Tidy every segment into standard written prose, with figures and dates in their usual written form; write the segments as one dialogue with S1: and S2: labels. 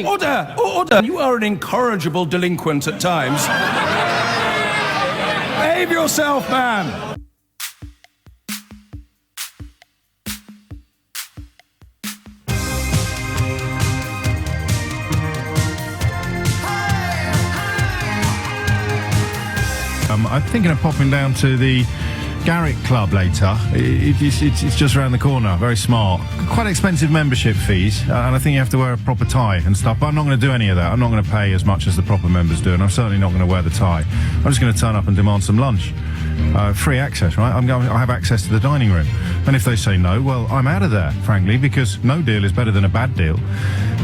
S1: Order! Order! You are an incorrigible delinquent at times. Behave yourself, man!
S2: I'm thinking of popping down to the Garrick Club later. It's just around the corner, very smart. Quite expensive membership fees, and I think you have to wear a proper tie and stuff, but I'm not going to do any of that. I'm not going to pay as much as the proper members do, and I'm certainly not going to wear the tie. I'm just going to turn up and demand some lunch. Free access, right? I have access to the dining room. And if they say no, well, I'm out of there, frankly, because no deal is better than a bad deal.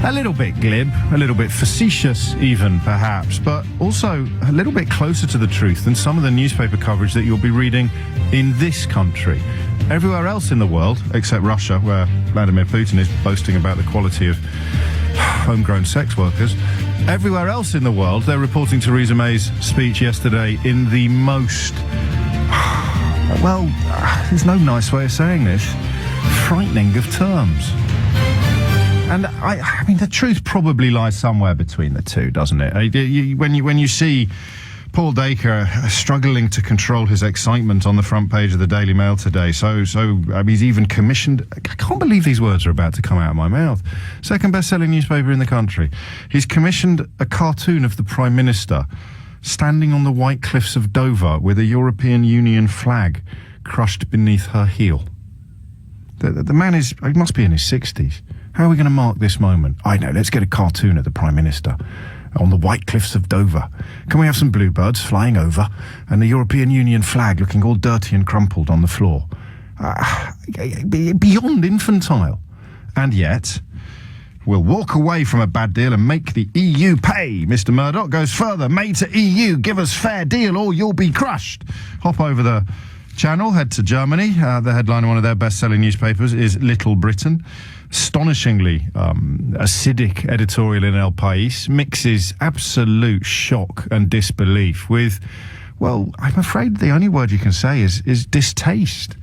S2: A little bit glib, a little bit facetious even, perhaps, but also a little bit closer to the truth than some of the newspaper coverage that you'll be reading in this country. Everywhere else in the world, except Russia, where Vladimir Putin is boasting about the quality of homegrown sex workers, everywhere else in the world, they're reporting Theresa May's speech yesterday in the most, well, there's no nice way of saying this, frightening of terms. And I mean, the truth probably lies somewhere between the two, doesn't it? When you see Paul Dacre struggling to control his excitement on the front page of the Daily Mail today, so he's even commissioned, I can't believe these words are about to come out of my mouth, second best-selling newspaper in the country. He's commissioned a cartoon of the Prime Minister standing on the white cliffs of Dover with a European Union flag crushed beneath her heel. The man he must be in his 60s. How are we going to mark this moment? I know, let's get a cartoon of the Prime Minister on the white cliffs of Dover. Can we have some bluebirds flying over and the European Union flag looking all dirty and crumpled on the floor? Beyond infantile. And yet, we'll walk away from a bad deal and make the EU pay. Mr. Murdoch goes further. Made to EU, give us fair deal or you'll be crushed. Hop over the channel, head to Germany. The headline of one of their best-selling newspapers is Little Britain. Astonishingly acidic editorial in El País mixes absolute shock and disbelief with, well, I'm afraid the only word you can say is distaste.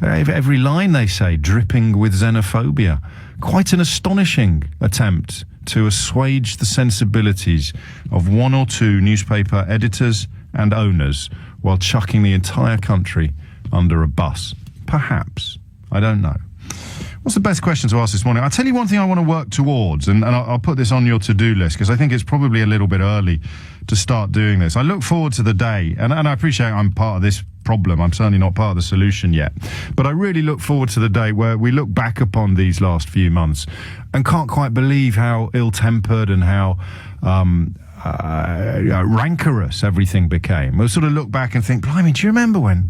S2: Every line they say dripping with xenophobia. Quite an astonishing attempt to assuage the sensibilities of one or two newspaper editors and owners while chucking the entire country under a bus. Perhaps. I don't know. What's the best question to ask this morning? I'll tell you one thing I want to work towards, and I'll put this on your to-do list, because I think it's probably a little bit early to start doing this. I look forward to the day, and I appreciate I'm part of this problem. I'm certainly not part of the solution yet. But I really look forward to the day where we look back upon these last few months and can't quite believe how ill-tempered and how rancorous everything became. We'll sort of look back and think, blimey, do you remember when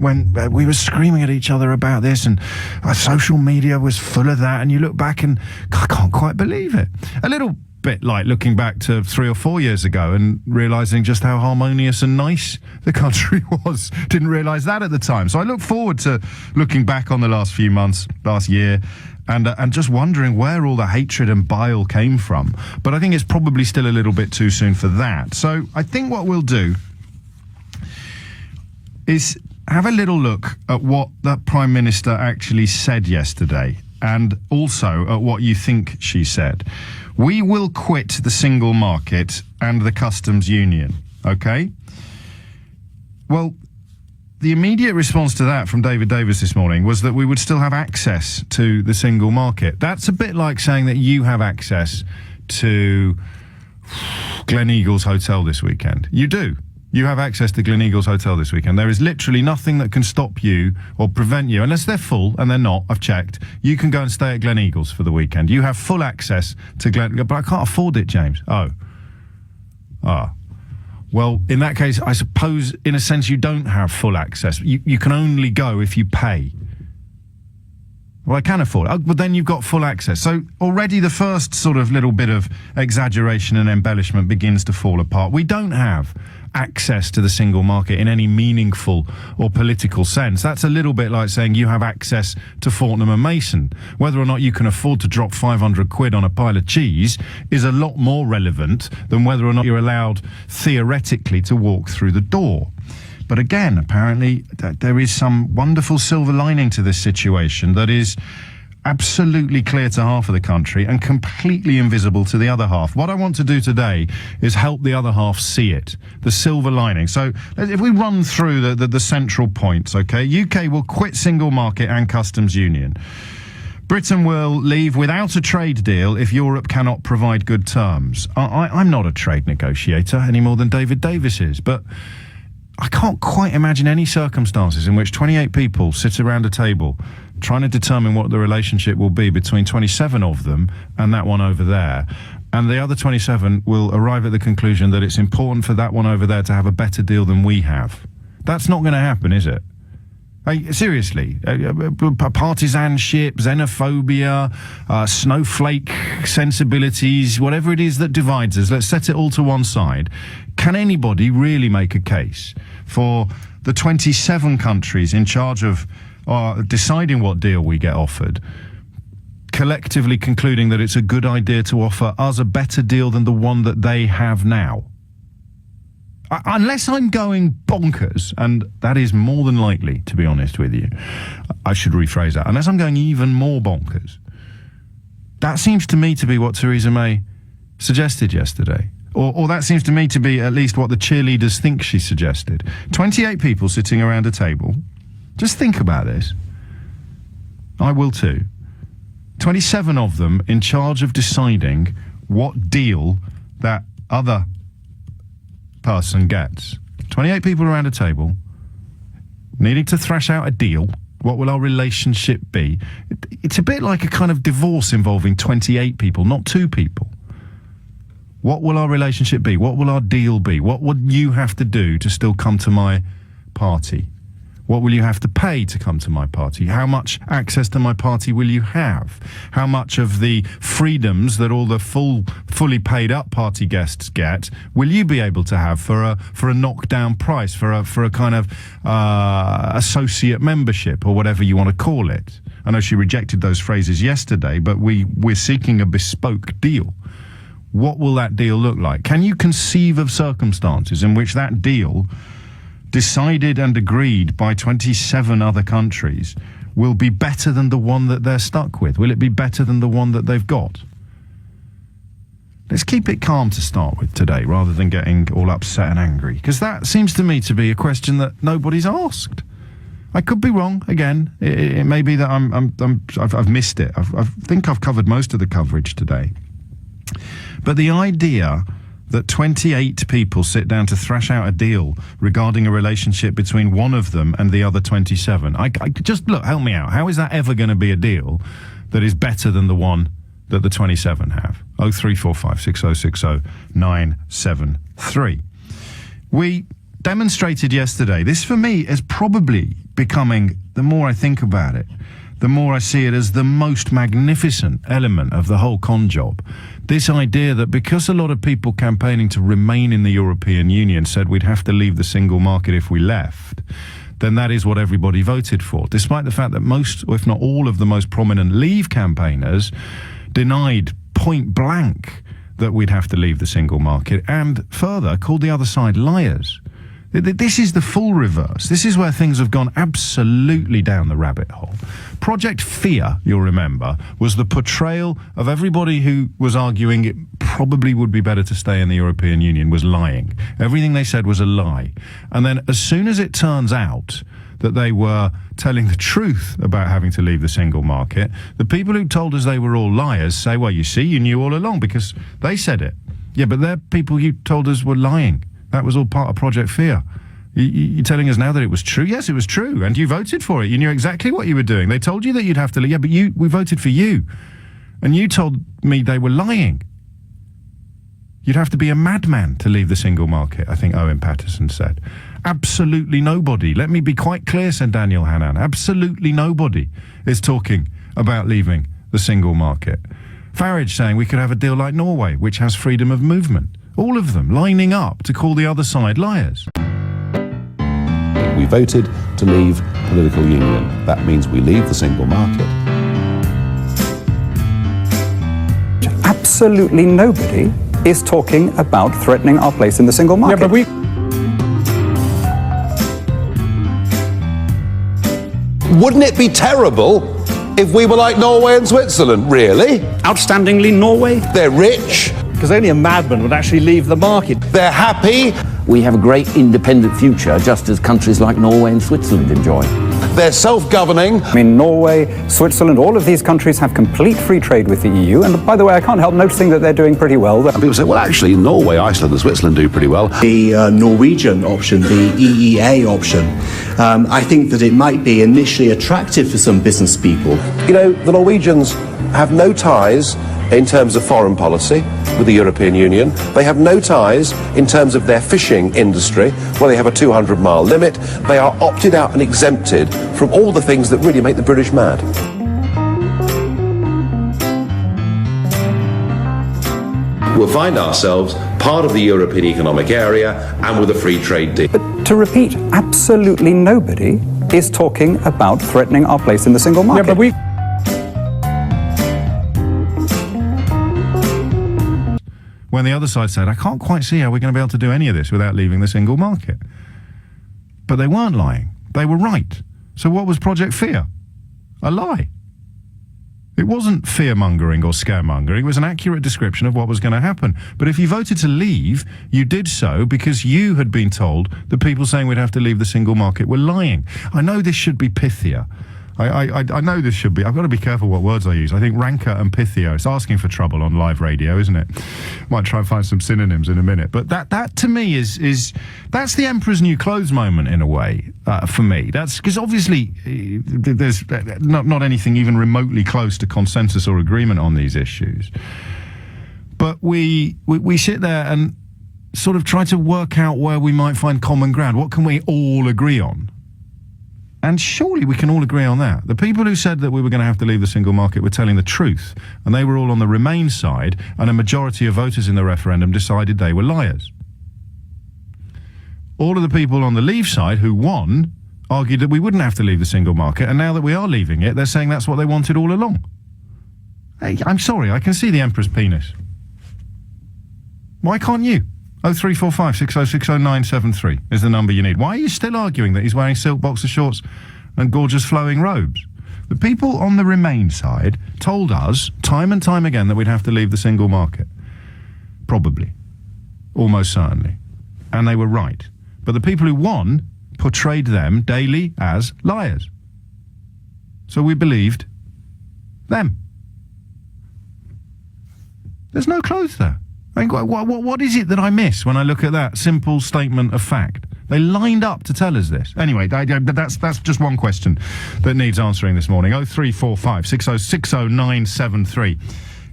S2: we were screaming at each other about this and social media was full of that, and you look back and I can't quite believe it. A little bit like looking back to 3 or 4 years ago and realising just how harmonious and nice the country was. Didn't realise that at the time. So I look forward to looking back on the last few months, last year, and just wondering where all the hatred and bile came from. But I think it's probably still a little bit too soon for that. So I think what we'll do is have a little look at what that Prime Minister actually said yesterday, and also at what you think she said. We will quit the single market and the customs union, okay? Well, the immediate response to that from David Davis this morning was that we would still have access to the single market. That's a bit like saying that you have access to Gleneagles Hotel this weekend. You do. You have access to Gleneagles Hotel this weekend. There is literally nothing that can stop you or prevent you, unless they're full, and they're not, I've checked. You can go and stay at Gleneagles for the weekend. You have full access to Gleneagles, but I can't afford it, James. Well, in that case, I suppose, in a sense, you don't have full access. You can only go if you pay. Well, I can afford it, but then you've got full access. So already the first sort of little bit of exaggeration and embellishment begins to fall apart. We don't have access to the single market in any meaningful or political sense. That's a little bit like saying you have access to Fortnum and Mason. Whether or not you can afford to drop 500 quid on a pile of cheese is a lot more relevant than whether or not you're allowed theoretically to walk through the door. But again, apparently there is some wonderful silver lining to this situation that is absolutely clear to half of the country and completely invisible to the other half. What I want to do today is help the other half see it, the silver lining. So if we run through the central points, okay? UK will quit single market and customs union. Britain will leave without a trade deal if Europe cannot provide good terms. I'm not a trade negotiator any more than David Davis is, but I can't quite imagine any circumstances in which 28 people sit around a table trying to determine what the relationship will be between 27 of them and that one over there. And the other 27 will arrive at the conclusion that it's important for that one over there to have a better deal than we have. That's not going to happen, is it? Hey, seriously, partisanship, xenophobia, snowflake sensibilities, whatever it is that divides us, let's set it all to one side. Can anybody really make a case for the 27 countries in charge of deciding what deal we get offered, collectively concluding that it's a good idea to offer us a better deal than the one that they have now? Unless I'm going bonkers, and that is more than likely, to be honest with you. I should rephrase that. Unless I'm going even more bonkers. That seems to me to be what Theresa May suggested yesterday. Or that seems to me to be at least what the cheerleaders think she suggested. 28 people sitting around a table. Just think about this. I will too. 27 of them in charge of deciding what deal that other person gets. 28 people around a table needing to thrash out a deal. What will our relationship be? It's a bit like a kind of divorce involving 28 people, not 2 people. What will our relationship be? What will our deal be? What would you have to do to still come to my party? What will you have to pay to come to my party? How much access to my party will you have? How much of the freedoms that all the fully paid up party guests get will you be able to have for a knockdown price, for a kind of associate membership or whatever you want to call it? I know she rejected those phrases yesterday, but we're seeking a bespoke deal. What will that deal look like? Can you conceive of circumstances in which that deal, decided and agreed by 27 other countries, will be better than the one that they're stuck with? Will it be better than the one that they've got? Let's keep it calm to start with today, rather than getting all upset and angry, because that seems to me to be a question that nobody's asked. I could be wrong. Again, it may be that I've missed it. I think I've covered most of the coverage today. But the idea that 28 people sit down to thrash out a deal regarding a relationship between one of them and the other 27. I just, look, help me out. How is that ever going to be a deal that is better than the one that the 27 have? 0345 6060 973. We demonstrated yesterday, this for me is probably becoming, the more I think about it, the more I see it as the most magnificent element of the whole con job. This idea that because a lot of people campaigning to remain in the European Union said we'd have to leave the single market if we left, then that is what everybody voted for, despite the fact that most, or if not all, of the most prominent Leave campaigners denied point blank that we'd have to leave the single market, and further called the other side liars. This is the full reverse. This is where things have gone absolutely down the rabbit hole. Project Fear, you'll remember, was the portrayal of everybody who was arguing it probably would be better to stay in the European Union was lying. Everything they said was a lie. And then as soon as it turns out that they were telling the truth about having to leave the single market, the people who told us they were all liars say, well, you see, you knew all along because they said it. Yeah, but they're people you told us were lying. That was all part of Project Fear. You're telling us now that it was true? Yes, it was true. And you voted for it. You knew exactly what you were doing. They told you that you'd have to leave. Yeah, but we voted for you. And you told me they were lying. You'd have to be a madman to leave the single market, I think Owen Paterson said. Absolutely nobody. Let me be quite clear, said Daniel Hannan. Absolutely nobody is talking about leaving the single market. Farage saying we could have a deal like Norway, which has freedom of movement. All of them lining up to call the other side liars.
S3: We voted to leave political union. That means we leave the single market.
S4: Absolutely nobody is talking about threatening our place in the single market.
S5: Yeah, but
S3: Wouldn't it be terrible If we were like Norway and Switzerland, really?
S4: Outstandingly, Norway?
S3: They're rich,
S5: Because only a madman would actually leave the market.
S3: they're happy,
S6: We have a great independent future, just as countries like Norway and Switzerland enjoy.
S3: they're self-governing.
S4: I mean, Norway, Switzerland, all of these countries have complete free trade with the EU. And by the way, I can't help noticing that they're doing pretty well.
S3: And people say, well, actually, Norway, Iceland and Switzerland do pretty well.
S7: The Norwegian option, the EEA option, I think that it might be initially attractive for some business people.
S3: You know, the Norwegians have no ties in terms of foreign policy with the European Union. They have no ties in terms of their fishing industry, where they have a 200-mile limit. They are opted out and exempted from all the things that really make the British mad. We'll find ourselves part of the European Economic Area and with a free trade deal.
S4: But to repeat, absolutely nobody is talking about threatening our place in the single market.
S5: Yeah, but we...
S2: When the other side said, I can't quite see how we're going to be able to do any of this without leaving the single market. But they weren't lying. They were right. So what was Project Fear? A lie. It wasn't fear-mongering or scaremongering. It was an accurate description of what was going to happen. But if you voted to leave, you did so because you had been told that people saying we'd have to leave the single market were lying. I know this should be pithier. I know this should be. I've got to be careful what words I use. I think rancor and pithier, it's asking for trouble on live radio, isn't it? Might try and find some synonyms in a minute. But that to me is that's the Emperor's New Clothes moment in a way, for me. That's because obviously there's not anything even remotely close to consensus or agreement on these issues. But we sit there and sort of try to work out where we might find common ground. What can we all agree on? And surely we can all agree on that. The people who said that we were going to have to leave the single market were telling the truth, and they were all on the Remain side, and a majority of voters in the referendum decided they were liars. All of the people on the Leave side who won argued that we wouldn't have to leave the single market, and now that we are leaving it, they're saying that's what they wanted all along. Hey, I'm sorry, I can see the Emperor's penis. Why can't you? 0345 6060973 is the number you need. Why are you still arguing that he's wearing silk boxer shorts and gorgeous flowing robes? The people on the Remain side told us time and time again that we'd have to leave the single market. Probably. Almost certainly. And they were right. But the people who won portrayed them daily as liars. So we believed them. There's no clothes there. I mean, what is it that I miss when I look at that simple statement of fact? They lined up to tell us this. Anyway, that's just one question that needs answering this morning. 0345 6060973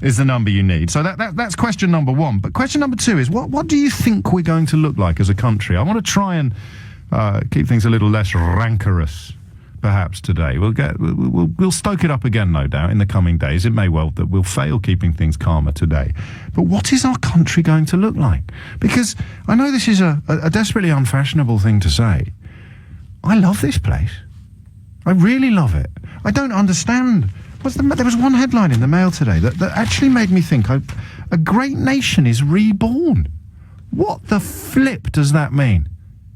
S2: is the number you need. So that's question number one. But question number two is, what do you think we're going to look like as a country? I want to try and keep things a little less rancorous, perhaps, today. We'll stoke it up again, no doubt, in the coming days. It may well that we'll fail keeping things calmer today. But what is our country going to look like? Because I know this is a desperately unfashionable thing to say. I love this place. I really love it. I don't understand. There was one headline in the Mail today that actually made me think, a great nation is reborn. What the flip does that mean?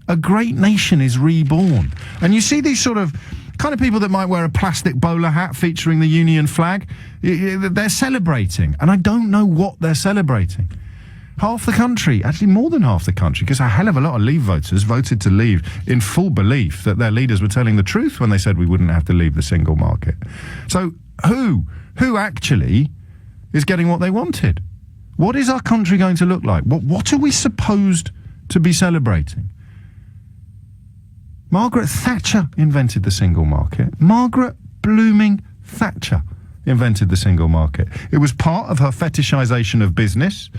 S2: A great nation is reborn. And you see these sort of kind of people that might wear a plastic bowler hat featuring the Union flag. They're celebrating. And I don't know what they're celebrating. Half the country, actually more than half the country, because a hell of a lot of Leave voters voted to leave in full belief that their leaders were telling the truth when they said we wouldn't have to leave the single market. So who actually is getting what they wanted? What is our country going to look like? What are we supposed to be celebrating? Margaret Thatcher invented the single market. Margaret blooming Thatcher invented the single market. It was part of her fetishization of business,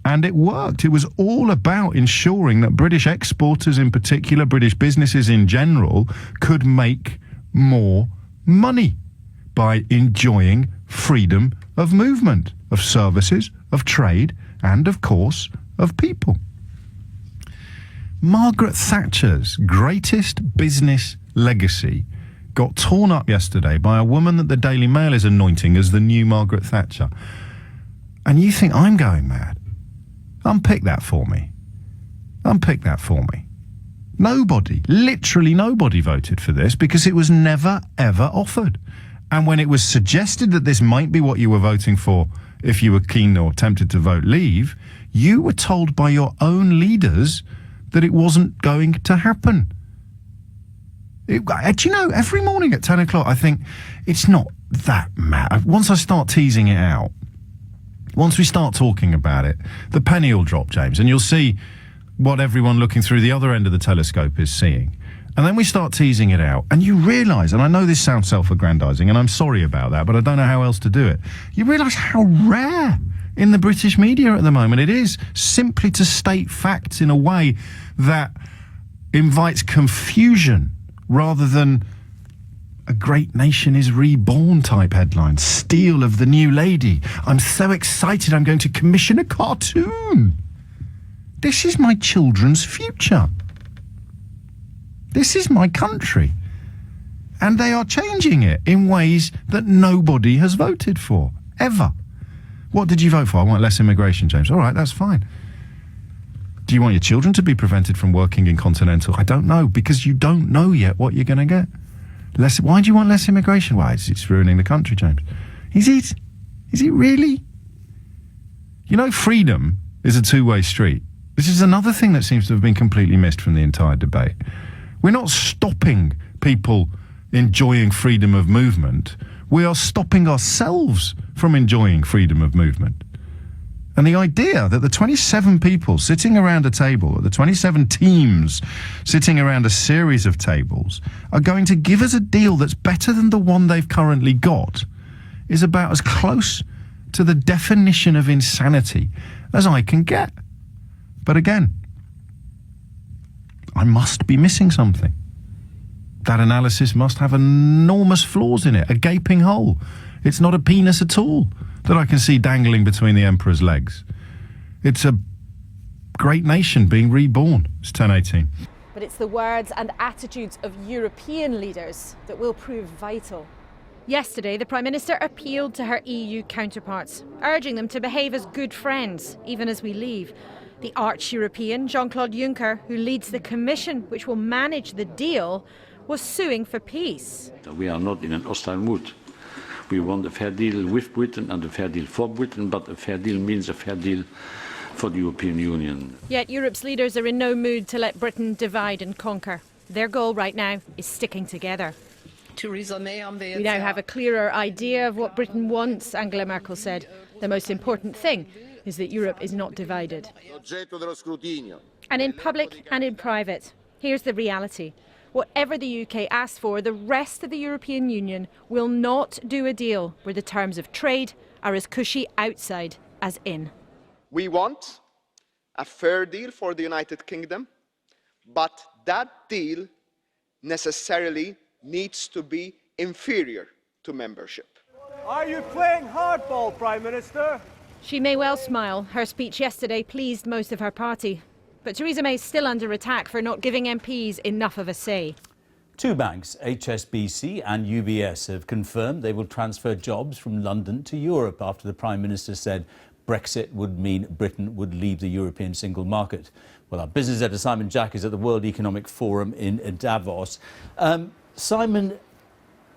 S2: and it worked. It was all about ensuring that British exporters in particular, British businesses in general, could make more money by enjoying freedom of movement, of services, of trade, and of course, of people. Margaret Thatcher's greatest business legacy got torn up yesterday by a woman that the Daily Mail is anointing as the new Margaret Thatcher. And you think I'm going mad? Unpick that for me. Unpick that for me. Nobody, literally nobody voted for this because it was never, ever offered. And when it was suggested that this might be what you were voting for if you were keen or tempted to vote leave, you were told by your own leaders that it wasn't going to happen. Do you know, every morning at 10 o'clock, I think it's not that mad. Once I start teasing it out, once we start talking about it, the penny will drop, James, and you'll see what everyone looking through the other end of the telescope is seeing. And then we start teasing it out, and you realise, and I know this sounds self-aggrandising, and I'm sorry about that, but I don't know how else to do it. You realise how rare in the British media at the moment it is simply to state facts in a way that invites confusion rather than a great nation is reborn type headline. Steal of the new lady. I'm so excited I'm going to commission a cartoon. This is my children's future. This is my country. And they are changing it in ways that nobody has voted for, ever. What did you vote for? I want less immigration, James. All right, that's fine. Do you want your children to be prevented from working in continental? I don't know, because you don't know yet what you're going to get. Why do you want less immigration? Why, it's ruining the country, James. Is it? Is it really? You know, freedom is a two-way street. This is another thing that seems to have been completely missed from the entire debate. We're not stopping people enjoying freedom of movement. We are stopping ourselves from enjoying freedom of movement. And the idea that the 27 people sitting around a table, or the 27 teams sitting around a series of tables, are going to give us a deal that's better than the one they've currently got is about as close to the definition of insanity as I can get. But again, I must be missing something. That analysis must have enormous flaws in it, a gaping hole. It's not a penis at all that I can see dangling between the emperor's legs. It's a great nation being reborn. It's 10:18.
S8: But it's the words and attitudes of European leaders that will prove vital. Yesterday, the Prime Minister appealed to her EU counterparts, urging them to behave as good friends, even as we leave. The arch-European, Jean-Claude Juncker, who leads the Commission which will manage the deal, was suing for peace.
S9: We are not in an hostile mood. We want a fair deal with Britain and a fair deal for Britain, but a fair deal means a fair deal for the European Union.
S8: Yet Europe's leaders are in no mood to let Britain divide and conquer. Their goal right now is sticking together. We now have a clearer idea of what Britain wants, Angela Merkel said. The most important thing is that Europe is not divided. And in public and in private, here's the reality. Whatever the UK asks for, the rest of the European Union will not do a deal where the terms of trade are as cushy outside as in.
S10: We want a fair deal for the United Kingdom, but that deal necessarily needs to be inferior to membership.
S5: Are you playing hardball, Prime Minister?
S8: She may well smile. Her speech yesterday pleased most of her party. But Theresa May is still under attack for not giving MPs enough of a say.
S11: Two banks, HSBC and UBS, have confirmed they will transfer jobs from London to Europe after the Prime Minister said Brexit would mean Britain would leave the European single market. Well, our business editor Simon Jack is at the World Economic Forum in Davos. Simon,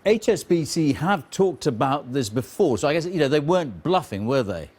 S11: HSBC have talked about this before, so I guess, they weren't bluffing, were they?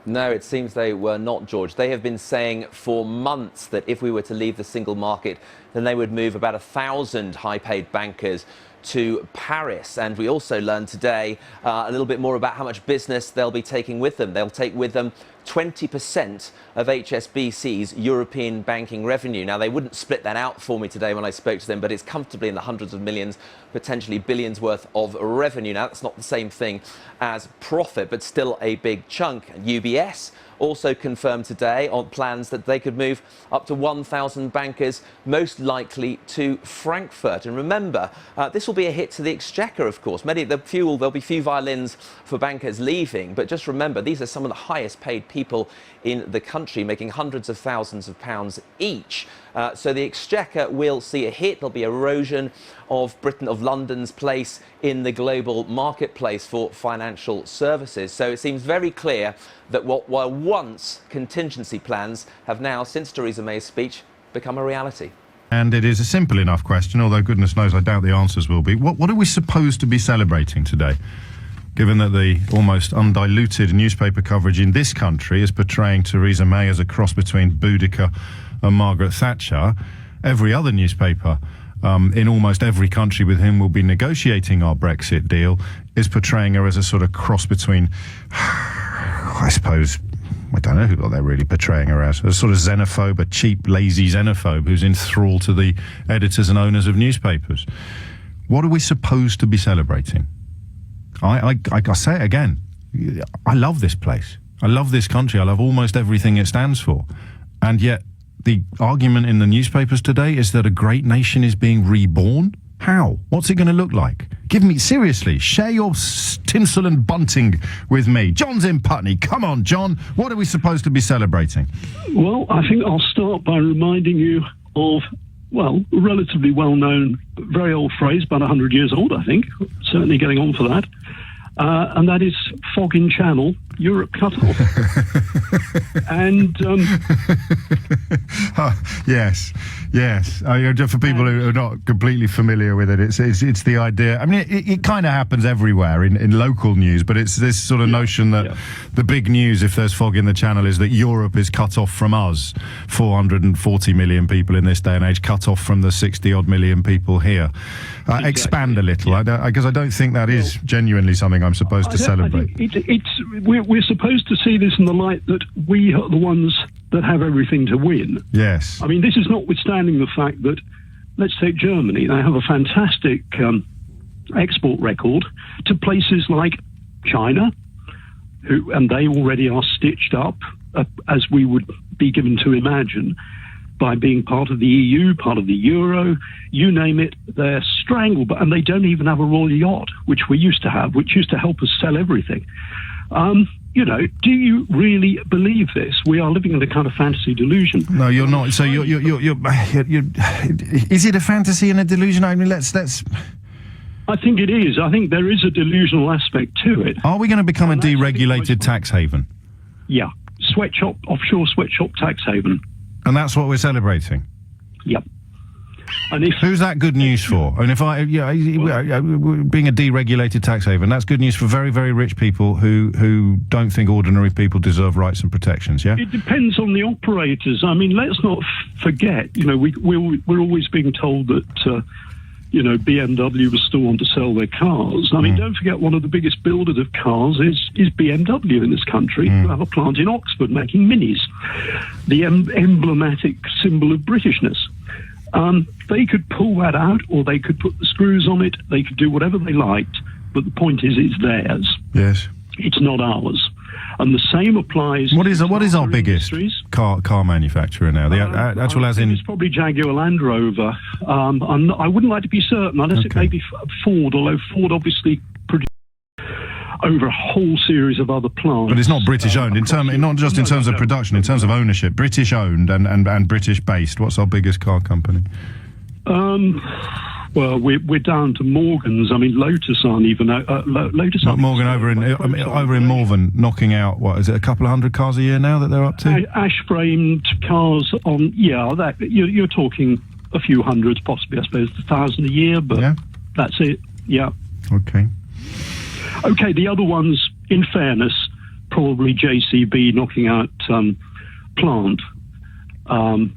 S12: No, it seems they were not, George. They have been saying for months that if we were to leave the single market, then they would move about 1,000 high-paid bankers to Paris. And we also learned today a little bit more about how much business they'll be taking with them. They'll take with them 20% of HSBC's European banking revenue. Now, they wouldn't split that out for me today when I spoke to them, but it's comfortably in the hundreds of millions, potentially billions worth of revenue. Now, that's not the same thing as profit, but still a big chunk. UBS also confirmed today on plans that they could move up to 1,000 bankers, most likely to Frankfurt. And remember, this will be a hit to the exchequer, of course. There'll be few violins for bankers leaving, but just remember, these are some of the highest paid people in the country, making hundreds of thousands of pounds each. So the exchequer will see a hit. There'll be erosion of London's place in the global marketplace for financial services. So it seems very clear that what were once contingency plans have now, since Theresa May's speech, become a reality.
S2: And it is a simple enough question, although goodness knows I doubt the answers will be. What are we supposed to be celebrating today? Given that the almost undiluted newspaper coverage in this country is portraying Theresa May as a cross between Boudica and Margaret Thatcher, every other newspaper in almost every country with whom we'll be negotiating our Brexit deal is portraying her as a sort of cross between, I suppose, I don't know what they're really portraying her as. A sort of xenophobe, a cheap, lazy xenophobe who's in thrall to the editors and owners of newspapers. What are we supposed to be celebrating? I say it again. I love this place. I love this country. I love almost everything it stands for. And yet the argument in the newspapers today is that a great nation is being reborn. How? What's it going to look like? Give me, seriously, share your tinsel and bunting with me. John's in Putney. Come on, John. What are we supposed to be celebrating?
S13: Well, I think I'll start by reminding you of, well, a relatively well-known, very old phrase, about 100 years old, I think. Certainly getting on for that. And that is fog in channel, Europe cut off. And
S2: yes. For people who are not completely familiar with it, it's the idea. I mean, it kind of happens everywhere in local news, but it's this sort of notion that the big news, if there's fog in the channel, is that Europe is cut off from us. 440 million people in this day and age, cut off from the 60-odd million people here. Exactly. Expand a little, because I don't think that is genuinely something I'm supposed to celebrate.
S13: We're supposed to see this in the light that we are the ones that have everything to win.
S2: Yes.
S13: I mean, this is notwithstanding the fact that, let's take Germany. They have a fantastic export record to places like China, and they already are stitched up, as we would be given to imagine, by being part of the EU, part of the Euro, you name it, they're strangled, and they don't even have a royal yacht, which we used to have, which used to help us sell everything. Do you really believe this? We are living in a kind of fantasy delusion.
S2: No, you're not. So you're is it a fantasy and a delusion? I mean, let's.
S13: I think it is. I think there is a delusional aspect to it.
S2: Are we going to become a deregulated tax haven?
S13: Yeah, offshore sweatshop tax haven.
S2: And that's what we're celebrating?
S13: Yep. And
S2: who's that good news for? I mean, being a deregulated tax haven, that's good news for very, very rich people who don't think ordinary people deserve rights and protections, yeah?
S13: It depends on the operators. I mean, let's not forget, we're always being told that, BMW was still on to sell their cars. I mean, don't forget one of the biggest builders of cars is BMW in this country, who have a plant in Oxford making minis, the emblematic symbol of Britishness. They could pull that out, or they could put the screws on it. They could do whatever they liked, but the point is, it's theirs.
S2: Yes, it's
S13: not ours. And the same applies.
S2: What is our biggest car manufacturer now? The actual, as in,
S13: it's probably Jaguar Land Rover. I wouldn't like to be certain, unless it may be Ford. Although Ford obviously produced over a whole series of other plants.
S2: But it's not British owned, not just in terms of production, in terms of ownership. British owned and British based. What's our biggest car company?
S13: Well, we're down to Morgans. I mean, Lotus aren't even. Lotus.
S2: Not Morgan over in Malvern, knocking out what is it? A couple of hundred cars a year now that they're up to.
S13: Ash-framed cars on. Yeah, that you're talking a few hundreds, possibly I suppose 1,000 a year, but that's it. Yeah.
S2: Okay.
S13: Okay. The other ones, in fairness, probably JCB knocking out Plant.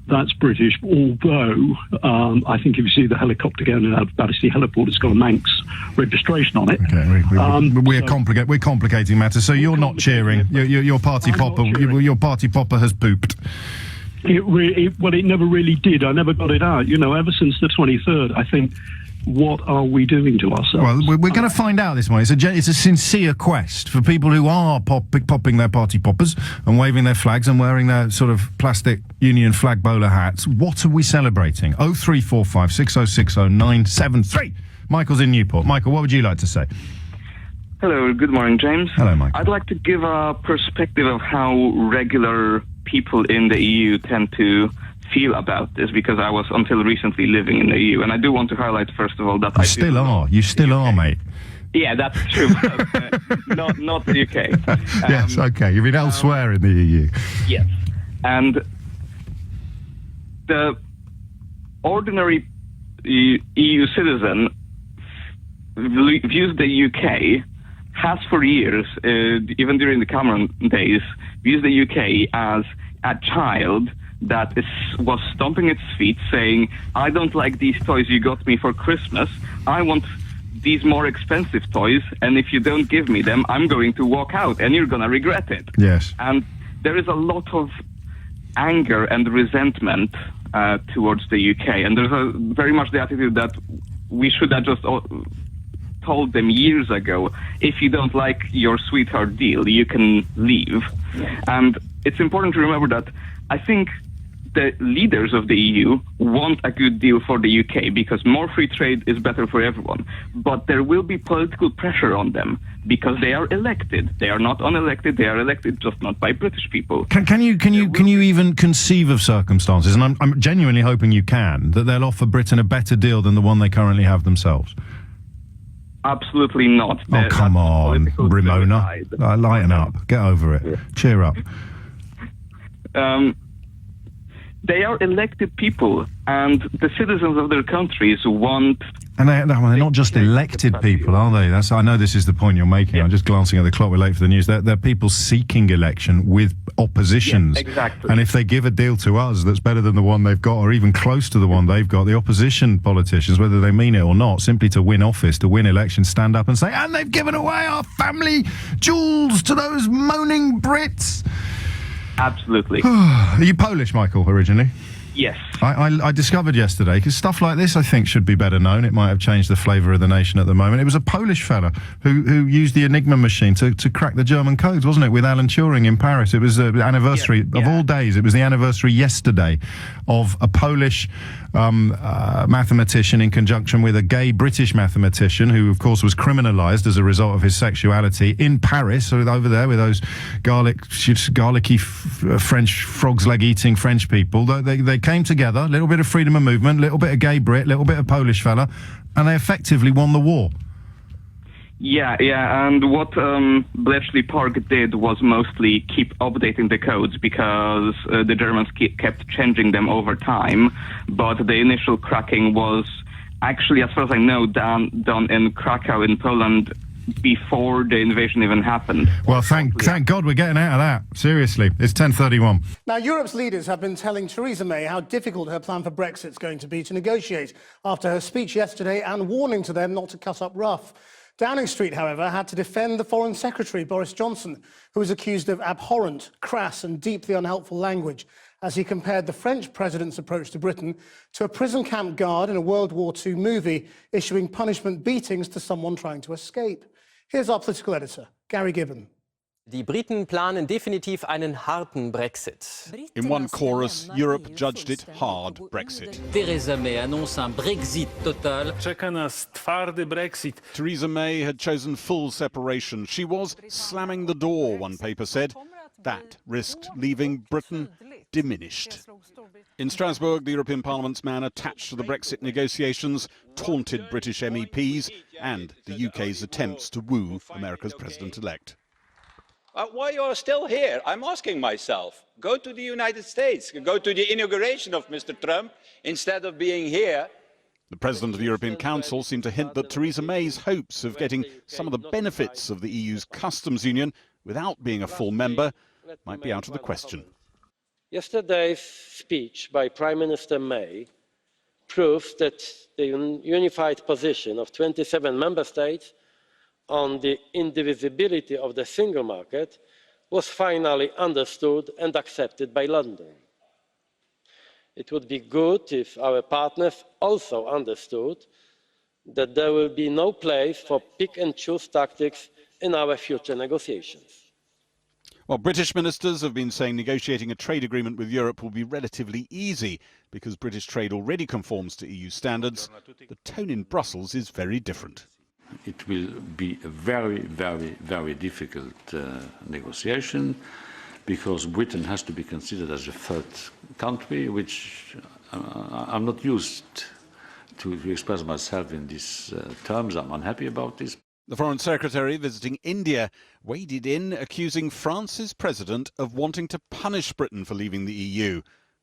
S13: That's British, although I think if you see the helicopter going out of Battersea Heliport, it's got a Manx registration on it.
S2: Okay, we're complicating matters. So you're not cheering. Your party popper. Your party popper has pooped.
S13: It never really did. I never got it out. Ever since the 23rd, I think. What are we doing to ourselves?
S2: Well, we're going to find out this morning. It's a sincere quest for people who are popping their party poppers and waving their flags and wearing their sort of plastic Union flag bowler hats. What are we celebrating? 0345 6060 973. Michael's in Newport. Michael, what would you like to say?
S14: Hello, good morning, James.
S2: Hello, Michael.
S14: I'd like to give a perspective of how regular people in the EU tend to feel about this, because I was until recently living in the EU, and I do want to highlight first of all that
S2: you still are, mate.
S14: Yeah, that's true. But, not the UK.
S2: Yes, okay. You've been elsewhere in the EU.
S14: Yes, and ordinary EU citizen views the UK, has for years, even during the Cameron days, views the UK as a child that was stomping its feet saying, I don't like these toys you got me for Christmas. I want these more expensive toys, and if you don't give me them, I'm going to walk out, and you're going to regret it.
S2: Yes.
S14: And there is a lot of anger and resentment towards the UK, and there's very much the attitude that we should have just told them years ago, if you don't like your sweetheart deal, you can leave. And it's important to remember that I think the leaders of the EU want a good deal for the UK because more free trade is better for everyone. But there will be political pressure on them because they are elected. They are not unelected. They are elected, just not by British people.
S2: Can you even conceive of circumstances, and I'm genuinely hoping you can, that they'll offer Britain a better deal than the one they currently have themselves?
S14: Absolutely not.
S2: Oh, come on, Ramona. Lighten up. Get over it. Cheer up.
S14: They are elected people, and the citizens of their countries want...
S2: And they're not just elected people, are they? I know this is the point you're making. Yeah. I'm just glancing at the clock. We're late for the news. They're people seeking election with oppositions.
S14: Yeah, exactly.
S2: And if they give a deal to us that's better than the one they've got, or even close to the one they've got, the opposition politicians, whether they mean it or not, simply to win office, to win elections, stand up and say, and they've given away our family jewels to those moaning Brits.
S14: Absolutely.
S2: Are you Polish, Michael, originally?
S14: Yes.
S2: I discovered yesterday, because stuff like this I think should be better known. It might have changed the flavour of the nation at the moment. It was a Polish fella who used the Enigma machine to crack the German codes, wasn't it, with Alan Turing in Paris. It was the anniversary of all days. It was the anniversary yesterday of a Polish mathematician in conjunction with a gay British mathematician who, of course, was criminalised as a result of his sexuality in Paris, so over there with those garlicky French frog's leg eating French people. They came together, a little bit of freedom of movement, a little bit of gay Brit, a little bit of Polish fella, and they effectively won the war.
S14: Yeah, and what Bletchley Park did was mostly keep updating the codes because the Germans kept changing them over time, but the initial cracking was actually, as far as I know, done in Krakow in Poland before the invasion even happened.
S2: Well, thank God we're getting out of that. Seriously, it's 10:31.
S15: Now, Europe's leaders have been telling Theresa May how difficult her plan for Brexit's going to be to negotiate after her speech yesterday and warning to them not to cut up rough. Downing Street, however, had to defend the Foreign Secretary, Boris Johnson, who was accused of abhorrent, crass and deeply unhelpful language as he compared the French president's approach to Britain to a prison camp guard in a World War II movie issuing punishment beatings to someone trying to escape. Here's our political editor, Gary Gibbon.
S16: Die Briten planen definitiv einen harten Brexit.
S17: In one chorus, Europe judged it hard Brexit.
S16: Theresa May annonce un Brexit total.
S17: Czeka nas twardy Brexit. Theresa May had chosen full separation. She was slamming the door, one paper said. That risked leaving Britain diminished. In Strasbourg, the European Parliament's man attached to the Brexit negotiations taunted British MEPs and the UK's attempts to woo America's president-elect.
S18: Why you are still here? I'm asking myself. Go to the United States. Go to the inauguration of Mr. Trump instead of being here.
S17: The President of the European Council seemed to hint that Theresa May's hopes of getting some of the benefits of the EU's customs union without being a full member might be out of the question.
S19: Yesterday's speech by Prime Minister May proves that the unified position of 27 member states on the indivisibility of the single market was finally understood and accepted by London. It would be good if our partners also understood that there will be no place for pick-and-choose tactics in our future negotiations.
S17: Well, British ministers have been saying negotiating a trade agreement with Europe will be relatively easy because British trade already conforms to EU standards. The tone in Brussels is very different.
S9: It will be a very, very, very difficult negotiation because Britain has to be considered as a third country, which I'm not used to express myself in these terms. I'm unhappy about this.
S17: The Foreign Secretary visiting India waded in, accusing France's president of wanting to punish Britain for leaving the EU.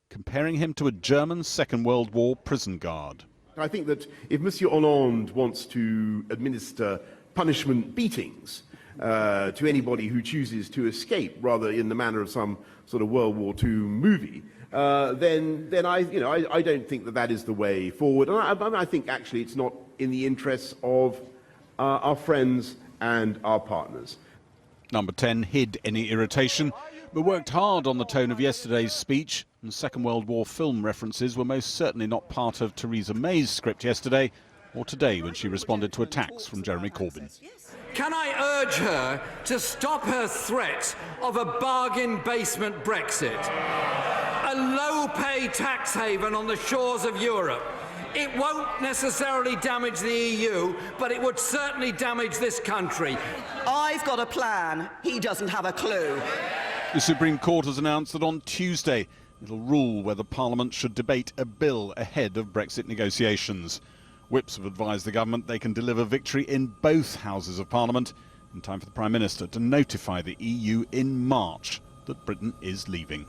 S17: comparing him to a German Second World War prison guard.
S20: I think that if Monsieur Hollande wants to administer punishment beatings to anybody who chooses to escape, rather in the manner of some sort of World War II movie, then I don't think that that is the way forward. And I think actually it's not in the interests of our friends and our partners.
S17: Number 10 hid any irritation, but worked hard on the tone of yesterday's speech, and Second World War film references were most certainly not part of Theresa May's script yesterday, or today when she responded to attacks from Jeremy Corbyn.
S21: Can I urge her to stop her threat of a bargain basement Brexit? A low-pay tax haven on the shores of Europe. It won't necessarily damage the EU, but it would certainly damage this country.
S22: I've got a plan. He doesn't have a clue.
S17: The Supreme Court has announced that on Tuesday it'll rule whether Parliament should debate a bill ahead of Brexit negotiations. Whips have advised the government they can deliver victory in both houses of Parliament in time for the Prime Minister to notify the EU in March that Britain is leaving.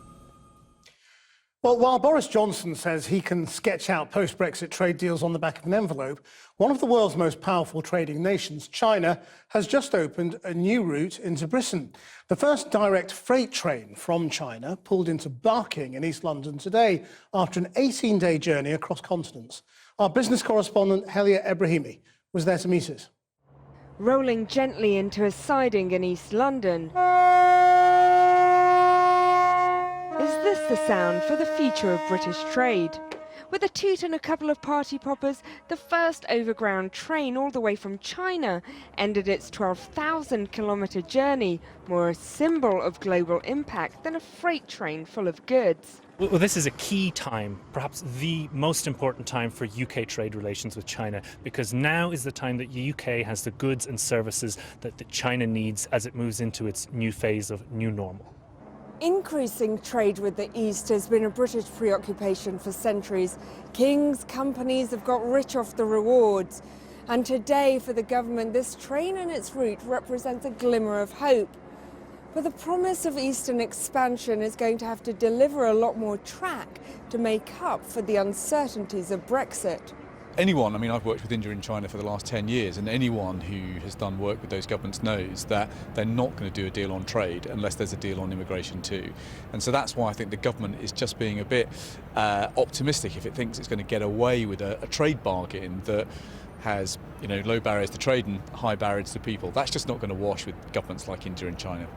S15: Well, while Boris Johnson says he can sketch out post-Brexit trade deals on the back of an envelope, one of the world's most powerful trading nations, China, has just opened a new route into Britain. The first direct freight train from China pulled into Barking in East London today after an 18-day journey across continents. Our business correspondent, Helia Ebrahimi, was there to meet us.
S23: Rolling gently into a siding in East London. Is this the sound for the future of British trade? With a toot and a couple of party poppers, the first overground train all the way from China ended its 12,000-kilometre journey, more a symbol of global impact than a freight train full of goods.
S24: Well, this is a key time, perhaps the most important time for UK trade relations with China, because now is the time that the UK has the goods and services that China needs as it moves into its new phase of new normal.
S23: Increasing trade with the East has been a British preoccupation for centuries. Kings, companies have got rich off the rewards. And today, for the government, this train and its route represents a glimmer of hope. But the promise of Eastern expansion is going to have to deliver a lot more track to make up for the uncertainties of Brexit.
S25: Anyone, I mean, I've worked with India and China for the last 10 years, and anyone who has done work with those governments knows that they're not going to do a deal on trade unless there's a deal on immigration too. And so that's why I think the government is just being a bit optimistic if it thinks it's going to get away with a trade bargain that has, low barriers to trade and high barriers to people. That's just not going to wash with governments like India and China.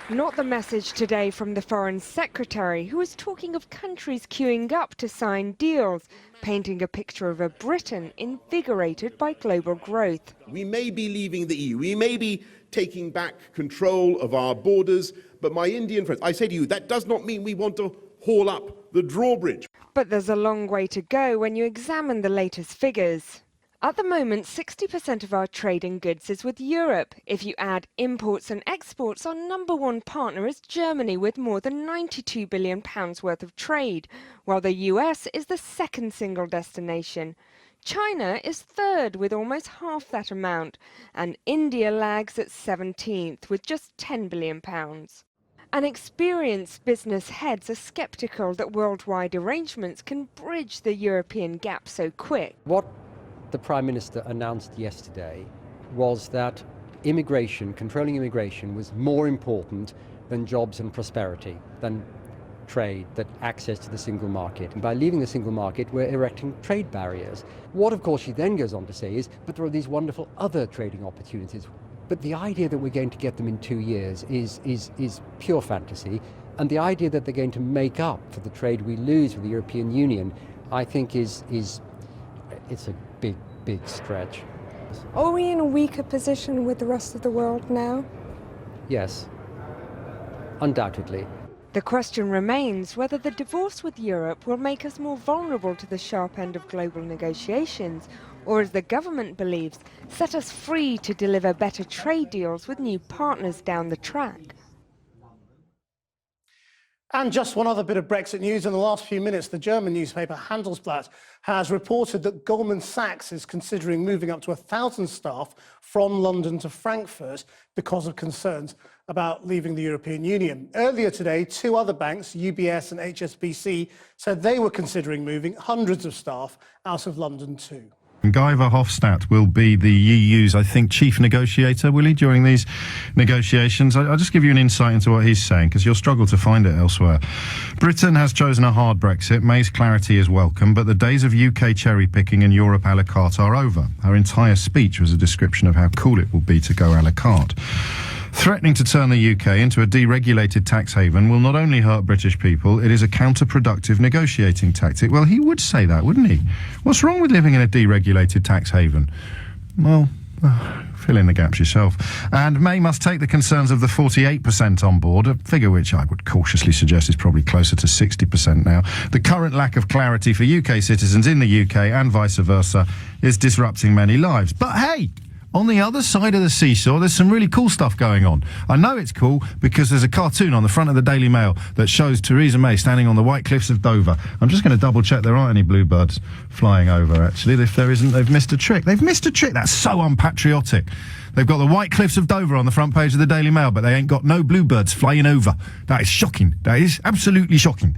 S23: Not the message today from the Foreign Secretary, who was talking of countries queuing up to sign deals, painting a picture of a Britain invigorated by global growth.
S20: We may be leaving the EU, we may be taking back control of our borders, but my Indian friends, I say to you, that does not mean we want to haul up the drawbridge.
S23: But there's a long way to go when you examine the latest figures. At the moment, 60% of our trade in goods is with Europe. If you add imports and exports, our number one partner is Germany, with more than £92 billion worth of trade, while the US is the second single destination. China is third with almost half that amount, and India lags at 17th with just £10 billion. And experienced business heads are sceptical that worldwide arrangements can bridge the European gap so quick.
S26: What the Prime Minister announced yesterday was that immigration, controlling immigration, was more important than jobs and prosperity, than trade, that access to the single market. And by leaving the single market, we're erecting trade barriers. What, of course, she then goes on to say is, but there are these wonderful other trading opportunities. But the idea that we're going to get them in 2 years is pure fantasy. And the idea that they're going to make up for the trade we lose with the European Union, I think it's a big stretch.
S23: Are we in a weaker position with the rest of the world now?
S26: Yes, undoubtedly.
S23: The question remains whether the divorce with Europe will make us more vulnerable to the sharp end of global negotiations, or, as the government believes, set us free to deliver better trade deals with new partners down the track.
S15: And just one other bit of Brexit news. In the last few minutes, the German newspaper Handelsblatt has reported that Goldman Sachs is considering moving up to 1,000 staff from London to Frankfurt because of concerns about leaving the European Union. Earlier today, two other banks, UBS and HSBC, said they were considering moving hundreds of staff out of London too.
S2: Guy Verhofstadt will be the EU's, I think, chief negotiator, will he, during these negotiations? I'll just give you an insight into what he's saying, because you'll struggle to find it elsewhere. Britain has chosen a hard Brexit. May's clarity is welcome, but the days of UK cherry-picking and Europe a la carte are over. Her entire speech was a description of how cool it will be to go a la carte. Threatening to turn the UK into a deregulated tax haven will not only hurt British people, it is a counterproductive negotiating tactic. Well, he would say that, wouldn't he? What's wrong with living in a deregulated tax haven? Well, fill in the gaps yourself. And May must take the concerns of the 48% on board, a figure which I would cautiously suggest is probably closer to 60% now. The current lack of clarity for UK citizens in the UK and vice versa is disrupting many lives. But hey, on the other side of the seesaw, there's some really cool stuff going on. I know it's cool because there's a cartoon on the front of the Daily Mail that shows Theresa May standing on the White Cliffs of Dover. I'm just going to double check there aren't any bluebirds flying over, actually. If there isn't, they've missed a trick. They've missed a trick. That's so unpatriotic. They've got the White Cliffs of Dover on the front page of the Daily Mail, but they ain't got no bluebirds flying over. That is shocking. That is absolutely shocking.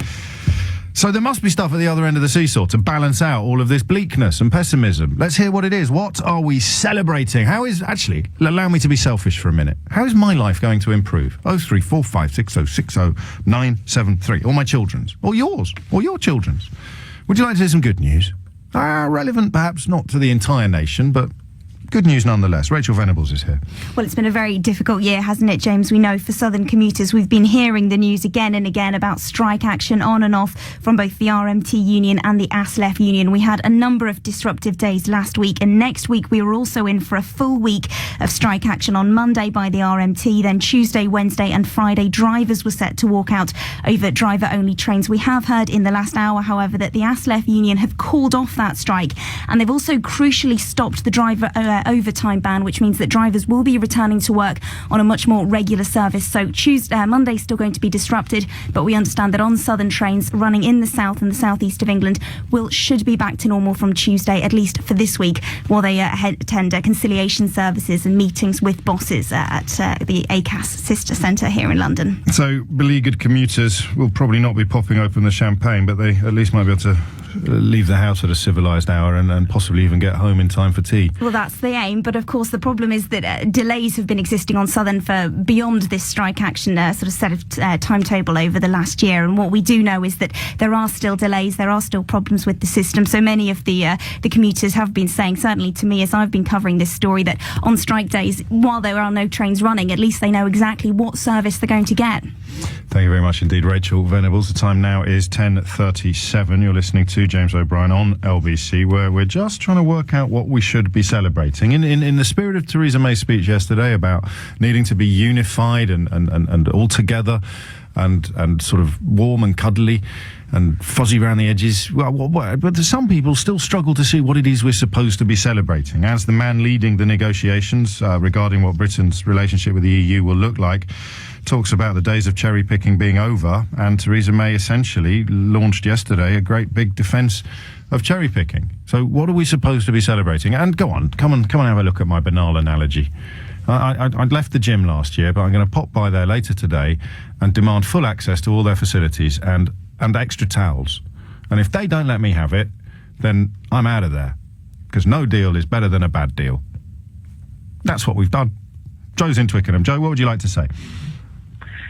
S2: So there must be stuff at the other end of the seesaw to balance out all of this bleakness and pessimism. Let's hear what it is. What are we celebrating? Actually, allow me to be selfish for a minute. How is my life going to improve? 03456060973. Or my children's. Or yours. Or your children's. Would you like to hear some good news? Relevant perhaps not to the entire nation, but good news nonetheless. Rachel Venables is here.
S1: Well, it's been a very difficult year, hasn't it, James? We know for southern commuters, we've been hearing the news again and again about strike action on and off from both the RMT union and the ASLEF union. We had a number of disruptive days last week, and next week we were also in for a full week of strike action. On Monday by the RMT, then Tuesday, Wednesday and Friday, drivers were set to walk out over driver-only trains. We have heard in the last hour, however, that the ASLEF union have called off that strike, and they've also crucially stopped the driver overtime ban, which means that drivers will be returning to work on a much more regular service. So Monday's still going to be disrupted, but we understand that on southern trains running in the south and the southeast of England should be back to normal from Tuesday, at least for this week, while they attend conciliation services and meetings with bosses at the ACAS sister centre here in London.
S2: So beleaguered commuters will probably not be popping open the champagne, but they at least might be able to leave the house at a civilised hour and possibly even get home in time for tea.
S1: Well, that's the aim, but of course the problem is that delays have been existing on Southern for beyond this strike action sort of set of timetable over the last year, and what we do know is that there are still delays, there are still problems with the system. So many of the commuters have been saying, certainly to me as I've been covering this story, that on strike days, while there are no trains running, at least they know exactly what service they're going to get.
S2: Thank you very much indeed, Rachel Venables. The time now is 10:37. You're listening to James O'Brien on LBC, where we're just trying to work out what we should be celebrating. In the spirit of Theresa May's speech yesterday about needing to be unified and all together and sort of warm and cuddly and fuzzy around the edges. But some people still struggle to see what it is we're supposed to be celebrating. As the man leading the negotiations regarding what Britain's relationship with the EU will look like talks about the days of cherry-picking being over, and Theresa May essentially launched yesterday a great big defence of cherry-picking. So what are we supposed to be celebrating? And come on, have a look at my banal analogy. I'd left the gym last year, but I'm going to pop by there later today and demand full access to all their facilities and extra towels. And if they don't let me have it, then I'm out of there, because no deal is better than a bad deal. That's what we've done. Joe's in Twickenham. Joe, what would you like to say?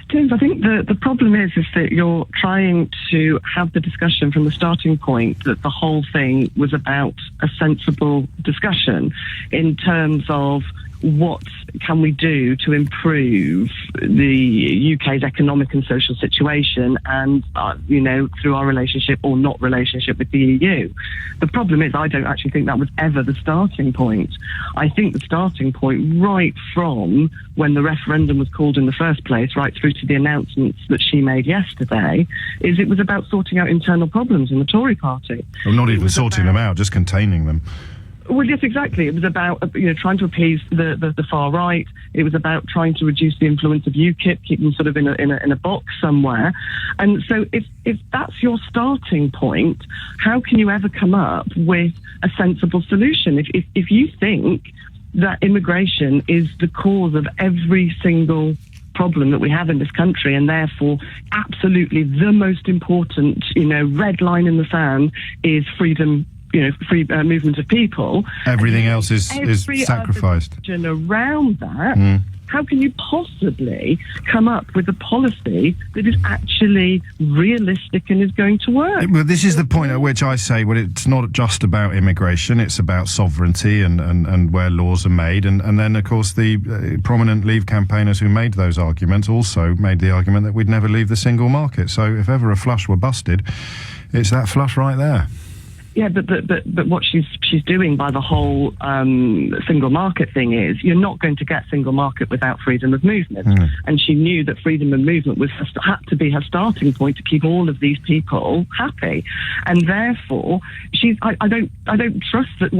S3: James, I think the problem is that you're trying to have the discussion from the starting point that the whole thing was about a sensible discussion in terms of what can we do to improve the UK's economic and social situation and, through our relationship or not relationship with the EU. The problem is I don't actually think that was ever the starting point. I think the starting point right from when the referendum was called in the first place, right through to the announcements that she made yesterday, is it was about sorting out internal problems in the Tory party.
S2: Well, not even sorting them out, just containing them.
S3: Well, yes, exactly. It was about trying to appease the far right. It was about trying to reduce the influence of UKIP, keep them sort of in a box somewhere. And so, if that's your starting point, how can you ever come up with a sensible solution? If you think that immigration is the cause of every single problem that we have in this country, and therefore absolutely the most important, red line in the sand is freedom, free movement of people.
S2: Everything else is sacrificed.
S3: And around that, how can you possibly come up with a policy that is actually realistic and is going to work?
S2: Well, this is the point at which I say, well, it's not just about immigration, it's about sovereignty and where laws are made. And then, of course, the prominent Leave campaigners who made those arguments also made the argument that we'd never leave the single market. So if ever a flush were busted, it's that flush right there.
S3: Yeah, but what she's doing by the whole single market thing is you're not going to get single market without freedom of movement. And she knew that freedom of movement had to be her starting point to keep all of these people happy. And therefore, I don't trust that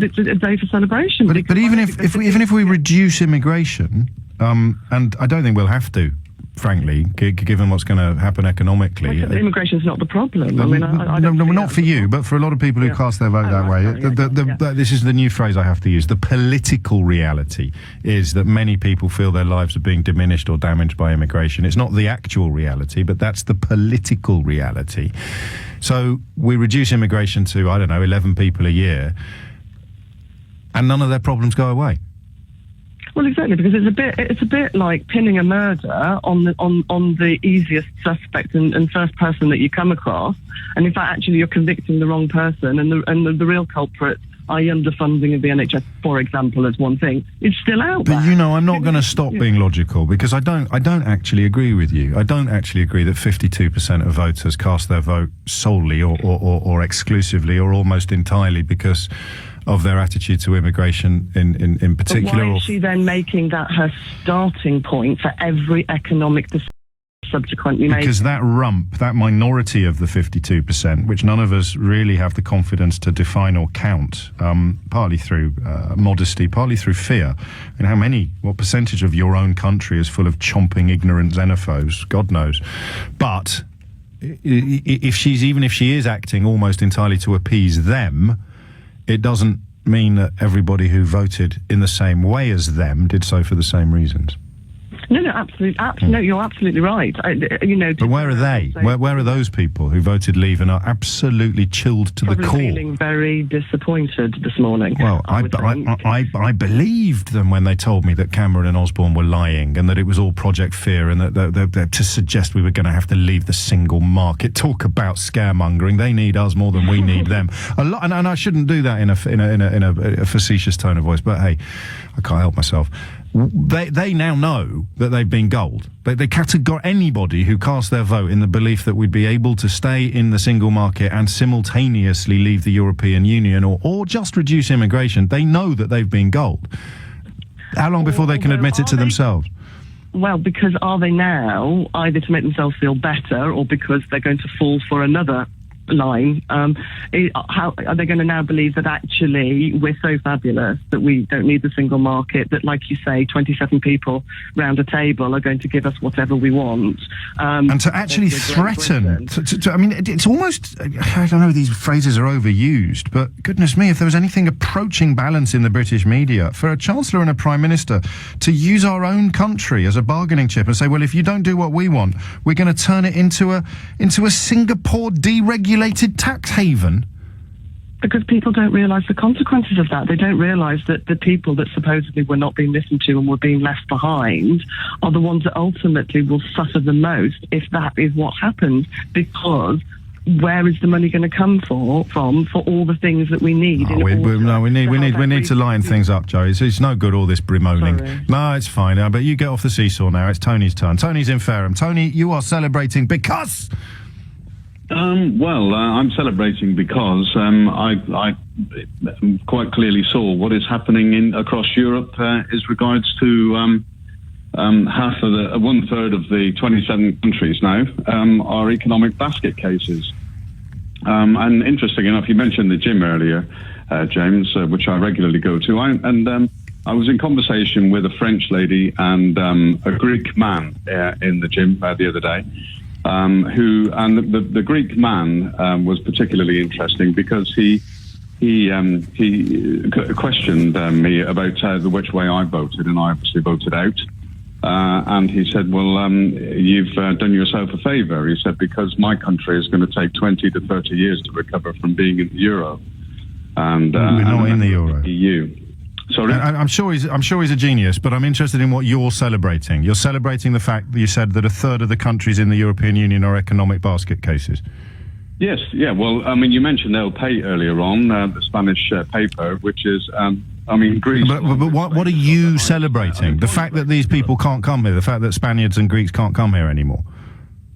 S3: it's a day for celebration.
S2: But even if we reduce immigration, and I don't think we'll have to, frankly, given what's going to happen economically.
S3: Immigration is not the problem.
S2: No, not for you, but for a lot of people who cast their vote that way. This is the new phrase I have to use. The political reality is that many people feel their lives are being diminished or damaged by immigration. It's not the actual reality, but that's the political reality. So we reduce immigration to, 11 people a year, and none of their problems go away.
S3: Well, exactly, because it's a bit like pinning a murder on the easiest suspect and first person that you come across, and in fact, actually, you're convicting the wrong person, and the real culprit, i.e. underfunding of the NHS, for example, as one thing, is still out there.
S2: But I'm not going to stop being logical, because I don't actually agree with you. I don't actually agree that 52% of voters cast their vote solely or exclusively or almost entirely because of their attitude to immigration in particular.
S3: But why is she then making that her starting point for every economic decision subsequently made?
S2: Because that minority of the 52%, which none of us really have the confidence to define or count, partly through modesty, partly through fear. And what percentage of your own country is full of chomping, ignorant xenophobes? God knows. But if she is acting almost entirely to appease them, it doesn't mean that everybody who voted in the same way as them did so for the same reasons.
S3: No, absolutely. No, you're absolutely right.
S2: But where are they? Where are those people who voted Leave and are absolutely chilled to the core?
S3: Feeling very disappointed this morning.
S2: Well, I believed them when they told me that Cameron and Osborne were lying and that it was all Project Fear and that to suggest we were going to have to leave the single market. Talk about scaremongering. They need us more than we need them. A lot, and I shouldn't do that in a facetious tone of voice. But hey, I can't help myself. They now know that they've been gold. They categorize anybody who cast their vote in the belief that we'd be able to stay in the single market and simultaneously leave the European Union or just reduce immigration. They know that they've been gold. How long before they can admit it to themselves?
S3: Well, because are they now either to make themselves feel better or because they're going to fall for another line? How are they going to now believe that actually we're so fabulous that we don't need the single market, that, like you say, 27 people round a table are going to give us whatever we want?
S2: And to actually threaten, it's almost, I don't know, these phrases are overused, but goodness me, if there was anything approaching balance in the British media, for a Chancellor and a Prime Minister to use our own country as a bargaining chip and say, well, if you don't do what we want, we're going to turn it into a Singapore deregulated tax haven.
S3: Because people don't realise the consequences of that. They don't realise that the people that supposedly were not being listened to and were being left behind are the ones that ultimately will suffer the most if that is what happens. Because where is the money going to come from for all the things that we need?
S2: We need to line things up, Joe. It's no good all this bemoaning. Sorry. No, it's fine. But you get off the seesaw now. It's Tony's turn. Tony's in Fareham. Tony, you are celebrating because.
S4: I'm celebrating because I quite clearly saw what is happening across Europe as regards to one third of the 27 countries now are economic basket cases. And interesting enough, you mentioned the gym earlier, James, which I regularly go to. I was in conversation with a French lady and a Greek man in the gym the other day. The Greek man was particularly interesting because he questioned me about which way I voted, and I obviously voted out. And he said, well, you've done yourself a favour. He said, because my country is going to take 20 to 30 years to recover from being in the euro. And
S2: we're not in the euro.
S4: EU. Sorry?
S2: I'm sure he's a genius, but I'm interested in what you're celebrating. You're celebrating the fact that you said that a third of the countries in the European Union are economic basket cases.
S4: Yes, yeah. Well, I mean, you mentioned El Pay earlier on, the Spanish paper, which is, I mean, Greece.
S2: But what are you celebrating? The fact that these people can't come here, the fact that Spaniards and Greeks can't come here anymore,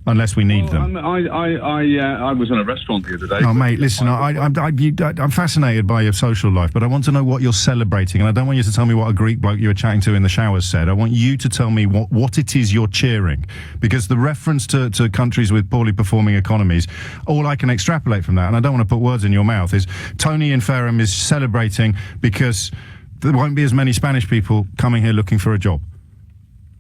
S2: unless we need them.
S4: I was in a restaurant the other day.
S2: Oh, mate, listen, I'm fascinated by your social life, but I want to know what you're celebrating, and I don't want you to tell me what a Greek bloke you were chatting to in the showers said. I want you to tell me what it is you're cheering, because the reference to countries with poorly performing economies, all I can extrapolate from that, and I don't want to put words in your mouth, is Tony in Fareham is celebrating because there won't be as many Spanish people coming here looking for a job.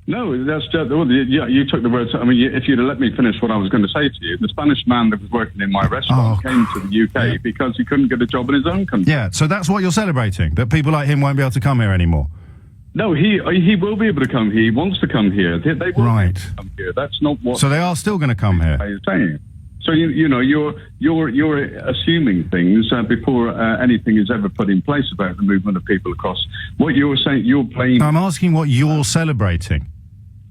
S4: No, that's just, well, you took the words. I mean, if you'd have let me finish what I was going to say to you, the Spanish man that was working in my restaurant came to the UK because he couldn't get a job in his own country.
S2: Yeah, so that's what you're celebrating, that people like him won't be able to come here anymore.
S4: No, he will be able to come here. He wants to come here. They will be able to come here. That's not what.
S2: So they are still going to come here.
S4: Saying. So you know you're assuming things before anything is ever put in place about the movement of people across. What you're saying, you're playing.
S2: I'm asking what you're celebrating.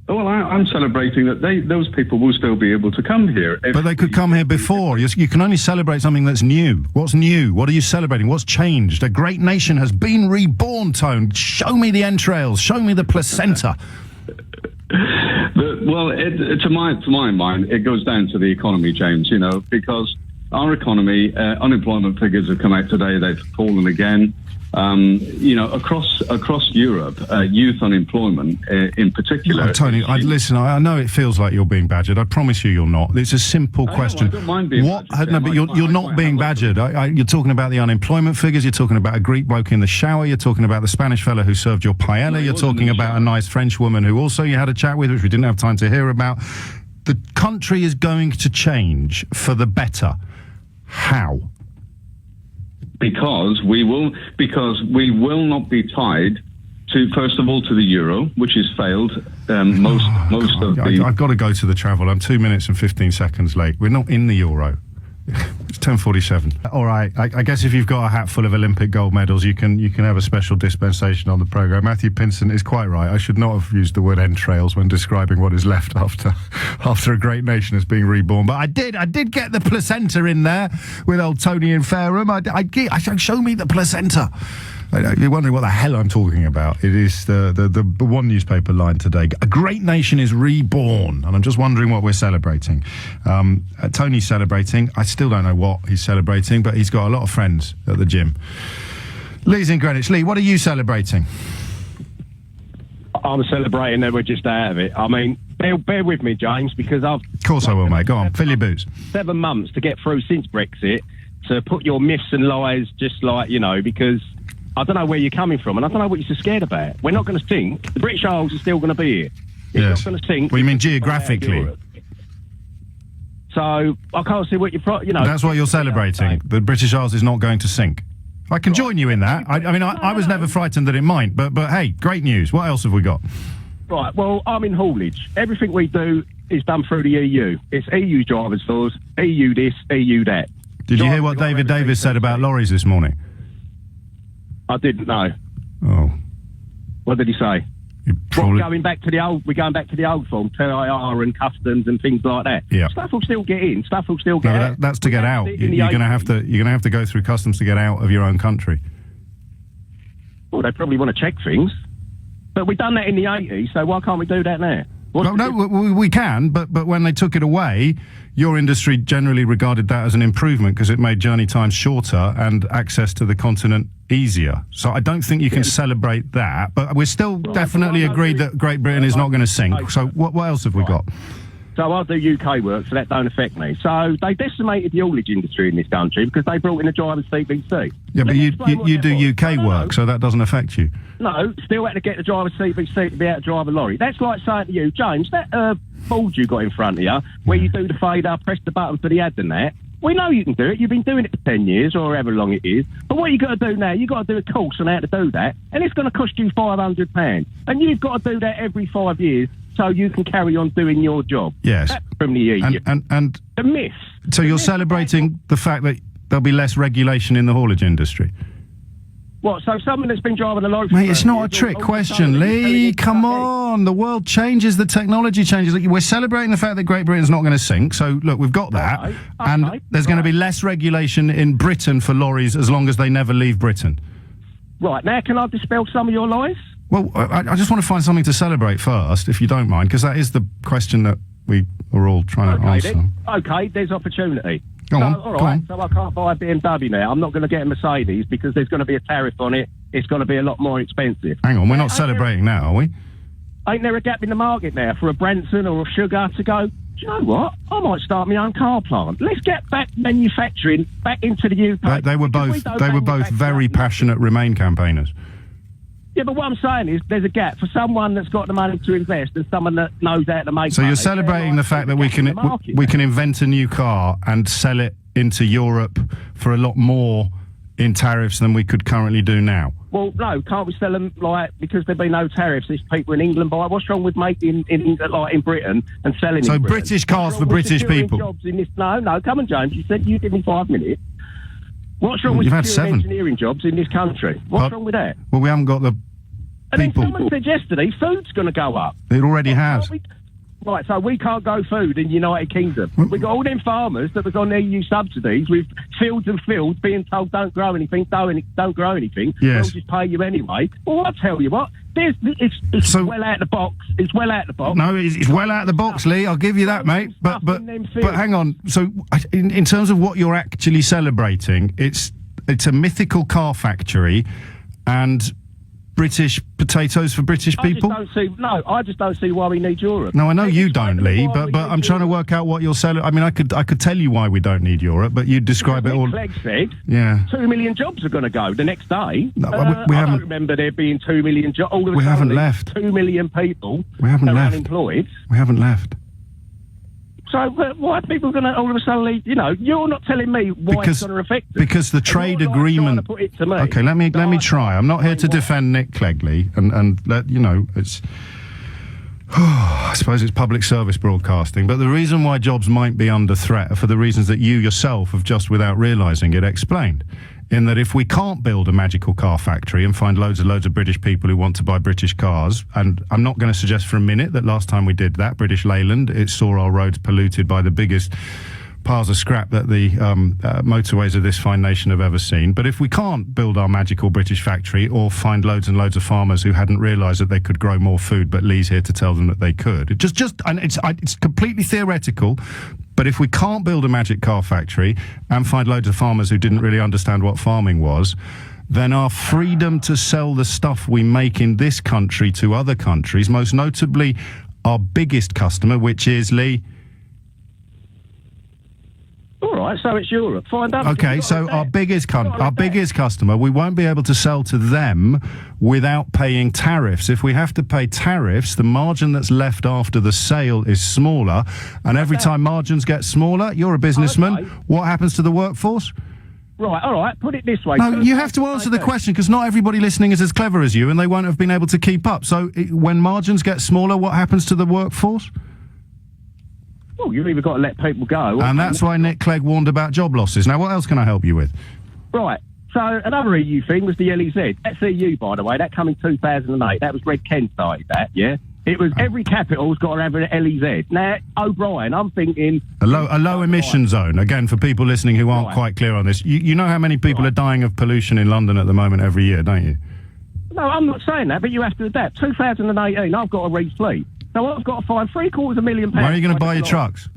S4: Well, I'm celebrating that those people will still be able to come here.
S2: But they could come here before. You can only celebrate something that's new. What's new? What are you celebrating? What's changed? A great nation has been reborn, Tone. Show me the entrails. Show me the placenta.
S4: Well, to my mind, it goes down to the economy, James, you know, because our economy, unemployment figures have come out today. They've fallen again. You know, across Europe, youth unemployment in particular.
S2: Tony, listen, I know it feels like you're being badgered. I promise you you're not. It's a simple question.
S4: I don't mind being badgered.
S2: No, but you're not being badgered. You're talking about the unemployment figures. You're talking about a Greek bloke in the shower. You're talking about the Spanish fella who served your paella. You're talking about a nice French woman who also you had a chat with, which we didn't have time to hear about. The country is going to change for the better. How?
S4: Because we will not be tied to, first of all, to the euro, which has failed most of the.
S2: I've got to go to the travel. I'm 2 minutes and 15 seconds late. We're not in the euro. It's 10:47. All right. I guess if you've got a hat full of Olympic gold medals, you can have a special dispensation on the programme. Matthew Pinson is quite right. I should not have used the word entrails when describing what is left after a great nation is being reborn. But I did get the placenta in there with old Tony in Fareham. I show me the placenta. You're wondering what the hell I'm talking about. It is the one newspaper line today. A great nation is reborn. And I'm just wondering what we're celebrating. Tony's celebrating. I still don't know what he's celebrating, but he's got a lot of friends at the gym. Lee's in Greenwich. Lee, what are you celebrating?
S5: I'm celebrating that we're just out of it. I mean, bear with me, James, because Of
S2: course I will, mate. Go on, fill your boots.
S5: 7 months to get through since Brexit, to put your myths and lies just like, you know, because I don't know where you're coming from, and I don't know what you're so scared about. We're not going to sink. The British Isles are still going to be here. It's not going to sink.
S2: Well, you mean geographically?
S5: So I can't see what you know.
S2: That's what you're celebrating. The British Isles is not going to sink. I can join you in that. I mean, I was never frightened that it might, but hey, great news. What else have we got?
S5: Right. Well, I'm in haulage. Everything we do is done through the EU. It's EU drivers' laws, EU this, EU that.
S2: Did you hear what David Davis said about lorries this morning?
S5: I didn't know.
S2: Oh.
S5: What did he say? We're going back to the old form, TIR and customs and things like that.
S2: Yeah.
S5: Stuff will still get in. Stuff will still get out.
S2: That's to get out. You're going to have to go through customs to get out of your own country.
S5: Well, they probably want to check things, but we've done that in the 80s. So why can't we do that now?
S2: We can, but when they took it away, your industry generally regarded that as an improvement because it made journey times shorter and access to the continent easier. So I don't think you can celebrate that, but we're still definitely agreed that Great Britain is not going to sink. So what else have we got?
S5: So I do UK work, so that don't affect me. So they decimated the haulage industry in this country because they brought in a driver's CBC.
S2: Yeah, but you do UK work, so that doesn't affect you.
S5: No, still had to get the driver's CBC to be able to drive a lorry. That's like saying to you, James, that board you got in front of you, where you do the fader, press the button for the ad and that, We know you can do it. You've been doing it for 10 years or however long it is. But what you got to do now, you've got to do a course on how to do that, and it's going to cost you £500. And you've got to do that every 5 years so you can carry on doing your job.
S2: Yes.
S5: That's from the EU.
S2: And
S5: the myth.
S2: So you're celebrating the fact that there'll be less regulation in the haulage industry?
S5: What, so someone that's been driving a lorry...
S2: Mate, it's not a trick question, Lee. Come on. The world changes, the technology changes. We're celebrating the fact that Great Britain's not going to sink. So, look, we've got that.
S5: Okay.
S2: And there's going to be less regulation in Britain for lorries as long as they never leave Britain.
S5: Right, now can I dispel some of your lies?
S2: Well, I just want to find something to celebrate first, if you don't mind, because that is the question that we are all trying to answer.
S5: Okay, there's opportunity.
S2: Go on,
S5: all right, so I can't buy a BMW now. I'm not going to get a Mercedes because there's going to be a tariff on it. It's going to be a lot more expensive.
S2: Hang on, we're not celebrating now, are we?
S5: Ain't there a gap in the market now for a Branson or a Sugar to go, do you know what? I might start my own car plant. Let's get back manufacturing back into the UK.
S2: They were both very passionate Remain campaigners.
S5: Yeah, but what I'm saying is there's a gap for someone that's got the money to invest and someone that knows how to make
S2: So
S5: money.
S2: you're celebrating the fact that we can invent a new car and sell it into Europe for a lot more in tariffs than we could currently do now?
S5: Well, no, can't we sell them, because there'd be no tariffs if people in England buy? What's wrong with making in Britain and selling
S2: So
S5: in Britain?
S2: British cars for British people?
S5: Jobs in this? No, come on, James. You said you give me 5 minutes. What's wrong with
S2: You've had
S5: securing
S2: 7
S5: engineering jobs in this country? What's wrong with that?
S2: Well, we haven't got the people.
S5: And then someone said yesterday, food's going to go up.
S2: It already has.
S5: Right, so we can't grow food in the United Kingdom. We've got all them farmers that was on EU subsidies with fields and fields being told don't grow anything, don't grow anything.
S2: Yes.
S5: We'll just pay you anyway. Well, I'll tell you what, it's well out of the box. It's well out of the box.
S2: No, it's well out of the box, Lee. I'll give you that, mate. But hang on. So in terms of what you're actually celebrating, it's a mythical car factory and British potatoes for British people?
S5: I just don't see why we need Europe.
S2: No, I know you don't, Lee, but I'm trying to work out what you're selling. I mean, I could tell you why we don't need Europe, but you'd describe it all.
S5: Clegg said,
S2: yeah,
S5: 2 million jobs are going to go the next day.
S2: No,
S5: I don't remember there being 2 million jobs. All of a
S2: we
S5: sudden,
S2: haven't left.
S5: 2 million people
S2: we haven't
S5: are
S2: left.
S5: unemployed.
S2: We haven't left.
S5: So why are people going to all of a sudden, you're not telling me why it's going to affect them.
S2: Because the trade agreement...
S5: Put it to me.
S2: Okay, let me try. I'm not here to defend Nick Clegg, Lee, and let, it's... I suppose it's public service broadcasting, but the reason why jobs might be under threat are for the reasons that you yourself have just, without realising it, explained. In that if we can't build a magical car factory and find loads of British people who want to buy British cars, and I'm not going to suggest for a minute that last time we did that, British Leyland, it saw our roads polluted by the biggest piles of scrap that the motorways of this fine nation have ever seen. But if we can't build our magical British factory or find loads and loads of farmers who hadn't realised that they could grow more food, but Lee's here to tell them that they could. It's completely theoretical. But if we can't build a magic car factory and find loads of farmers who didn't really understand what farming was, then our freedom to sell the stuff we make in this country to other countries, most notably our biggest customer, which is, Lee...
S5: All right, so it's Europe. Find out.
S2: Okay, so our biggest customer, we won't be able to sell to them without paying tariffs. If we have to pay tariffs, the margin that's left after the sale is smaller, and every time margins get smaller, you're a businessman. What happens to the workforce?
S5: Right, all right, put it this way.
S2: No, you have to answer the question, because not everybody listening is as clever as you, and they won't have been able to keep up. So when margins get smaller, what happens to the workforce?
S5: Well, you've either got to let people go.
S2: And that's why Nick Clegg warned about job losses. Now, what else can I help you with?
S5: Right. So another EU thing was the LEZ. That's EU, by the way. That came in 2008. That was Red Ken started that, yeah? It was every capital's got to have an LEZ. Now, O'Brien, I'm thinking...
S2: A low emission zone. Again, for people listening who aren't quite clear on this, you know how many people are dying of pollution in London at the moment every year, don't you?
S5: No, I'm not saying that, but you have to adapt. 2018, I've got a refleet. So I've got to find £750,000.
S2: Where are you going to buy your trucks?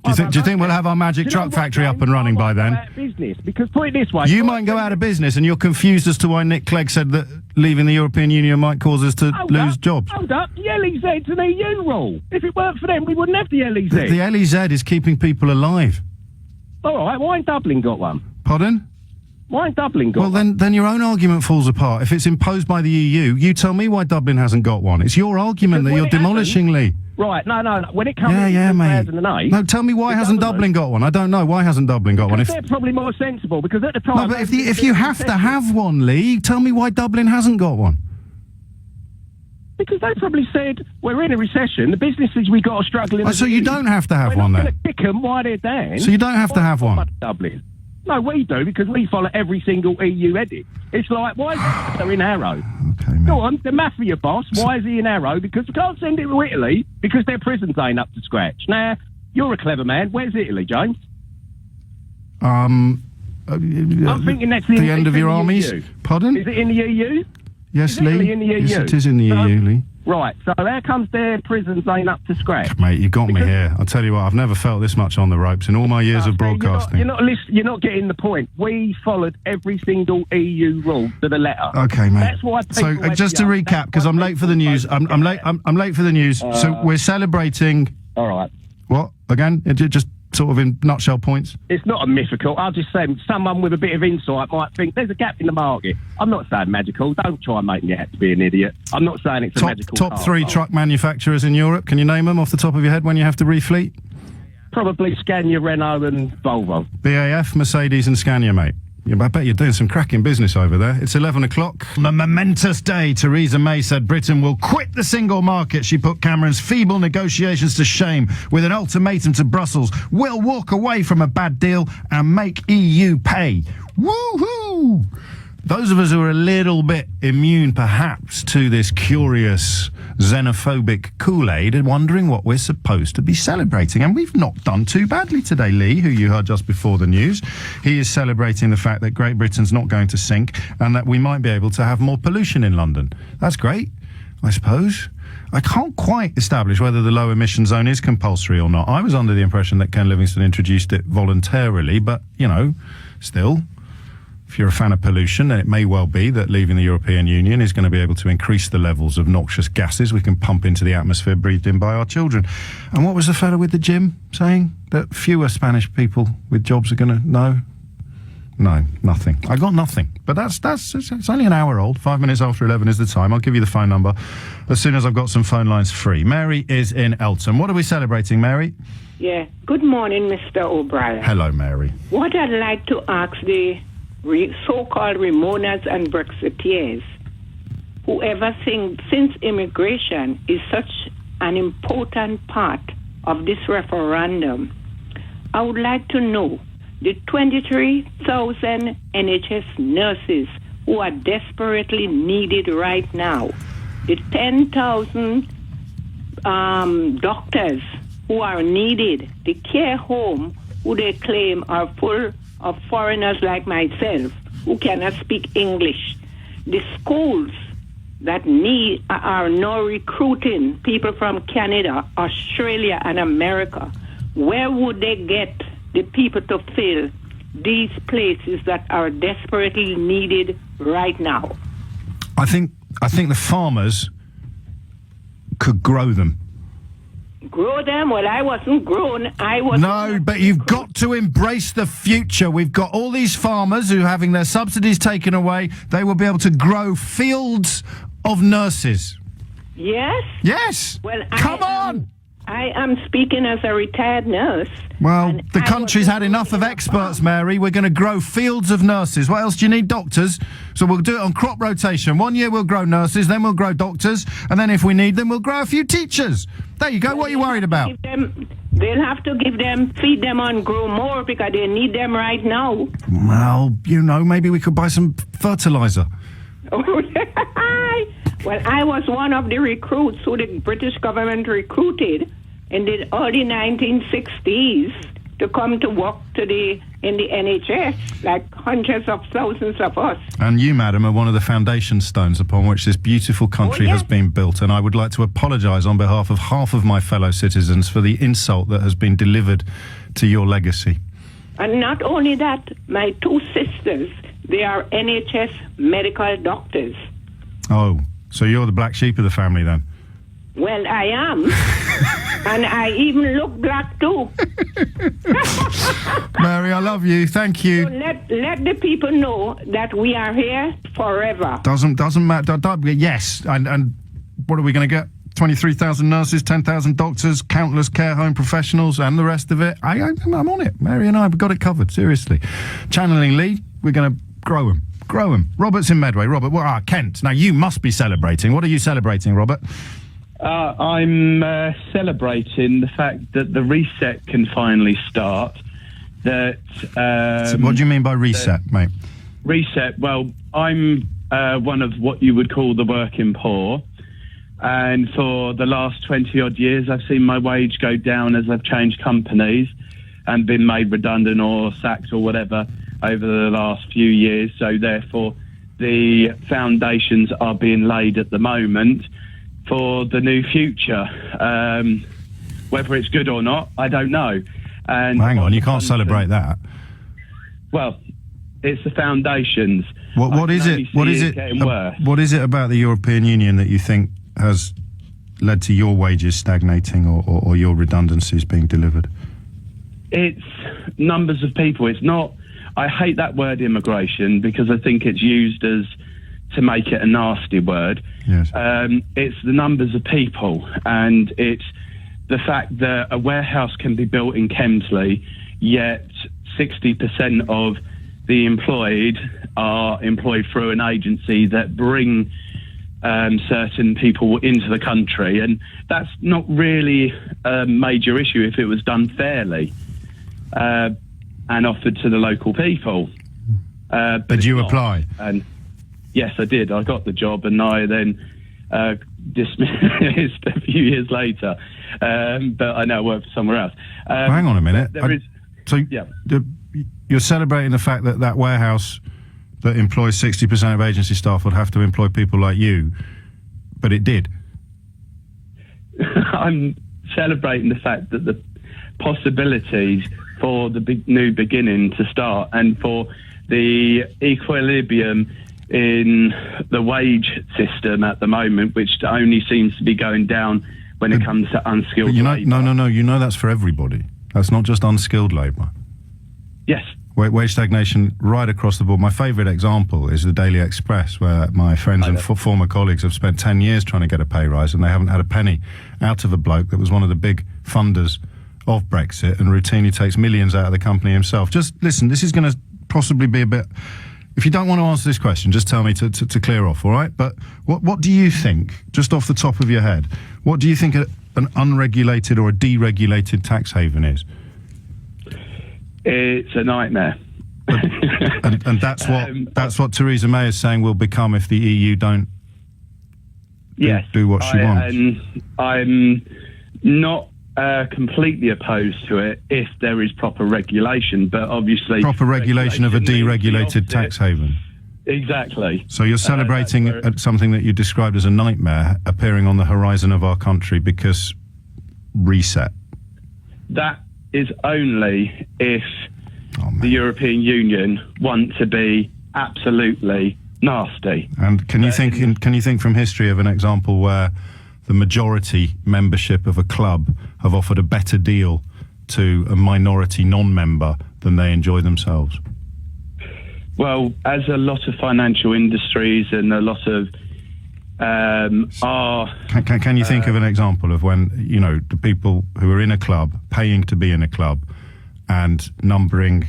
S2: Do you think we'll have our magic truck factory up and running by then?
S5: Business, because put it this way...
S2: You might go out of business, and you're confused as to why Nick Clegg said that leaving the European Union might cause us to lose jobs.
S5: Hold up, the LEZ's an EU rule. If it weren't for them, we wouldn't have the LEZ.
S2: The LEZ is keeping people alive.
S5: All right, why ain't Dublin got one?
S2: Pardon?
S5: Why ain't Dublin got one?
S2: Well, then your own argument falls apart. If it's imposed by the EU, you tell me why Dublin hasn't got one. It's your argument that you're demolishing, Lee.
S5: Right, no. When it comes to
S2: mate.
S5: 2008...
S2: No, tell me why hasn't Dublin got one? I don't know. Why hasn't Dublin got one?
S5: Because they're probably more sensible, because at the time...
S2: No, but if you have to have one, Lee, tell me why Dublin hasn't got one.
S5: Because they probably said, we're in a recession, the businesses we got are struggling...
S2: Oh, so you don't have to have one, then?
S5: We're not going to kick them while they're down.
S2: So you don't have to have one?
S5: Dublin. No, we do, because we follow every single EU edit. It's like, why is they in Arrow?
S2: Okay, mate.
S5: Go on, the mafia boss, why is he in Arrow? Because we can't send it to Italy, because their prisons ain't up to scratch. Now, you're a clever man. Where's Italy, James?
S2: I'm
S5: thinking that's
S2: the end of your armies.
S5: EU.
S2: Pardon?
S5: Is it in the EU?
S2: Yes,
S5: is
S2: Lee.
S5: Italy in the EU?
S2: Yes, it is in the EU, Lee.
S5: Right, so how comes their prisons ain't up to scratch?
S2: Mate, you got me here. I'll tell you what, I've never felt this much on the ropes in all my years of broadcasting.
S5: You're not getting the point. We followed every single EU rule to the letter.
S2: Okay, mate.
S5: That's why.
S2: So just to recap, because I'm late for the news. I'm late for the news. So we're celebrating.
S5: All right.
S2: What again? Just sort of in nutshell points.
S5: It's not a mythical. I'll just say someone with a bit of insight might think there's a gap in the market. I'm not saying magical. Don't try and make me out to be an idiot. I'm not saying it's a magical.
S2: Top 3 truck manufacturers in Europe. Can you name them off the top of your head when you have to refleet?
S5: Probably Scania, Renault, and Volvo.
S2: BAF, Mercedes, and Scania, mate. Yeah, I bet you're doing some cracking business over there. It's 11 o'clock. On a momentous day, Theresa May said Britain will quit the single market. She put Cameron's feeble negotiations to shame with an ultimatum to Brussels. We'll walk away from a bad deal and make EU pay. Woohoo! Those of us who are a little bit immune, perhaps, to this curious xenophobic Kool-Aid are wondering what we're supposed to be celebrating. And we've not done too badly today. Lee, who you heard just before the news, he is celebrating the fact that Great Britain's not going to sink and that we might be able to have more pollution in London. That's great, I suppose. I can't quite establish whether the low emission zone is compulsory or not. I was under the impression that Ken Livingstone introduced it voluntarily, but, you know, still... If you're a fan of pollution, then it may well be that leaving the European Union is going to be able to increase the levels of noxious gases we can pump into the atmosphere breathed in by our children. And what was the fellow with the gym saying? That fewer Spanish people with jobs are going to... No, nothing. I got nothing. But it's only an hour old. 5 minutes after 11 is the time. I'll give you the phone number as soon as I've got some phone lines free. Mary is in Elton. What are we celebrating, Mary?
S6: Yeah. Good morning, Mr. O'Brien.
S2: Hello, Mary.
S6: What I'd like to ask the so-called Ramonas and Brexiteers, whoever thinks since immigration is such an important part of this referendum, I would like to know the 23,000 NHS nurses who are desperately needed right now, the 10,000 doctors who are needed, the care home who they claim are full of foreigners like myself who cannot speak English, the schools that are now recruiting people from Canada, Australia, and America. Where would they get the people to fill these places that are desperately needed right now?
S2: I think the farmers could grow them.
S6: Grow them? Well, I wasn't grown.
S2: No, but you've got to embrace the future. We've got all these farmers who are having their subsidies taken away. They will be able to grow fields of nurses.
S6: Yes?
S2: Yes.
S6: Well,
S2: come on!
S6: I am speaking as a retired nurse.
S2: Well, the country's had enough of experts, Mary. We're going to grow fields of nurses. What else do you need? Doctors. So we'll do it on crop rotation. 1 year we'll grow nurses, then we'll grow doctors, and then if we need them, we'll grow a few teachers. There you go. What are you worried about?
S6: They'll have to feed them and grow more because they need them right now.
S2: Well, you know, maybe we could buy some fertilizer.
S6: Well, I was one of the recruits who the British government recruited in the early 1960s to come to work in the NHS, like hundreds of thousands of us.
S2: And you, madam, are one of the foundation stones upon which this beautiful country has been built. And I would like to apologise on behalf of half of my fellow citizens for the insult that has been delivered to your legacy.
S6: And not only that, my two sisters, they are NHS medical doctors.
S2: Oh, so you're the black sheep of the family then?
S6: Well, I am. And I even look black too.
S2: Mary, I love you. Thank you.
S6: So let the people know that we are here forever.
S2: Doesn't matter. Yes. And what are we going to get? 23,000 nurses, 10,000 doctors, countless care home professionals, and the rest of it. I'm on it. Mary and I have got it covered, seriously. Channeling Lee, we're going to grow them. Robert's in Medway. Robert, Kent. Now, you must be celebrating. What are you celebrating, Robert?
S7: I'm celebrating the fact that the reset can finally start. So
S2: what do you mean by reset, mate?
S7: Reset, well, I'm one of what you would call the working poor. And for the last 20-odd years, I've seen my wage go down as I've changed companies and been made redundant or sacked or whatever over the last few years. So therefore, the foundations are being laid at the moment for the new future. Whether it's good or not, I don't know. And
S2: hang on, you can't celebrate that.
S7: Well, it's the foundations.
S2: What is it? What is it? What is it about the European Union that you think has led to your wages stagnating or your redundancies being delivered?
S7: It's numbers of people. It's not. I hate that word immigration because I think it's used as to make it a nasty word.
S2: Yes.
S7: It's the numbers of people, and it's the fact that a warehouse can be built in Kemsley, yet 60% of the employed are employed through an agency that bring certain people into the country, and that's not really a major issue if it was done fairly and offered to the local people. But
S2: did you apply?
S7: And yes, I did. I got the job, and I then dismissed a few years later. But I now work for somewhere else.
S2: Hang on a minute.
S7: Yeah.
S2: You're celebrating the fact that that warehouse that employs 60% of agency staff would have to employ people like you, but it did.
S7: I'm celebrating the fact that the possibilities for the new beginning to start and for the equilibrium in the wage system at the moment, which only seems to be going down when it comes to unskilled labour.
S2: No, you know that's for everybody. That's not just unskilled labour.
S7: Yes.
S2: Wage stagnation right across the board. My favourite example is the Daily Express, where my friends and former colleagues have spent 10 years trying to get a pay rise, and they haven't had a penny out of a bloke that was one of the big funders of Brexit and routinely takes millions out of the company himself. Just listen, this is going to possibly be a bit... If you don't want to answer this question, just tell me to clear off, all right? But what do you think, just off the top of your head, what do you think an unregulated or a deregulated tax haven is?
S7: It's a nightmare.
S2: and that's what Theresa May is saying will become if the EU don't do what she wants.
S7: I'm not completely opposed to it if there is proper regulation, but obviously...
S2: Proper regulation of a deregulated tax haven.
S7: Exactly.
S2: So you're celebrating something that you described as a nightmare appearing on the horizon of our country because reset.
S7: That is only if the European Union want to be absolutely nasty.
S2: And can you think from history of an example where the majority membership of a club have offered a better deal to a minority non-member than they enjoy themselves?
S7: Well, as a lot of financial industries and a lot of
S2: Can you think of an example of when, you know, the people who are in a club, paying to be in a club, and numbering,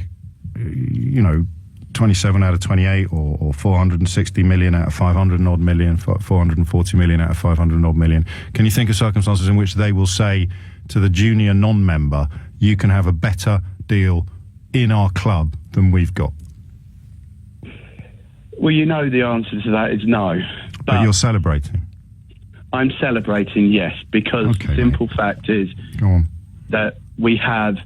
S2: you know, 27 out of 28 or 460 million out of 500 odd million, 440 million out of 500 odd million. Can you think of circumstances in which they will say to the junior non-member, you can have a better deal in our club than we've got?
S7: Well, you know the answer to that is no.
S2: But you're celebrating.
S7: I'm celebrating, yes, because the simple fact is that we have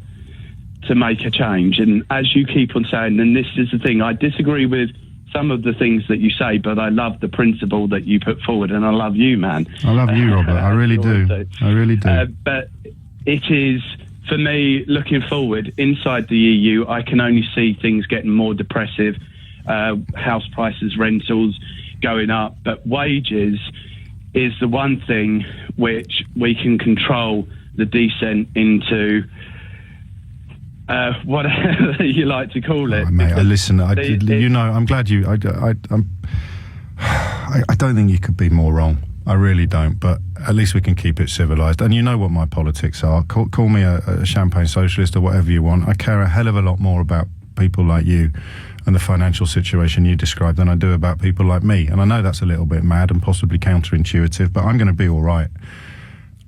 S7: to make a change. And as you keep on saying, and this is the thing, I disagree with some of the things that you say, but I love the principle that you put forward, and I love you, man.
S2: I love you, Robert. I really do. I really do.
S7: But it is, for me, looking forward, inside the EU, I can only see things getting more depressive, house prices, rentals going up, but wages is the one thing which we can control the descent into whatever you like to call it.
S2: Oh, mate, listen, you know, I'm glad you. I don't think you could be more wrong. I really don't, but at least we can keep it civilised. And you know what my politics are. Call me a champagne socialist or whatever you want. I care a hell of a lot more about people like you and the financial situation you described than I do about people like me. And I know that's a little bit mad and possibly counterintuitive, but I'm going to be all right.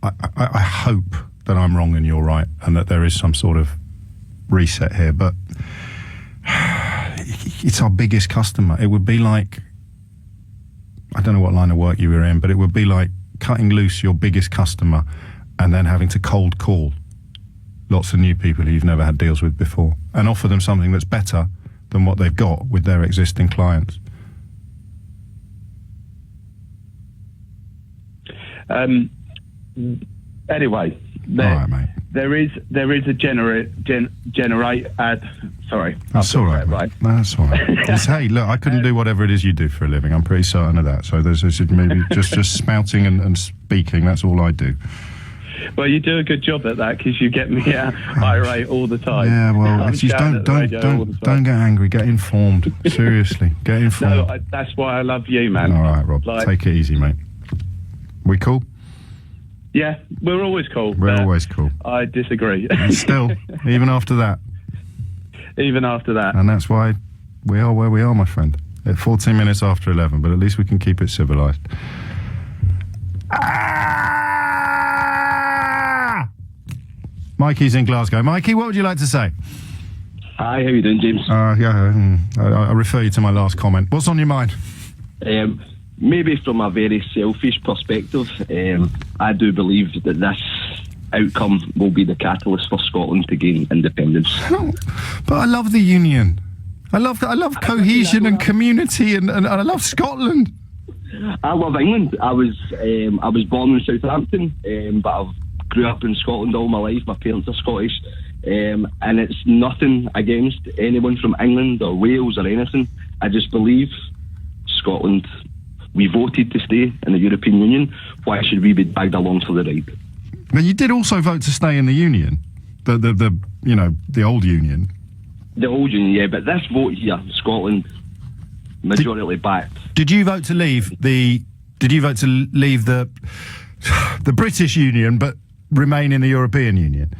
S2: I hope that I'm wrong and you're right, and that there is some sort of reset here. But it's our biggest customer. It would be like, I don't know what line of work you were in, but it would be like cutting loose your biggest customer and then having to cold call lots of new people who you've never had deals with before and offer them something that's better than what they've got with their existing clients.
S7: Anyway, there is a sorry.
S2: That's all right, right? That's all right. Hey, look, I couldn't do whatever it is you do for a living. I'm pretty certain of that. So there's maybe just spouting and speaking. That's all I do.
S7: Well, you do a good job at that because you get me irate all the time.
S2: Yeah, well, just don't get angry. Get informed. Seriously, get informed.
S7: No, that's why I love you, man.
S2: All right, Rob. Take it easy, mate. We cool?
S7: Yeah, we're always cool.
S2: We're always cool.
S7: I disagree.
S2: And still, even after that.
S7: Even after that.
S2: And that's why we are where we are, my friend. At 14 minutes after 11, but at least we can keep it civilised. Mikey's in Glasgow. Mikey, what would you like to say?
S8: Hi, how you doing, James?
S2: I refer you to my last comment. What's on your mind?
S8: Maybe from a very selfish perspective, I do believe that this outcome will be the catalyst for Scotland to gain independence.
S2: But I love the union. I love cohesion and community, and I love Scotland.
S8: I love England. I was born in Southampton, but I've grew up in Scotland all my life. My parents are Scottish, and it's nothing against anyone from England or Wales or anything. I just believe Scotland. We voted to stay in the European Union. Why should we be dragged along for the ride?
S2: Now, you did also vote to stay in the Union, the old Union.
S8: The old Union, yeah, but this vote here, Scotland, majority backed.
S2: Did you vote to leave the? Did you vote to leave the British Union, but remain in the European Union?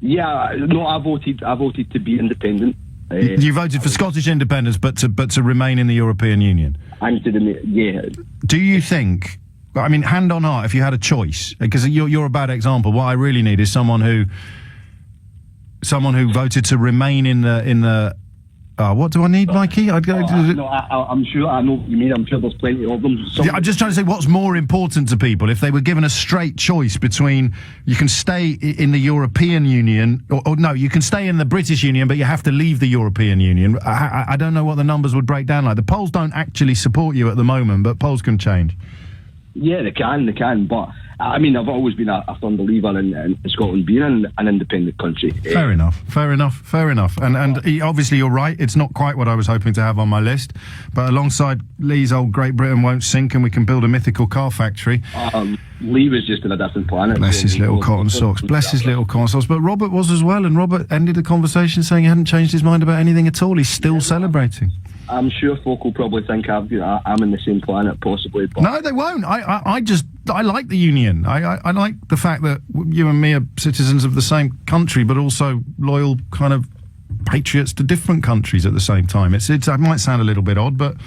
S8: Yeah, no, I voted to be independent.
S2: You voted for Scottish independence, but to remain in the European Union.
S8: Yeah.
S2: Do you think? I mean, hand on heart, if you had a choice, because you're a bad example. What I really need is someone who voted to remain in the. What do I need, Mikey?
S8: I'm sure I know what you mean. I'm sure there's plenty of them.
S2: I'm just trying to say what's more important to people if they were given a straight choice between you can stay in the European Union or no, you can stay in the British Union, but you have to leave the European Union. I don't know what the numbers would break down like. The polls don't actually support you at the moment, but polls can change.
S8: Yeah, they can, but I mean, I've always been a firm believer in Scotland being an independent country.
S2: Fair enough. And obviously you're right, it's not quite what I was hoping to have on my list, but alongside Lee's old Great Britain won't sink and we can build a mythical car factory.
S8: Lee was just in a different planet.
S2: Bless his little cotton socks. But Robert was as well, and Robert ended the conversation saying he hadn't changed his mind about anything at all. He's still celebrating.
S8: I'm sure folk will probably think I'm in the same planet, possibly. But
S2: no, they won't. I like the union. I like the fact that you and me are citizens of the same country, but also loyal kind of patriots to different countries at the same time. It might sound a little bit odd, but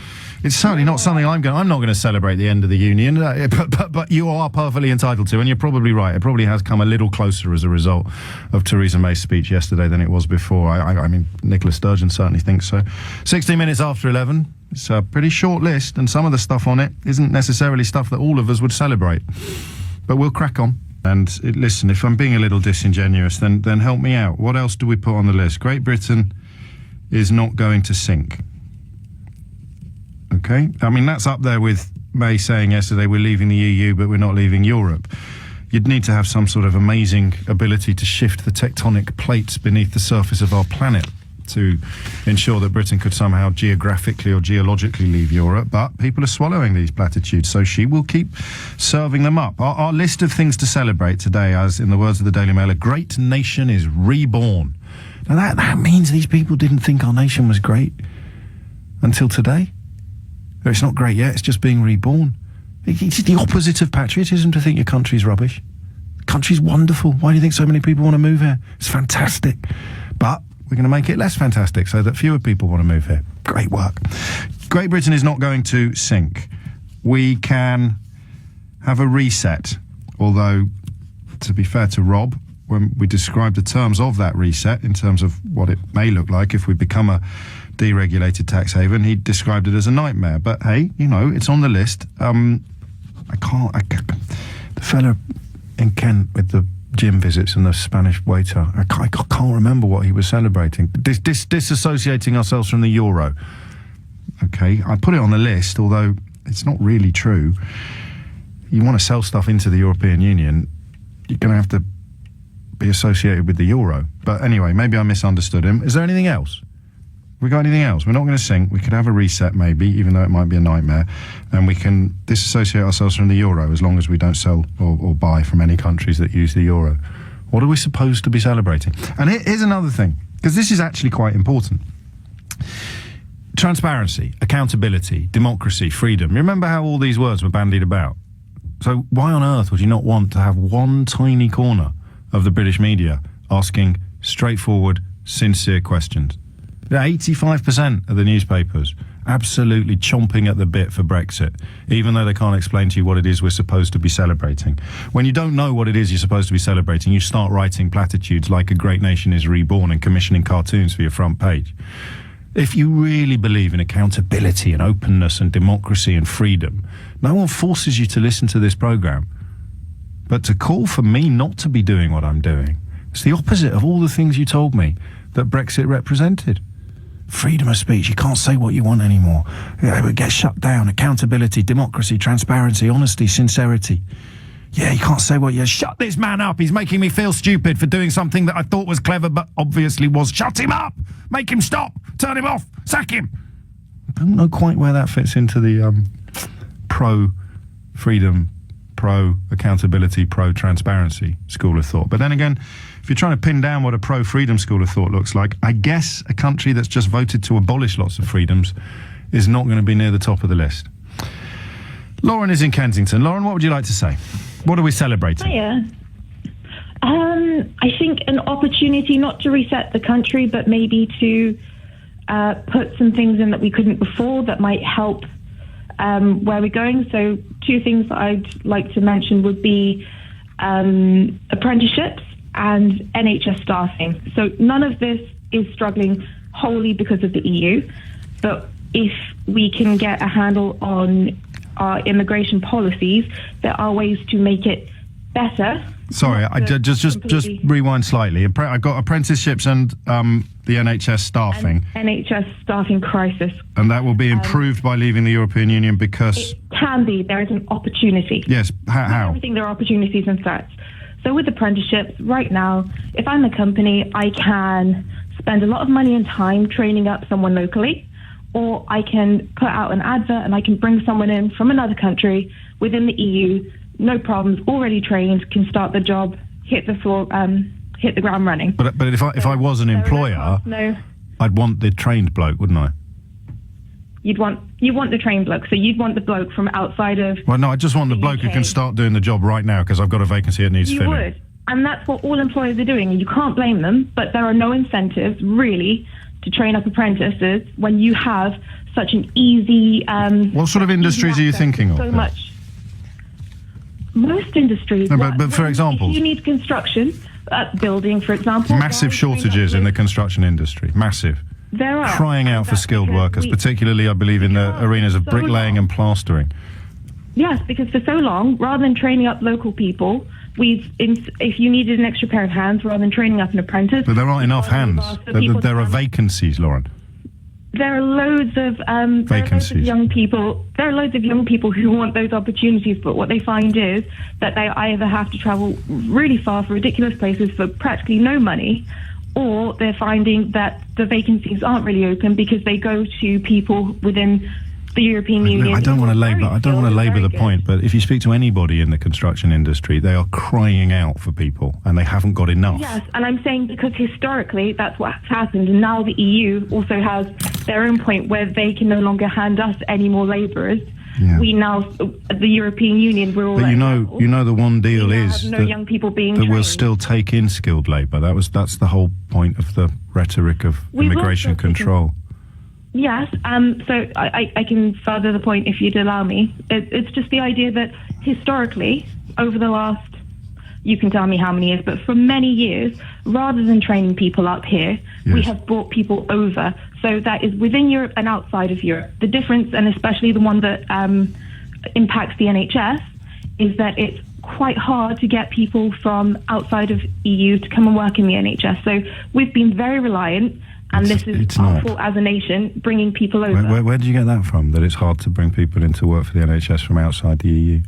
S2: it's certainly not something I'm not going to celebrate the end of the union. But you are perfectly entitled to, and you're probably right. It probably has come a little closer as a result of Theresa May's speech yesterday than it was before. I mean, Nicola Sturgeon certainly thinks so. 16 minutes after 11. It's a pretty short list, and some of the stuff on it isn't necessarily stuff that all of us would celebrate. But we'll crack on. And listen, if I'm being a little disingenuous, then help me out. What else do we put on the list? Great Britain is not going to sink. Okay? I mean, that's up there with May saying yesterday we're leaving the EU, but we're not leaving Europe. You'd need to have some sort of amazing ability to shift the tectonic plates beneath the surface of our planet to ensure that Britain could somehow geographically or geologically leave Europe, but people are swallowing these platitudes, so she will keep serving them up. Our list of things to celebrate today, as in the words of the Daily Mail, a great nation is reborn. Now that means these people didn't think our nation was great until today. It's not great yet, it's just being reborn. It's the opposite of patriotism to think your country's rubbish. The country's wonderful. Why do you think so many people want to move here? It's fantastic. But we're going to make it less fantastic so that fewer people want to move here. Great work. Great Britain is not going to sink. We can have a reset, although, to be fair to Rob, when we described the terms of that reset in terms of what it may look like if we become a deregulated tax haven, he described it as a nightmare. But hey, you know, it's on the list. The fella in Kent with the gym visits and the Spanish waiter, I can't remember what he was celebrating. Disassociating ourselves from the euro. Okay, I put it on the list, although it's not really true. You want to sell stuff into the European Union, you're going to have to be associated with the euro. But anyway, maybe I misunderstood him. Is there anything else? We got anything else? We're not going to sink. We could have a reset maybe, even though it might be a nightmare. And we can disassociate ourselves from the euro as long as we don't sell or buy from any countries that use the euro. What are we supposed to be celebrating? And here's another thing, because this is actually quite important. Transparency, accountability, democracy, freedom. You remember how all these words were bandied about? So why on earth would you not want to have one tiny corner of the British media asking straightforward, sincere questions? 85% of the newspapers absolutely chomping at the bit for Brexit, even though they can't explain to you what it is we're supposed to be celebrating. When you don't know what it is you're supposed to be celebrating, you start writing platitudes like a great nation is reborn and commissioning cartoons for your front page. If you really believe in accountability and openness and democracy and freedom, no one forces you to listen to this programme. But to call for me not to be doing what I'm doing, it's the opposite of all the things you told me that Brexit represented. Freedom of speech, you can't say what you want anymore. It would get shut down. Accountability, democracy, transparency, honesty, sincerity. Yeah, you can't say what you... Shut this man up. He's making me feel stupid for doing something that I thought was clever but obviously was. Shut him up. Make him stop. Turn him off. Sack him. I don't know quite where that fits into the pro-freedom, pro-accountability, pro-transparency school of thought. But then again, if you're trying to pin down what a pro-freedom school of thought looks like, I guess a country that's just voted to abolish lots of freedoms is not going to be near the top of the list. Lauren is in Kensington. Lauren, what would you like to say? What are we celebrating?
S10: Hiya. I think an opportunity not to reset the country, but maybe to put some things in that we couldn't before that might help where we're going. So 2 things that I'd like to mention would be apprenticeships and NHS staffing. So none of this is struggling wholly because of the EU, but if we can get a handle on our immigration policies, there are ways to make it better.
S2: Sorry, I just rewind slightly. I've got apprenticeships and the NHS staffing.
S10: NHS staffing crisis.
S2: And that will be improved by leaving the European Union because...
S10: It can be. There is an opportunity.
S2: Yes, how?
S10: Everything, there are opportunities and threats. So with apprenticeships, right now, if I'm a company, I can spend a lot of money and time training up someone locally, or I can put out an advert and I can bring someone in from another country within the EU, no problems, already trained, can start the job, hit the floor, hit the ground running.
S2: But if I was an employer, I'd want the trained bloke, wouldn't I?
S10: You want the trained bloke, so you'd want the bloke from outside of...
S2: Well, no, I just want the bloke who can start doing the job right now because I've got a vacancy that needs filling.
S10: You would, and that's what all employers are doing, and you can't blame them, but there are no incentives, really, to train up apprentices when you have such an easy...
S2: what sort of industries are you thinking of?
S10: So much. Most industries...
S2: No, but for example...
S10: If you need construction, building, for example...
S2: Massive shortages in the construction industry. Massive.
S10: There are.
S2: Crying out for skilled workers, particularly, I believe, in the arenas of bricklaying and plastering.
S10: Yes, because for so long, rather than training up local people, if you needed an extra pair of hands, rather than training up an apprentice... But
S2: there aren't enough hands. There are vacancies, Lauren.
S10: There are loads of
S2: vacancies.
S10: Young people. There are loads of young people who want those opportunities, but what they find is that they either have to travel really far for ridiculous places for practically no money, or they're finding that the vacancies aren't really open because they go to people within the European Union.
S2: I don't want to labour the point, but if you speak to anybody in the construction industry, they are crying out for people, and they haven't got enough.
S10: Yes, and I'm saying because historically that's what's happened, and now the EU also has their own point where they can no longer hand us any more labourers we now, the European Union, we're all.
S2: But you know, the one deal is
S10: have no young people being
S2: that we'll
S10: trained.
S2: still take in skilled labour. That's the whole point of the rhetoric of immigration control.
S10: Yes, so I can further the point if you'd allow me. It's just the idea that historically, over the last, you can tell me how many years, but for many years, rather than training people up here, we have brought people over. So that is within Europe and outside of Europe. The difference, and especially the one that impacts the NHS, is that it's quite hard to get people from outside of EU to come and work in the NHS. So we've been very reliant. And this is our fault as a nation, bringing people over.
S2: Where did you get that from, that it's hard to bring people in to work for the NHS from outside the EU?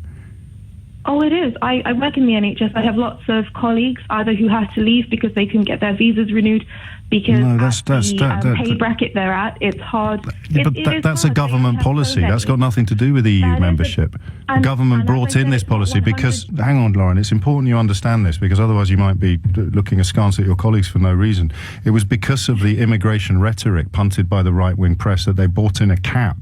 S10: Oh, it is. I work in the NHS. I have lots of colleagues, either who had to leave because they couldn't get their visas renewed, because the pay bracket they're at, it's hard.
S2: That's a government policy. That's got nothing to do with EU membership. The government brought in this policy because, hang on, Lauren, it's important you understand this, because otherwise you might be looking askance at your colleagues for no reason. It was because of the immigration rhetoric punted by the right-wing press that they brought in a cap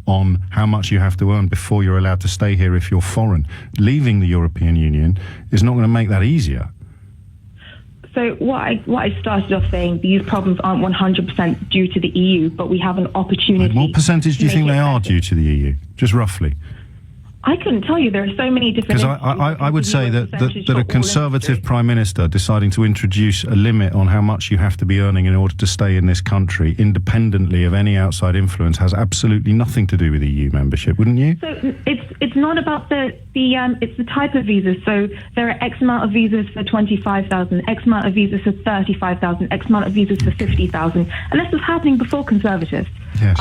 S2: on how much you have to earn before you're allowed to stay here if you're foreign. Leaving the European Union is not going to make that easier.
S10: So what I started off saying, these problems aren't 100% due to the EU, but we have an opportunity.
S2: What percentage do you think they are due to the EU? Just roughly.
S10: I couldn't tell you. There are so many different...
S2: Because I would say that a Conservative Prime Minister deciding to introduce a limit on how much you have to be earning in order to stay in this country, independently of any outside influence, has absolutely nothing to do with EU membership, wouldn't you?
S10: So it's not about it's the type of visas. So there are X amount of visas for 25,000, X amount of visas for 35,000, X amount of visas for 50,000. And this was happening before Conservatives.
S2: Yes.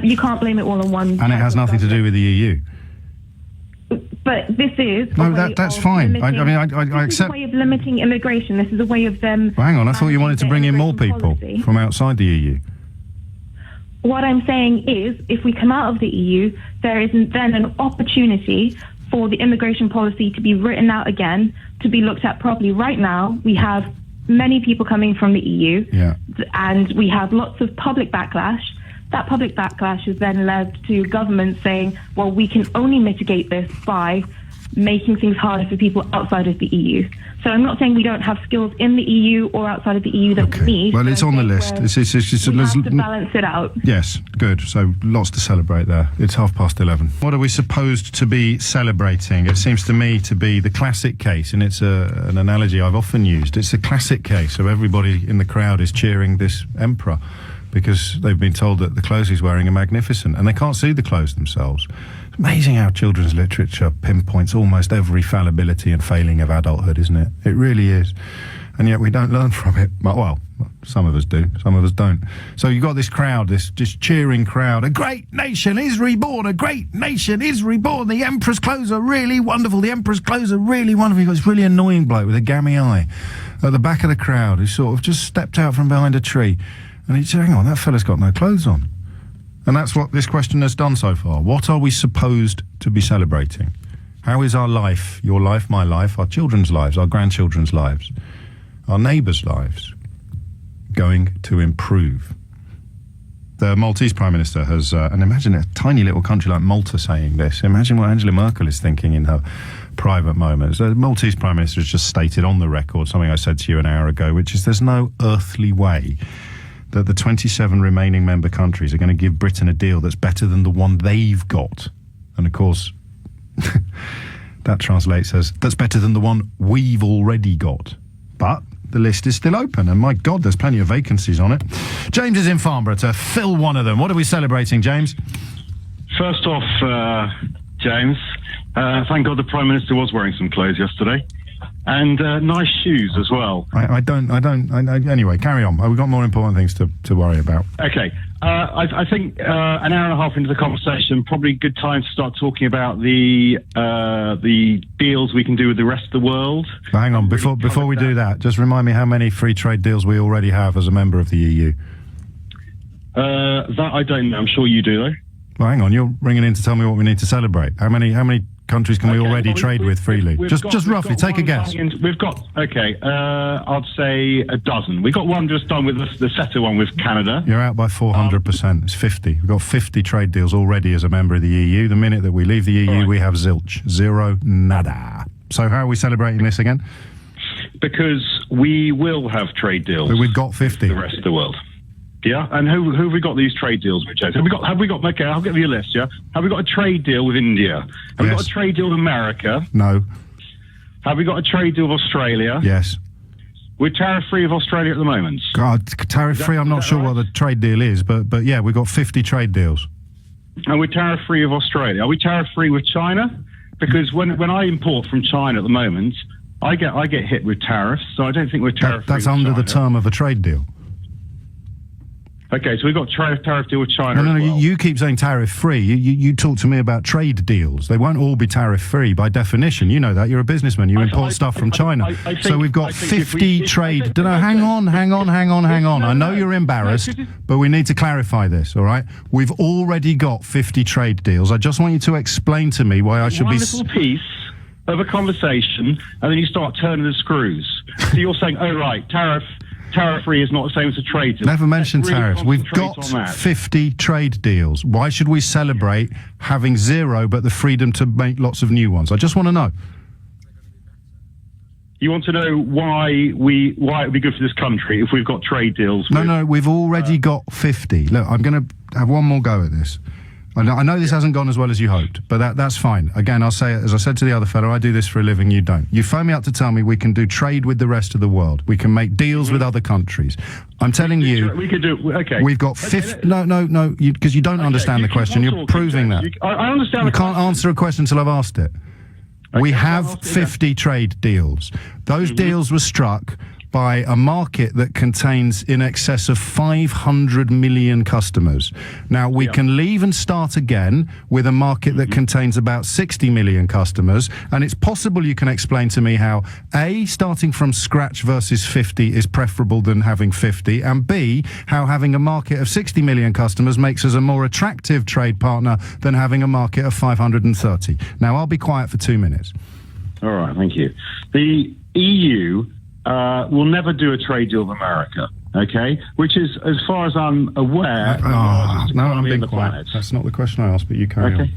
S10: You can't blame it all on one.
S2: And it has nothing to do with the EU.
S10: But this is
S2: that's fine. I mean, I
S10: this
S2: accept.
S10: is a way of limiting immigration. This is a way of them.
S2: Well, hang on, I thought you wanted to bring in more people from outside the EU.
S10: What I'm saying is, if we come out of the EU, there is then an opportunity for the immigration policy to be written out again, to be looked at properly. Right now, we have many people coming from the EU, and we have lots of public backlash. That public backlash has then led to governments saying, well, we can only mitigate this by making things harder for people outside of the EU. So I'm not saying we don't have skills in the EU or outside of the EU that we need.
S2: Well, it's on the list.
S10: We have to balance it out.
S2: Yes, good. So lots to celebrate there. It's 11:30. What are we supposed to be celebrating? It seems to me to be the classic case, and it's an analogy I've often used. It's a classic case of everybody in the crowd is cheering this emperor, because they've been told that the clothes he's wearing are magnificent, and they can't see the clothes themselves. It's amazing how children's literature pinpoints almost every fallibility and failing of adulthood, isn't it? It really is. And yet we don't learn from it. Well, some of us do, some of us don't. So you've got this crowd, this just cheering crowd. A great nation is reborn, a great nation is reborn. The emperor's clothes are really wonderful, the emperor's clothes are really wonderful. You've got this really annoying bloke with a gammy eye at the back of the crowd who sort of just stepped out from behind a tree. And he'd say, hang on, that fella's got no clothes on. And that's what this question has done so far. What are we supposed to be celebrating? How is our life, your life, my life, our children's lives, our grandchildren's lives, our neighbours' lives going to improve? The Maltese Prime Minister has, and imagine a tiny little country like Malta saying this. Imagine what Angela Merkel is thinking in her private moments. The Maltese Prime Minister has just stated on the record something I said to you an hour ago, which is there's no earthly way that the 27 remaining member countries are going to give Britain a deal that's better than the one they've got. And of course, that translates as, that's better than the one we've already got. But the list is still open, and my God, there's plenty of vacancies on it. James is in Farnborough to fill one of them. What are we celebrating, James?
S11: First off, James, thank God the Prime Minister was wearing some clothes yesterday. And nice shoes as well. Anyway, carry on. We've got more important things to worry about. Okay. I think an hour and a half into the conversation, probably a good time to start talking about the deals we can do with the rest of the world.
S2: But hang on, before we do that, just remind me how many free trade deals we already have as a member of the EU.
S11: That I don't know. I'm sure you do, though.
S2: Well, hang on. You're ringing in to tell me what we need to celebrate. How many countries can we already trade with freely? Just roughly, take a guess.
S11: We've got, I'd say a dozen. We've got one just done with the SETA one with Canada.
S2: You're out by 400%. It's 50. We've got 50 trade deals already as a member of the EU. The minute that we leave the EU, we have zilch. Zero, nada. So how are we celebrating this again?
S11: Because we will have trade deals.
S2: But we've got 50.
S11: With the rest of the world. Yeah, and who have we got these trade deals with, James? Have we got? Okay, I'll give you a list. Yeah, have we got a trade deal with India? Have we got a trade deal with America?
S2: No.
S11: Have we got a trade deal with Australia?
S2: Yes.
S11: We're tariff-free with Australia at the moment.
S2: God, tariff-free. I'm not sure what the trade deal is, but yeah, we've got 50 trade deals.
S11: And we're tariff-free with Australia. Are we tariff-free with China? Because when I import from China at the moment, I get hit with tariffs, so I don't think we're tariff-free.
S2: That's under the term of a trade deal.
S11: Okay, so we've got tariff deal with China.
S2: No,
S11: as well.
S2: you keep saying tariff-free. You talk to me about trade deals. They won't all be tariff-free by definition. You know that. You're a businessman. You import stuff from China. So we've got 50 trade... hang on. I know you're embarrassed, but we need to clarify this, all right? We've already got 50 trade deals. I just want you to explain to me why I should be...
S11: One little piece of a conversation, and then you start turning the screws. So you're saying, oh, right, tariff-free is not the same as a trade deal.
S2: Never mentioned tariffs. We've got 50 trade deals. Why should we celebrate having zero but the freedom to make lots of new ones? I just want to know.
S11: You want to know why it would be good for this country if we've got trade deals?
S2: No, we've already got 50. Look, I'm going to have one more go at this. I know this hasn't gone as well as you hoped, but that's fine. Again, I'll say it, as I said to the other fellow, I do this for a living, you don't. You phone me up to tell me we can do trade with the rest of the world. We can make deals with other countries. I'm telling you...
S11: We could do... Okay.
S2: We've got 50... No, because you don't understand the question. You're proving that.
S11: I understand
S2: You can't answer a question until I've asked it. We have 50 trade deals. Those deals were struck by a market that contains in excess of 500 million customers. Now, we can leave and start again with a market that contains about 60 million customers, and it's possible you can explain to me how, A, starting from scratch versus 50 is preferable than having 50, and B, how having a market of 60 million customers makes us a more attractive trade partner than having a market of 530. Now, I'll be quiet for 2 minutes.
S11: All right, thank you. The EU... will never do a trade deal with America, okay? Which is, as far as I'm aware...
S2: no, I'm being quiet. That's not the question I asked, but you carry on.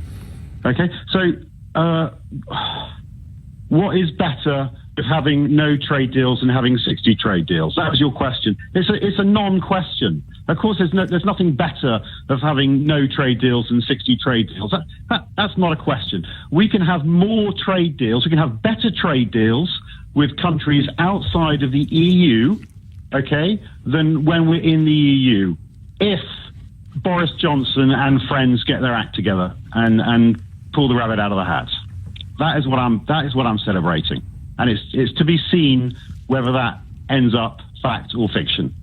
S11: Okay, so what is better with having no trade deals and having 60 trade deals? That was your question. It's a non-question. Of course, there's nothing better of having no trade deals and 60 trade deals. That's not a question. We can have more trade deals. We can have better trade deals with countries outside of the EU, okay, than when we're in the EU. If Boris Johnson and friends get their act together and pull the rabbit out of the hat. That is what I'm celebrating. And it's to be seen whether that ends up fact or fiction.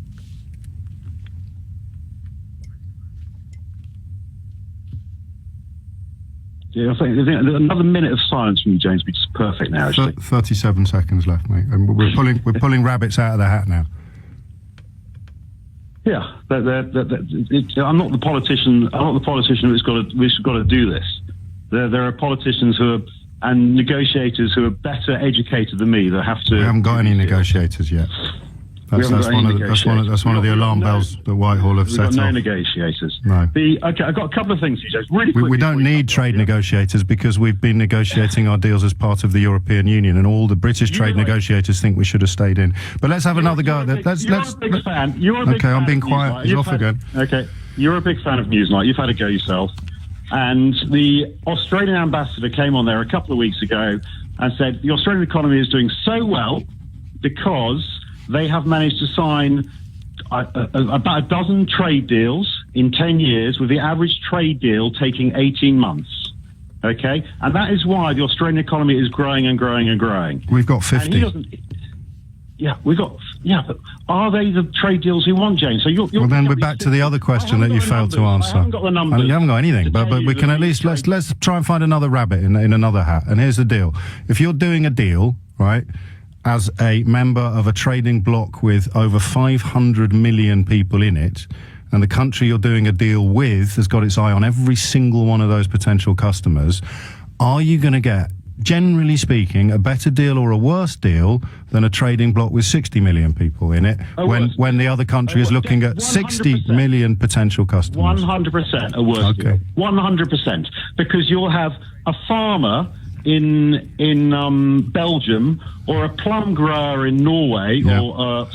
S11: Yeah, I think another minute of silence from you, James, would be just perfect now. Actually,
S2: 37 seconds left, mate, and we're pulling rabbits out of the hat now.
S11: Yeah, I'm not the politician. I'm not the politician who's got to do this. There are politicians and negotiators who are better educated than me that have to.
S2: We haven't got any negotiators yet. That's one of the alarm bells that Whitehall have set off.
S11: No negotiators.
S2: No.
S11: Okay, I've got a couple of things, James. Really quickly.
S2: We don't need trade negotiators because we've been negotiating our deals as part of the European Union, and all the British trade negotiators think we should have stayed in. But let's have another go at that.
S11: You're a big fan. Okay,
S2: I'm being quiet. He's off again.
S11: Okay, you're a big fan of Newsnight. You've had a go yourself. And the Australian ambassador came on there a couple of weeks ago and said the Australian economy is doing so well because they have managed to sign about a dozen trade deals in 10 years, with the average trade deal taking 18 months. Okay? And that is why the Australian economy is growing and growing and growing.
S2: We've got 50.
S11: But are they the trade deals we want, James? So
S2: well, then we're back to the other question that you failed to answer.
S11: I haven't got the numbers.
S2: You haven't got anything, but we can at least, let's try and find another rabbit in another hat. And here's the deal. If you're doing a deal, right, as a member of a trading bloc with over 500 million people in it, and the country you're doing a deal with has got its eye on every single one of those potential customers, are you going to get, generally speaking, a better deal or a worse deal than a trading bloc with 60 million people in it when the other country is looking at 60 million potential customers?
S12: 100% a worse deal. 100%. Because you'll have a farmer in Belgium or a plum grower in Norway or a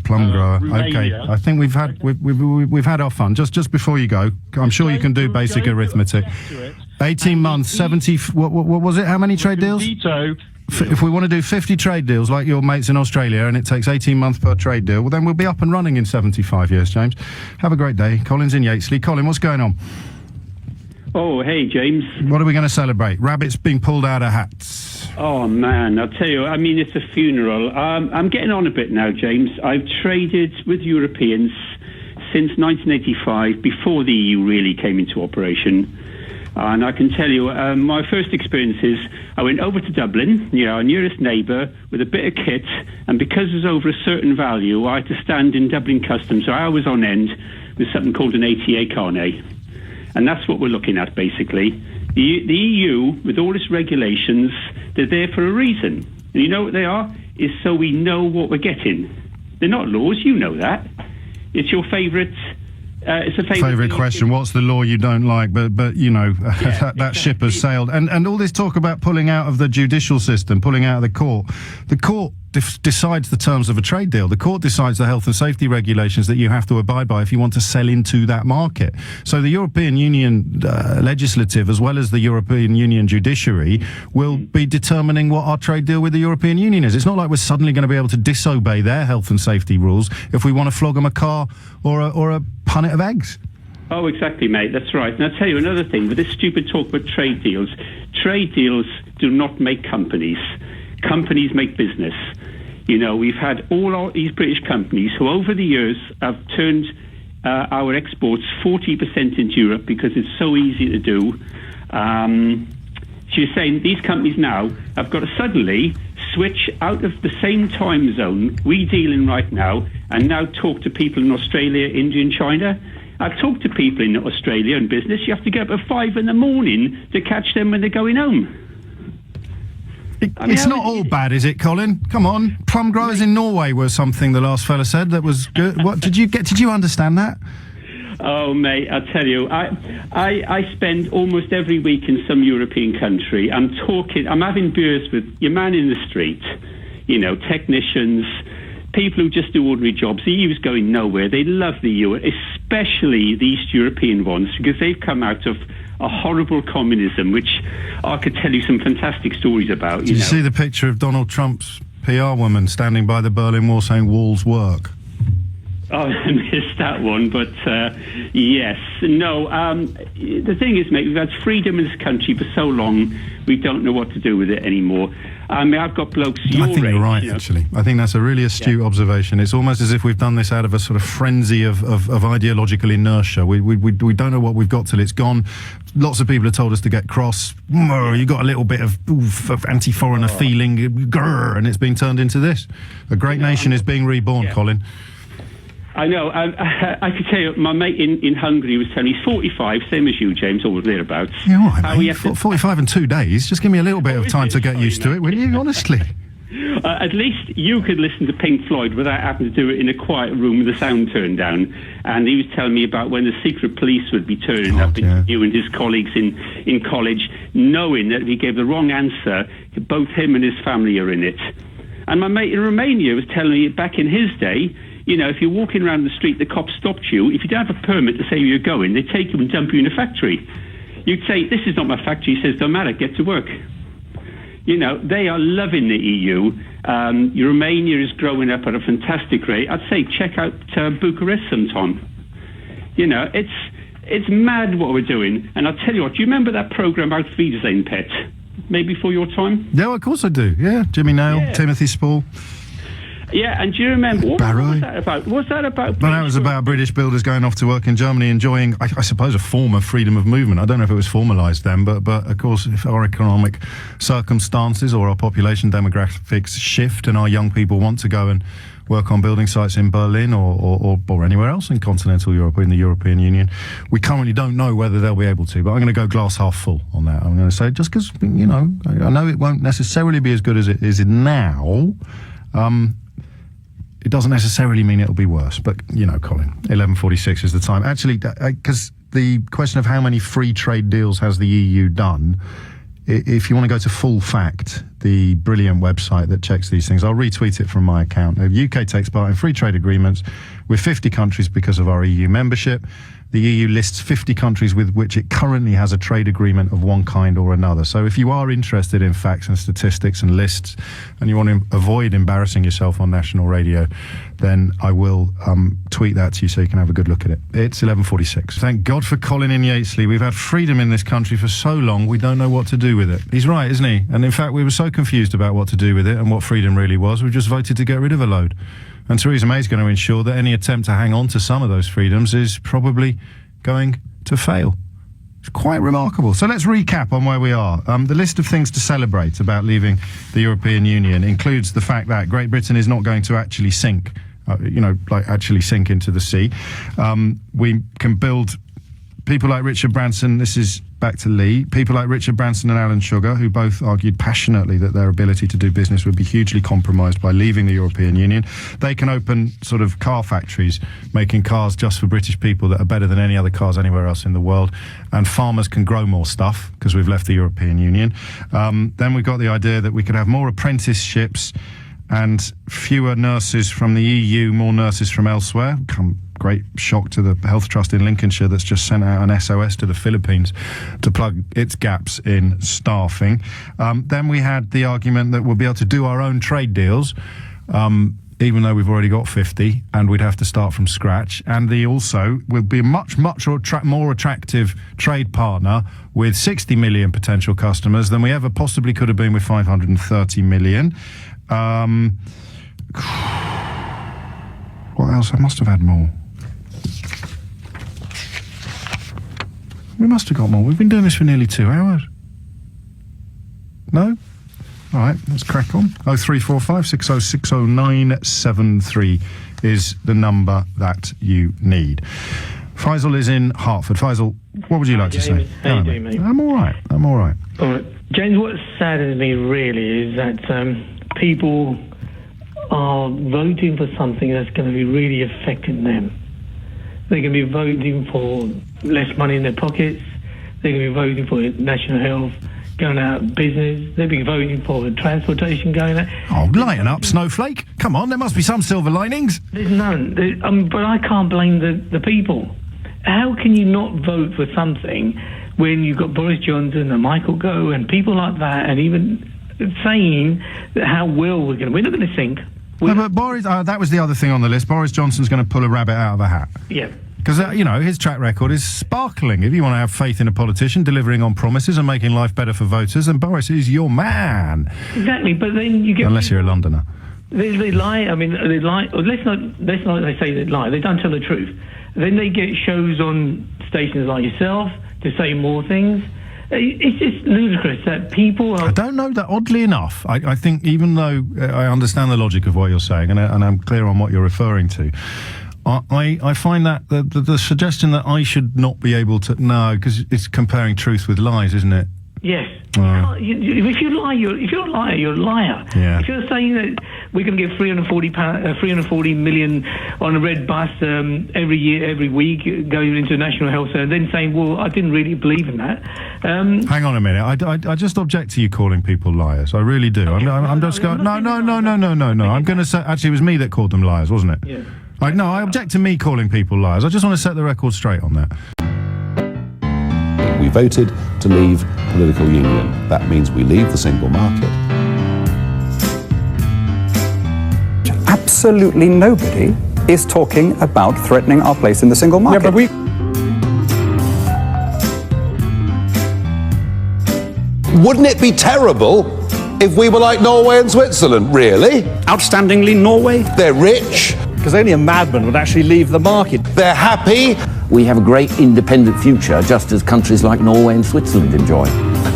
S2: plum grower.
S12: Romania.
S2: Okay, I think we've had our fun. Just before you go, I'm sure you can do basic arithmetic. 18 months, 70. What was it? How many trade deals? If we want to do 50 trade deals like your mates in Australia, and it takes 18 months per trade deal, well then we'll be up and running in 75 years. James, have a great day. Colin's in Yatesley. Colin, what's going on?
S13: Oh, hey, James.
S2: What are we going to celebrate? Rabbits being pulled out of hats.
S13: Oh, man, I'll tell you, I mean, it's a funeral. I'm getting on a bit now, James. I've traded with Europeans since 1985, before the EU really came into operation. And I can tell you, my first experience is I went over to Dublin, our nearest neighbour, with a bit of kit, and because it was over a certain value, I had to stand in Dublin Customs for hours on end with something called an ATA carnet. And that's what we're looking at, basically. The EU, with all its regulations, they're there for a reason. And you know what they are? Is so we know what we're getting. They're not laws, you know that. It's your favourite... it's a
S2: favourite question. What's the law you don't like? But that ship has sailed. And all this talk about pulling out of the judicial system, pulling out of the court. The court decides the terms of a trade deal. The court decides the health and safety regulations that you have to abide by if you want to sell into that market. So the European Union legislative, as well as the European Union judiciary, will be determining what our trade deal with the European Union is. It's not like we're suddenly going to be able to disobey their health and safety rules if we want to flog them a car or a punnet of eggs.
S13: Oh, exactly, mate. That's right. And I'll tell you another thing. With this stupid talk about trade deals do not make companies. Companies make business. We've had all these British companies who over the years have turned our exports 40% into Europe because it's so easy to do. She's saying these companies now have got to suddenly switch out of the same time zone we deal in right now and now talk to people in Australia, India and China. I've talked to people in Australia and business. You have to get up at 5 a.m. to catch them when they're going home.
S2: It's not all bad, is it, Colin? Come on. Plum growers in Norway was something the last fella said that was good. What did you understand that?
S13: Oh, mate, I'll tell you, I spend almost every week in some European country. I'm having beers with your man in the street, technicians, people who just do ordinary jobs. The EU's going nowhere. They love the EU, especially the East European ones, because they've come out of a horrible communism, which I could tell you some fantastic stories about.
S2: Did you see the picture of Donald Trump's PR woman standing by the Berlin Wall saying walls work?
S13: Oh, I missed that one, but yes. No, the thing is, mate, we've had freedom in this country for so long, we don't know what to do with it anymore. I mean, I've got blokes your age.
S2: I think you're right, actually. I think that's a really astute observation. It's almost as if we've done this out of a sort of frenzy of ideological inertia. We don't know what we've got till it's gone. Lots of people have told us to get cross. You got a little bit of anti-foreigner feeling, grrr, and it's been turned into this. A great nation is being reborn, Colin.
S13: I know. I could tell you, my mate in Hungary was telling me he's 45, same as you, James, or thereabouts.
S2: Yeah, all right, mate. 45 in 2 days. Just give me a little bit of time to get used to it, will you? Honestly.
S13: At least you could listen to Pink Floyd without having to do it in a quiet room with the sound turned down. And he was telling me about when the secret police would be turning up, you and his colleagues in college, knowing that if he gave the wrong answer, both him and his family are in it. And my mate in Romania was telling me back in his day, if you're walking around the street, the cops stopped you. If you don't have a permit to say where you're going, they take you and dump you in a factory. You'd say, this is not my factory. He says, don't matter, get to work. They are loving the EU. Romania is growing up at a fantastic rate. I'd say check out Bucharest sometime. It's mad what we're doing. And I'll tell you what, do you remember that programme Auf Wiedersehen, Pet? Maybe before your time?
S2: Yeah, of course I do. Yeah, Jimmy Nail, Timothy Spall.
S13: Yeah, and do you remember, what was that about? Was that about...
S2: Well, that was about British builders going off to work in Germany, enjoying, I suppose, a form of freedom of movement. I don't know if it was formalised then, but of course, if our economic circumstances or our population demographics shift and our young people want to go and work on building sites in Berlin or anywhere else in continental Europe or in the European Union. We currently don't know whether they'll be able to, but I'm going to go glass half full on that. I'm going to say, just because, you know, I know it won't necessarily be as good as it is now, it doesn't necessarily mean it'll be worse. But, you know, Colin, 11:46 is the time. Actually, because the question of how many free trade deals has the EU done, if you want to go to Full Fact, the brilliant website that checks these things, I'll retweet it from my account. The UK takes part in free trade agreements with 50 countries because of our EU membership. The EU lists 50 countries with which it currently has a trade agreement of one kind or another. So if you are interested in facts and statistics and lists and you want to avoid embarrassing yourself on national radio, then I will tweet that to you so you can have a good look at it. It's 11:46. Thank God for Colin in Yatesley. We've had freedom in this country for so long, we don't know what to do with it. He's right, isn't he? And in fact, we were so confused about what to do with it and what freedom really was, we just voted to get rid of a load. And Theresa May is going to ensure that any attempt to hang on to some of those freedoms is probably going to fail. It's quite remarkable. So let's recap on where we are. The list of things to celebrate about leaving the European Union includes the fact that Great Britain is not going to actually sink, actually sink into the sea. We can build people like Richard Branson, this is back to Lee, people like Richard Branson and Alan Sugar, who both argued passionately that their ability to do business would be hugely compromised by leaving the European Union. They can open sort of car factories, making cars just for British people that are better than any other cars anywhere else in the world. And farmers can grow more stuff because we've left the European Union. Then we've got the idea that we could have more apprenticeships and fewer nurses from the EU, more nurses from elsewhere. Great shock to the Health Trust in Lincolnshire that's just sent out an SOS to the Philippines to plug its gaps in staffing. Then we had the argument that we'll be able to do our own trade deals, even though we've already got 50, and we'd have to start from scratch. And the also will be a much more attractive trade partner with 60 million potential customers than we ever possibly could have been with 530 million. What else? I must have had more. We must have got more. We've been doing this for nearly 2 hours. No? All right, let's crack on. 0345 6060973 is the number that you need. Faisal is in Hertford. Faisal, what would you like to say?
S9: How you doing, mate?
S2: I'm all right. All right.
S9: James, what saddens me really is that people are voting for something that's going to be really affecting them. They're going to be voting for less money in their pockets. They're going to be voting for national health going out of business. They'll be voting for transportation going out.
S2: Oh, lighten up, Snowflake. Come on, there must be some silver linings.
S9: There's none. But I can't blame the people. How can you not vote for something when you've got Boris Johnson and Michael Gove and people like that, and even saying that how well we're not going to sink.
S2: No, but Boris, that was the other thing on the list. Boris Johnson's going to pull a rabbit out of a hat.
S9: Yeah.
S2: Because, his track record is sparkling. If you want to have faith in a politician delivering on promises and making life better for voters, then Boris is your man.
S9: Exactly, but then you get...
S2: Unless you're a Londoner.
S9: They lie. I mean, they lie. Let's not they say they lie. They don't tell the truth. Then they get shows on stations like yourself to say more things. It's just ludicrous that people are...
S2: I don't know that, oddly enough, I think even though I understand the logic of what you're saying and I'm clear on what you're referring to, I find that the suggestion that I should not be able to... No, because it's comparing truth with lies, isn't it?
S9: Yes. If you lie, you're a liar. You're a liar.
S2: Yeah.
S9: If you're saying that we're going to get 340 million on a red bus every year, every week, going into National Health Service, and then saying, "Well, I didn't really believe in that."
S2: Hang on a minute. I just object to you calling people liars. I really do. I'm just going. No. I'm going to say. Actually, it was me that called them liars, wasn't it?
S9: Yeah.
S2: I object to me calling people liars. I just want to set the record straight on that.
S14: We voted to leave political union. That means we leave the single market.
S16: Absolutely nobody is talking about threatening our place in the single market.
S14: Yeah, but wouldn't it be terrible if we were like Norway and Switzerland, really?
S16: Outstandingly Norway?
S14: They're rich.
S16: Because only a madman would actually leave the market.
S14: They're happy.
S18: We have a great independent future, just as countries like Norway and Switzerland enjoy.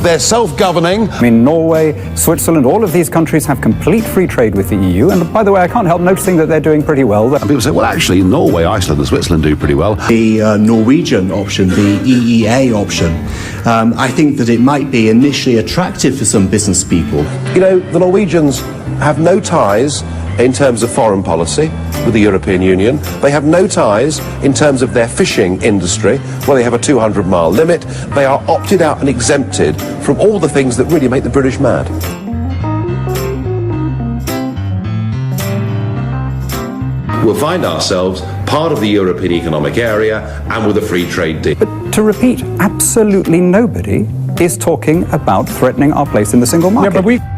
S14: They're self-governing.
S16: I mean, Norway, Switzerland, all of these countries have complete free trade with the EU. And by the way, I can't help noticing that they're doing pretty well.
S14: And people say, well, actually, Norway, Iceland and Switzerland do pretty well.
S17: The Norwegian option, the EEA option, I think that it might be initially attractive for some business people.
S18: You know, the Norwegians have no ties in terms of foreign policy with the European Union. They have no ties in terms of their fishing industry, where they have a 200-mile limit. They are opted out and exempted from all the things that really make the British mad.
S14: We'll find ourselves part of the European Economic Area and with a free trade deal.
S16: But to repeat, absolutely nobody is talking about threatening our place in the single market.
S2: Yeah, but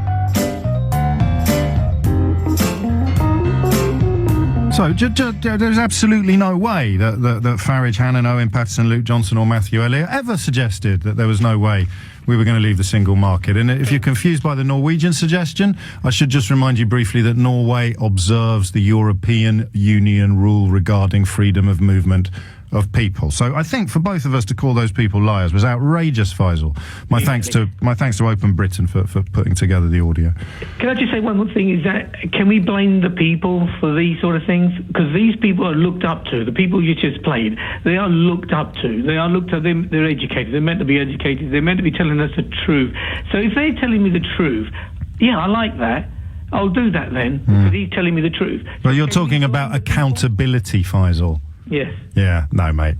S2: So there's absolutely no way that Farage, Hannon, Owen Paterson, Luke Johnson or Matthew Elliott ever suggested that there was no way we were going to leave the single market. And if you're confused by the Norwegian suggestion, I should just remind you briefly that Norway observes the European Union rule regarding freedom of movement of people. So I think for both of us to call those people liars was outrageous, Faisal. My thanks to Open Britain for putting together the audio.
S9: Can I just say one more thing, is that can we blame the people for these sort of things? Because these people are looked up to. The people you just played, they are looked up to. They are looked at, they're educated. They're meant to be educated. They're meant to be telling us the truth. So if they're telling me the truth, yeah, I like that. I'll do that then, because he's telling me the truth.
S2: But you're talking about accountability, Faisal.
S9: Yes.
S2: Yeah, no, mate.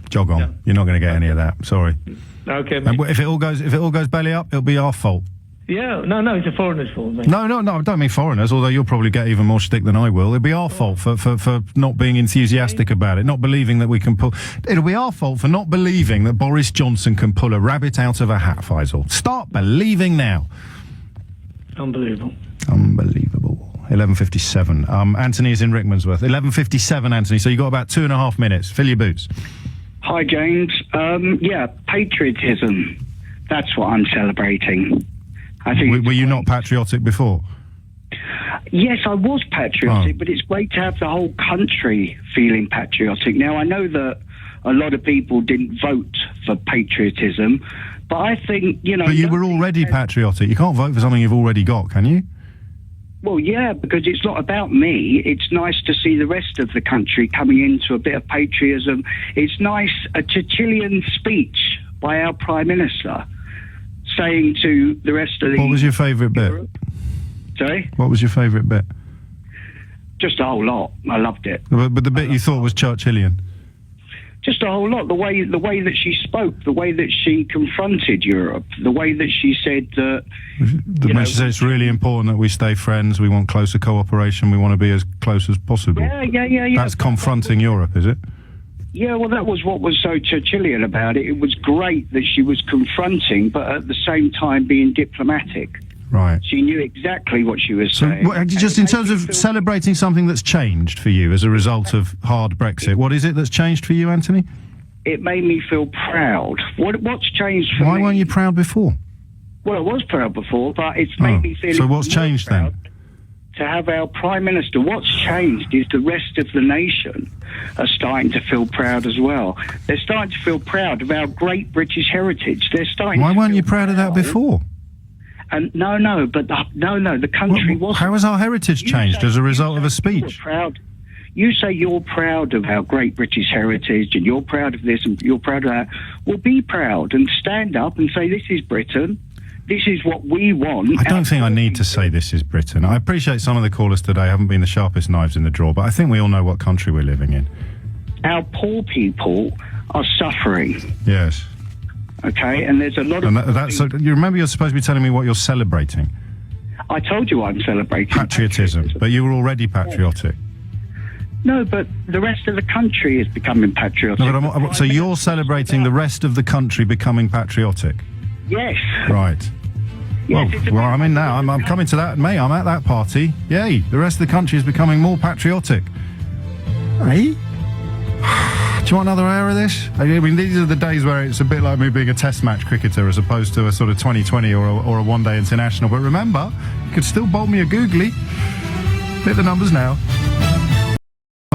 S2: Jog on.
S9: No.
S2: You're not going to get any of that. Sorry.
S9: Okay.
S2: And if it all goes belly up, it'll be our fault.
S9: Yeah. No, it's a foreigner's fault, mate.
S2: No, I don't mean foreigners, although you'll probably get even more shtick than I will. It'll be our fault for not being enthusiastic about it, not believing that we can pull... It'll be our fault for not believing that Boris Johnson can pull a rabbit out of a hat, Faisal. Start believing now.
S9: Unbelievable.
S2: 11:57. Anthony is in Rickmansworth. 11:57, Anthony. So you got about 2.5 minutes. Fill your boots.
S19: Hi, James. Yeah, patriotism. That's what I'm celebrating. I think.
S2: Were you not patriotic before?
S19: Yes, I was patriotic, but it's great to have the whole country feeling patriotic. Now, I know that a lot of people didn't vote for patriotism, but I think, you know...
S2: But you were already patriotic. You can't vote for something you've already got, can you?
S19: Well, yeah, because it's not about me. It's nice to see the rest of the country coming into a bit of patriotism. It's nice, a Churchillian speech by our Prime Minister saying to the rest of the...
S2: What was your favourite bit?
S19: Sorry?
S2: What was your favourite bit?
S19: Just a whole lot. I loved it.
S2: But the bit you thought was Churchillian?
S19: Just a whole lot. The way that she spoke, the way that she confronted Europe, the way that she said that...
S2: When she said it's really important that we stay friends, we want closer cooperation, we want to be as close as possible.
S19: Yeah.
S2: That's confronting Europe, is it?
S19: Yeah, well, that was what was so Churchillian about it. It was great that she was confronting, but at the same time being diplomatic.
S2: Right.
S19: She knew exactly what she was saying.
S2: So, just in terms of celebrating something that's changed for you as a result of hard Brexit, what is it that's changed for you, Anthony?
S19: It made me feel proud. What's changed for me?
S2: Why weren't you proud before?
S19: Well, I was proud before, but it's made me feel...
S2: So what's changed then?
S19: To have our Prime Minister. What's changed is the rest of the nation are starting to feel proud as well. They're starting to feel proud of our great British heritage. They're starting.
S2: Why weren't you proud of that before?
S19: And the country wasn't.
S2: How has our heritage changed as a result of a speech?
S19: Proud. You say you're proud of our great British heritage and you're proud of this and you're proud of that. Well, be proud and stand up and say this is Britain. This is what we want.
S2: I don't think I need to say this is Britain. I appreciate some of the callers today haven't been the sharpest knives in the drawer, but I think we all know what country we're living in.
S19: Our poor people are suffering.
S2: Yes.
S19: Okay, and there's a lot of...
S2: So you remember you're supposed to be telling me what you're celebrating?
S19: I told you I'm celebrating
S2: patriotism. But you were already patriotic.
S19: No, but the rest of the country is becoming patriotic.
S2: No, so you're celebrating the rest of the country becoming patriotic?
S19: Yes.
S2: Right. Yes, well, I'm in now. I'm coming to that. May I'm at that party. Yay! The rest of the country is becoming more patriotic. Hey. Do you want another hour of this? I mean, these are the days where it's a bit like me being a test match cricketer as opposed to a sort of 2020 or a one-day international. But remember, you could still bowl me a googly. Hit the numbers now.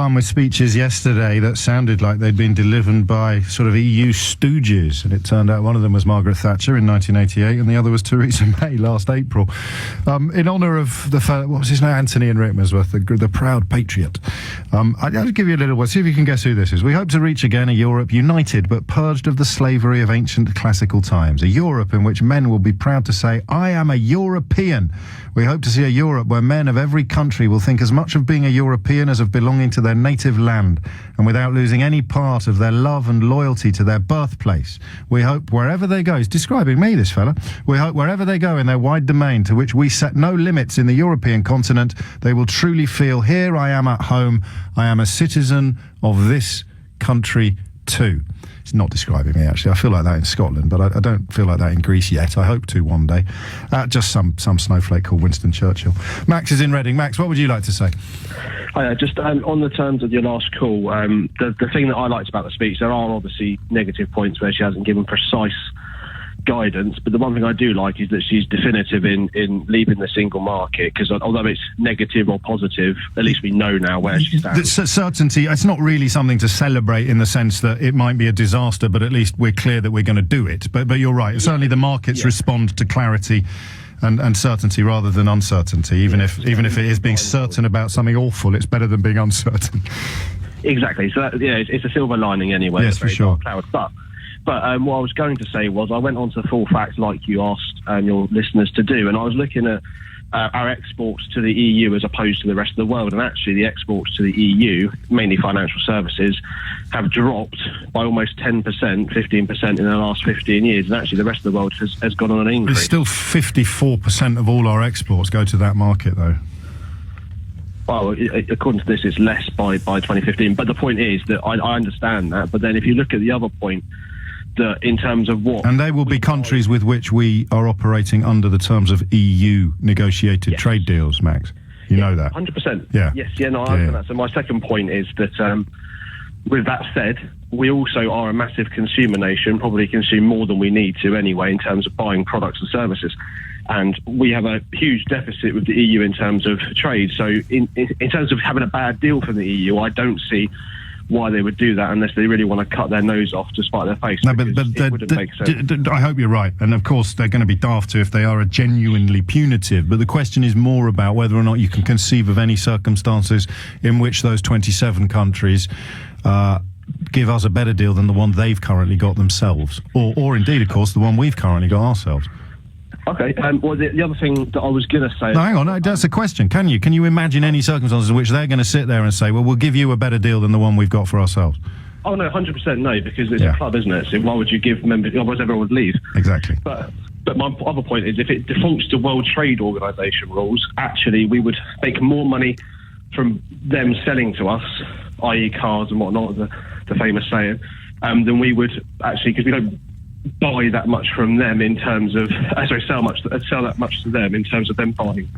S2: fun with speeches yesterday that sounded like they'd been delivered by sort of EU stooges, and it turned out one of them was Margaret Thatcher in 1988 and the other was Theresa May last April. In honour of the fellow, what was his name? Anthony in Rickmansworth, the proud patriot. I'll give you a little word, see if you can guess who this is. We hope to reach again a Europe united but purged of the slavery of ancient classical times. A Europe in which men will be proud to say, I am a European. We hope to see a Europe where men of every country will think as much of being a European as of belonging to their native land, and without losing any part of their love and loyalty to their birthplace. We hope wherever they go, he's describing me, this fella, we hope wherever they go in their wide domain, to which we set no limits in the European continent, they will truly feel, here I am at home, I am a citizen of this country too. It's not describing me, actually. I feel like that in Scotland, but I don't feel like that in Greece yet. I hope to one day. Just some snowflake called Winston Churchill. Max is in Reading. Max, what would you like to say?
S20: Hi, just on the terms of your last call, the thing that I liked about the speech, there are obviously negative points where she hasn't given precise guidance, but the one thing I do like is that she's definitive in leaving the single market, because although it's negative or positive, at least we know now where she stands.
S2: Certainty, it's not really something to celebrate in the sense that it might be a disaster, but at least we're clear that we're going to do it. But you're right, certainly the markets respond to clarity and certainty rather than uncertainty. Even if it is being certain about something awful, it's better than being uncertain.
S20: Exactly. So it's a silver lining anyway.
S2: Yes, for sure.
S20: But what I was going to say was I went on to full facts like you asked your listeners to do, and I was looking at our exports to the EU as opposed to the rest of the world, and actually the exports to the EU, mainly financial services, have dropped by almost 10%, 15% in the last 15 years, and actually the rest of the world has gone on an increase.
S2: It's still 54% of all our exports go to that market, though.
S20: Well, according to this, it's less by 2015, but the point is that I understand that, but then if you look at the other point, that in terms of what...
S2: And they will be countries with which we are operating under the terms of EU negotiated trade deals, Max. You know that.
S20: 100%.
S2: Yeah.
S20: Yes, I understand that. So my second point is that, with that said, we also are a massive consumer nation, probably consume more than we need to anyway in terms of buying products and services. And we have a huge deficit with the EU in terms of trade. So in terms of having a bad deal from the EU, I don't see why they would do that unless they really want to cut their nose off to spite their face. No, but it wouldn't make sense.
S2: I hope you're right. And of course, they're going to be daft too if they are genuinely punitive. But the question is more about whether or not you can conceive of any circumstances in which those 27 countries give us a better deal than the one they've currently got themselves. Or indeed, of course, the one we've currently got ourselves.
S20: Okay, well, the other thing that I was going to say...
S2: No, hang on, that's a question. Can you imagine any circumstances in which they're going to sit there and say, well, we'll give you a better deal than the one we've got for ourselves?
S20: Oh, no, 100% no, because it's a club, isn't it? So why would you give members... Otherwise everyone would leave.
S2: Exactly.
S20: But my other point is, if it defaults to World Trade Organization rules, actually we would make more money from them selling to us, i.e. cars and whatnot, the famous saying, than we would actually, because we don't buy that much from them in terms of sell that much to them in terms of them buying.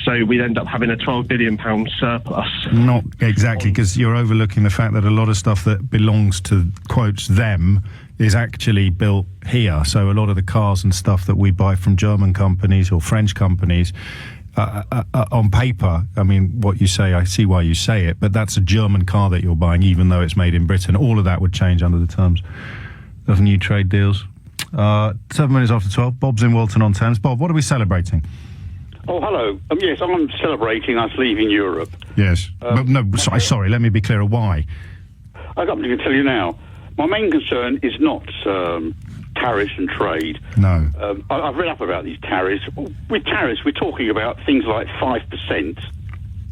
S20: So we'd end up having a £12 billion surplus.
S2: Not exactly, because you're overlooking the fact that a lot of stuff that belongs to, quotes, them is actually built here. So a lot of the cars and stuff that we buy from German companies or French companies, on paper, I mean, what you say, I see why you say it, but that's a German car that you're buying, even though it's made in Britain. All of that would change under the terms of new trade deals. 7 minutes after 12. Bob's in Walton-on-Thames. Bob, what are we celebrating?
S21: Oh, hello. Yes, I'm celebrating us leaving Europe.
S2: Yes. Sorry, let me be clearer. Why?
S21: I'm going to tell you now. My main concern is not tariffs and trade.
S2: No.
S21: I've read up about these tariffs. With tariffs, we're talking about things like 5%.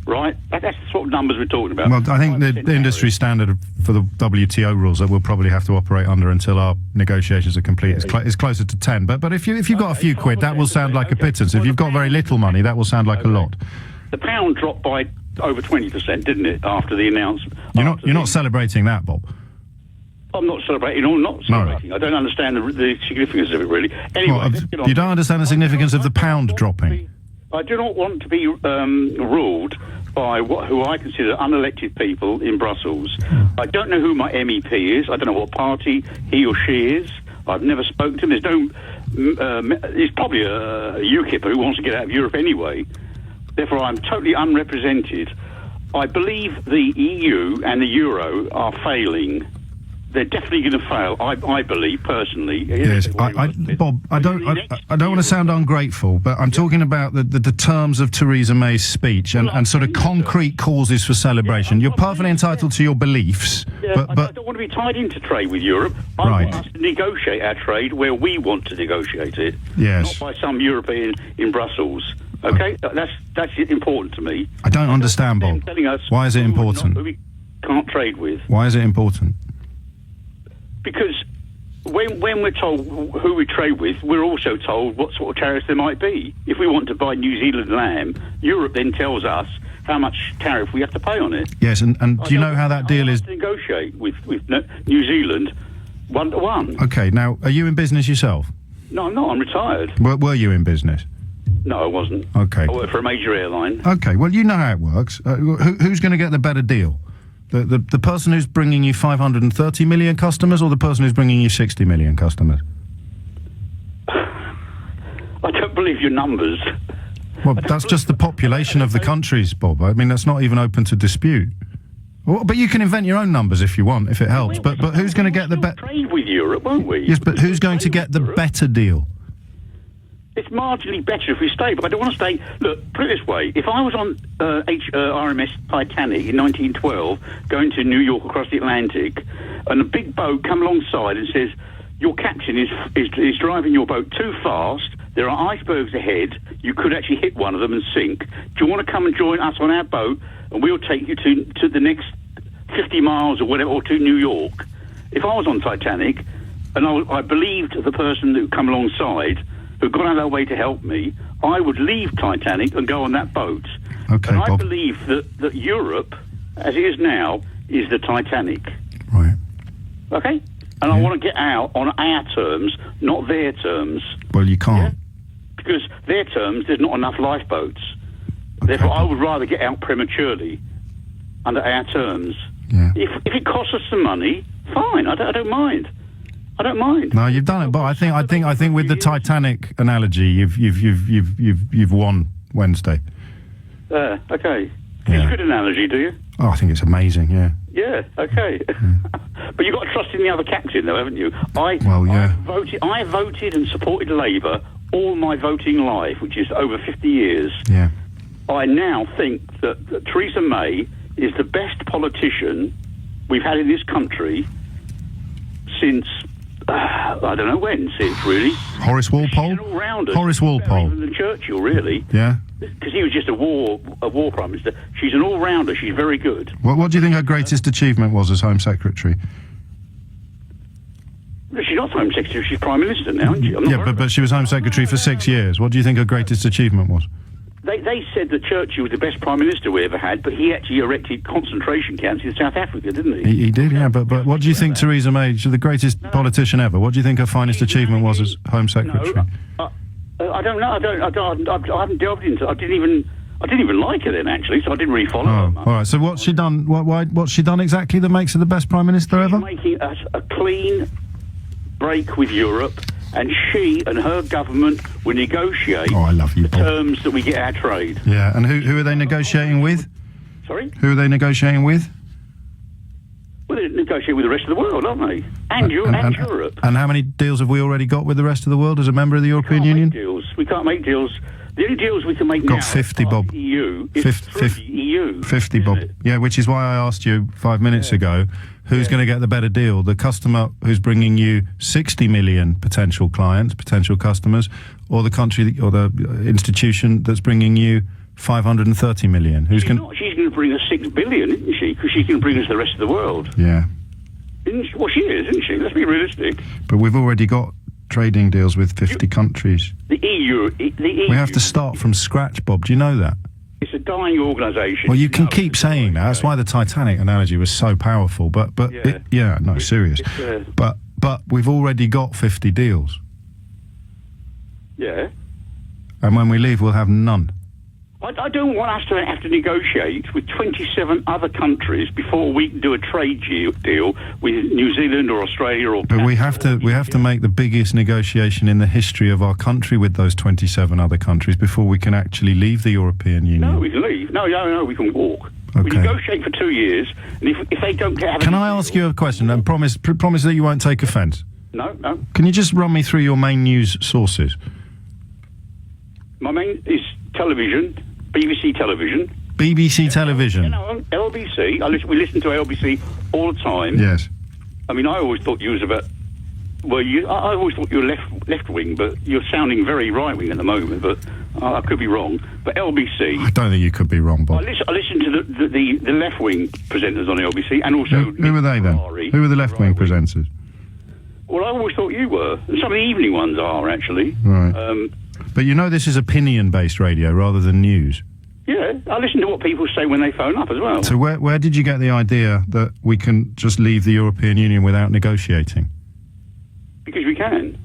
S21: Right? That's the sort of numbers we're talking about.
S2: Well, I think the industry standard for the WTO rules that we'll probably have to operate under until our negotiations are complete is closer to 10. But if you've got a few quid, that will sound like a pittance. If you've got very little money, that will sound like a lot.
S21: The pound dropped by over 20%, didn't it, after the announcement?
S2: You're not celebrating that, Bob.
S21: I'm not celebrating. I'm not celebrating. No. I don't understand the significance of it, really. Anyway,
S2: you don't understand the significance of the pound dropping?
S21: I do not want to be ruled by who I consider unelected people in Brussels. I don't know who my MEP is. I don't know what party he or she is. I've never spoken to him. There's no... he's probably a UKIPper who wants to get out of Europe anyway. Therefore, I'm totally unrepresented I believe the EU and the Euro are failing. They're definitely going to fail. I believe personally.
S2: Yes, Bob. I don't want to sound ungrateful, but I'm talking about the terms of Theresa May's speech and sort of concrete causes for celebration. You're perfectly entitled to your beliefs, but
S21: I don't want to be tied into trade with Europe. I want us to negotiate our trade where we want to negotiate it.
S2: Yes.
S21: Not by some European in Brussels. Okay, that's important to me.
S2: I don't understand, Bob.
S21: Telling us
S2: Why is it important?
S21: Who we can't trade with.
S2: Why is it important?
S21: Because when we're told who we trade with, we're also told what sort of tariffs there might be. If we want to buy New Zealand lamb, Europe then tells us how much tariff we have to pay on it.
S2: Yes, and do you know how that deal is?
S21: To negotiate with New Zealand 1-to-1.
S2: Okay, now, are you in business yourself?
S21: No, I'm not. I'm retired.
S2: Were you in business?
S21: No, I wasn't.
S2: Okay.
S21: I work for a major airline.
S2: Okay, well, you know how it works. Who's going to get the better deal? The person who's bringing you 530 million customers or the person who's bringing you 60 million customers?
S21: I don't believe your numbers.
S2: Well, that's just the population of the countries, Bob. I mean, that's not even open to dispute. Well, but you can invent your own numbers if you want, if it helps. But who's going to get the better...
S21: Trade with Europe, won't we?
S2: Yes, but who's going to get the better deal?
S21: It's marginally better if we stay, but I don't want to stay... Look, put it this way. If I was on RMS Titanic in 1912, going to New York across the Atlantic, and a big boat come alongside and says, your captain is driving your boat too fast, there are icebergs ahead, you could actually hit one of them and sink. Do you want to come and join us on our boat, and we'll take you to the next 50 miles or whatever, or to New York? If I was on Titanic, and I believed the person that would come alongside... who got out of their way to help me, I would leave Titanic and go on that boat.
S2: Okay,
S21: and I
S2: Bob.
S21: believe that Europe, as it is now, is the Titanic.
S2: Right.
S21: Okay? And I want to get out on our terms, not their terms.
S2: Well, you can't.
S21: Yeah? Because their terms, there's not enough lifeboats. Therefore, I would rather get out prematurely under our terms.
S2: Yeah.
S21: If it costs us some money, fine. I don't mind. I don't mind.
S2: No, you've done it, but I think with the Titanic analogy, you've won Wednesday.
S21: Okay. It's a good analogy, do you?
S2: Oh, I think it's amazing. Yeah.
S21: Yeah. Okay. But you've got to trust in the other captain, though, haven't you? I voted and supported Labour all my voting life, which is over 50 years.
S2: Yeah.
S21: I now think that Theresa May is the best politician we've had in this country since. I don't know when, since really.
S2: Horace Walpole?
S21: She's an all-rounder.
S2: Horace Walpole.
S21: Better than Churchill, really.
S2: Yeah.
S21: Because he was just a war prime minister. She's an all-rounder. She's very good.
S2: What do you think her greatest achievement was as Home Secretary?
S21: No, she's not Home Secretary. She's Prime Minister now, isn't she?
S2: Yeah, but she was Home Secretary for 6 years. What do you think her greatest achievement was?
S21: They said that Churchill was the best Prime Minister we ever had, but he actually erected concentration camps in South Africa, didn't he?
S2: He did, yeah. But what do you think Theresa May, she's the greatest politician ever? What do you think her finest achievement was as Home Secretary?
S21: No, I don't know. I haven't delved into. I didn't even like her then, actually, so I didn't really follow her much.
S2: All right. So what's she done? What's she done exactly that makes her the best Prime Minister ever?
S21: Making us a clean break with Europe. And she and her government will negotiate the terms that we get our trade.
S2: Yeah, and who are they negotiating with?
S21: Sorry?
S2: Who are they negotiating with?
S21: Well, they're negotiating with the rest of the world, aren't they? And Europe.
S2: And how many deals have we already got with the rest of the world as a member of the European Union?
S21: We can't make deals. The only deals we can make now...
S2: Got 50, Bob.
S21: EU is through the EU.
S2: 50, Bob. Yeah, which is why I asked you 5 minutes ago, who's going to get the better deal? The customer who's bringing you 60 million potential clients, potential customers, or the country or the institution that's bringing you 530 million? She's going
S21: to bring us 6 billion, isn't she? Because she's going to bring us the rest of the world.
S2: Yeah.
S21: Well, she is, isn't she? Let's be realistic.
S2: But we've already got trading deals with 50 countries.
S21: The EU...
S2: We have to start from scratch, Bob. Do you know that?
S21: It's a dying organisation.
S2: Well, you can keep saying that. That's why the Titanic analogy was so powerful. But serious. But we've already got 50 deals.
S21: Yeah.
S2: And when we leave, we'll have none.
S21: I don't want us to have to negotiate with 27 other countries before we can do a trade deal with New Zealand or Australia or...
S2: But we have to make the biggest negotiation in the history of our country with those 27 other countries before we can actually leave the European Union.
S21: No, we can leave. No, we can walk. We negotiate for 2 years, and if they don't have...
S2: Can I ask you a question, and promise that you won't take offence?
S21: No.
S2: Can you just run me through your main news sources?
S21: My main is television, BBC television.
S2: BBC television?
S21: LBC. We listen to LBC all the time.
S2: Yes.
S21: I mean, I always thought you was about... Well, I always thought you were left wing, but you're sounding very right wing at the moment. But I could be wrong. But LBC.
S2: I don't think you could be wrong, Bob.
S21: I listen to the left wing presenters on LBC, and also
S2: who were they then? Who were the left wing presenters?
S21: Well, I always thought you were. Some of the evening ones are actually.
S2: Right. But you know, this is opinion-based radio rather than news.
S21: Yeah, I listen to what people say when they phone up as well.
S2: So where did you get the idea that we can just leave the European Union without negotiating?
S21: Because we can.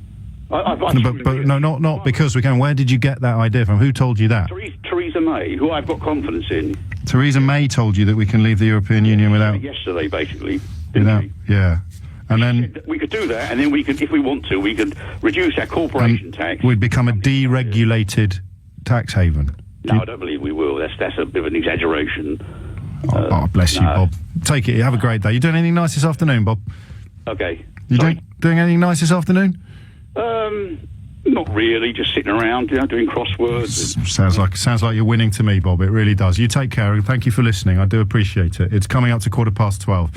S2: Not because we can. Where did you get that idea from? Who told you that?
S21: Theresa May, who I've got confidence in.
S2: Theresa May told you that we can leave the European Union without...
S21: Yesterday, basically.
S2: Yeah. And then...
S21: We could do that, and then we could, if we want to, we could reduce our corporation tax.
S2: We'd become a deregulated tax haven.
S21: No, I don't believe we will. That's a bit of an exaggeration.
S2: Bless you, Bob. Take it. Have a great day. You doing anything nice this afternoon, Bob?
S21: Okay.
S2: You doing anything nice this afternoon?
S21: Not really. Just sitting around, doing crosswords.
S2: Sounds like you're winning to me, Bob. It really does. You take care, and thank you for listening. I do appreciate it. It's coming up to 12:15.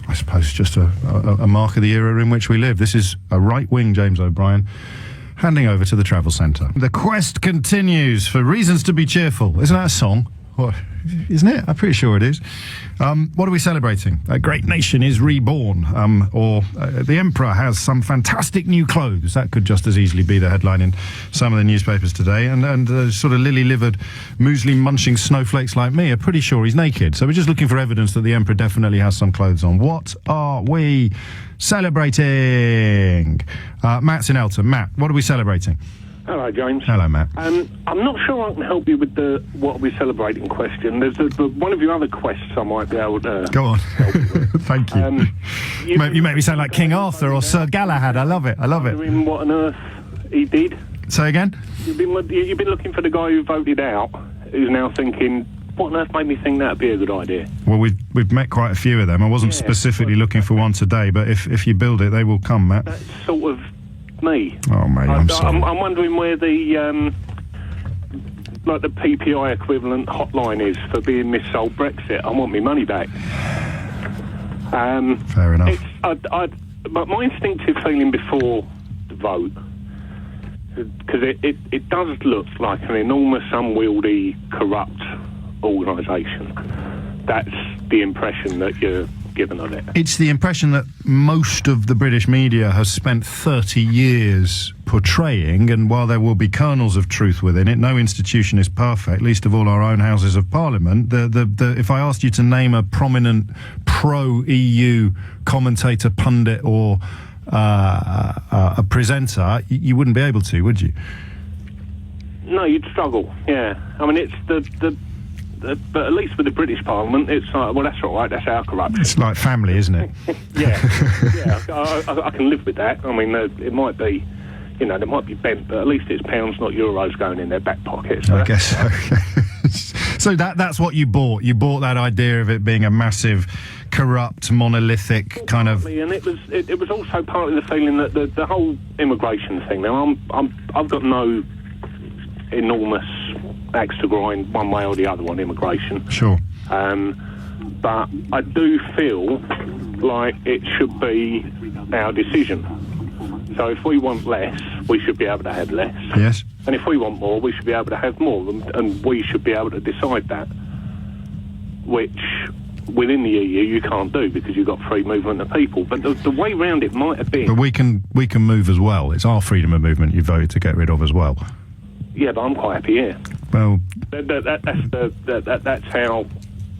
S2: I suppose it's just a mark of the era in which we live. This is a right-wing James O'Brien handing over to the travel centre. The quest continues for reasons to be cheerful. Isn't that a song? What, isn't it? I'm pretty sure it is. What are we celebrating? A great nation is reborn, or the emperor has some fantastic new clothes. That could just as easily be the headline in some of the newspapers today. And sort of lily-livered, muesli-munching snowflakes like me are pretty sure he's naked. So we're just looking for evidence that the emperor definitely has some clothes on. What are we celebrating? Matt's in Elton. Matt, what are we celebrating?
S15: Hello, James.
S2: Hello, Matt.
S15: I'm not sure I can help you with the what we're celebrating question. There's one of your other quests I might be able to...
S2: Go on. Thank you. You make me sound like King Arthur or Sir Galahad. I love it.
S15: Wondering what on earth he did.
S2: Say again?
S15: You've been looking for the guy who voted out, who's now thinking, what on earth made me think that'd be a good idea?
S2: Well, we've met quite a few of them. I wasn't specifically looking for one today, but if you build it, they will come, Matt.
S15: That's sort of me.
S2: Oh, mate, I'm sorry.
S15: I'm wondering where the the PPI equivalent hotline is for being missold Brexit. I want my money back.
S2: Fair enough.
S15: But my instinctive feeling before the vote, because it does look like an enormous, unwieldy, corrupt organisation. That's the impression that you're given of it.
S2: It's the impression that most of the British media has spent 30 years portraying, and while there will be kernels of truth within it, no institution is perfect, least of all our own Houses of Parliament. If I asked you to name a prominent pro-EU commentator, pundit, or a presenter, you wouldn't be able to, would you?
S15: No, you'd struggle, yeah. I mean, it's but at least with the British Parliament, it's like, well, that's all right, that's our corruption.
S2: It's like family, isn't it?
S15: Yeah, I can live with that. I mean, it might be, they might be bent, but at least it's pounds, not euros, going in their back pockets. So
S2: I guess so. So that's what you bought. You bought that idea of it being a massive, corrupt, monolithic kind of...
S15: And it was also partly the feeling that the whole immigration thing. Now, I've got no enormous axe to grind one way or the other on immigration.
S2: Sure.
S15: But I do feel like it should be our decision. So if we want less, we should be able to have less.
S2: Yes.
S15: And if we want more, we should be able to have more. And we should be able to decide that, which within the EU you can't do because you've got free movement of people. But the way round it might have been...
S2: But we can move as well. It's our freedom of movement you voted to get rid of as well.
S15: Yeah, but I'm quite happy here.
S2: Well,
S15: that's how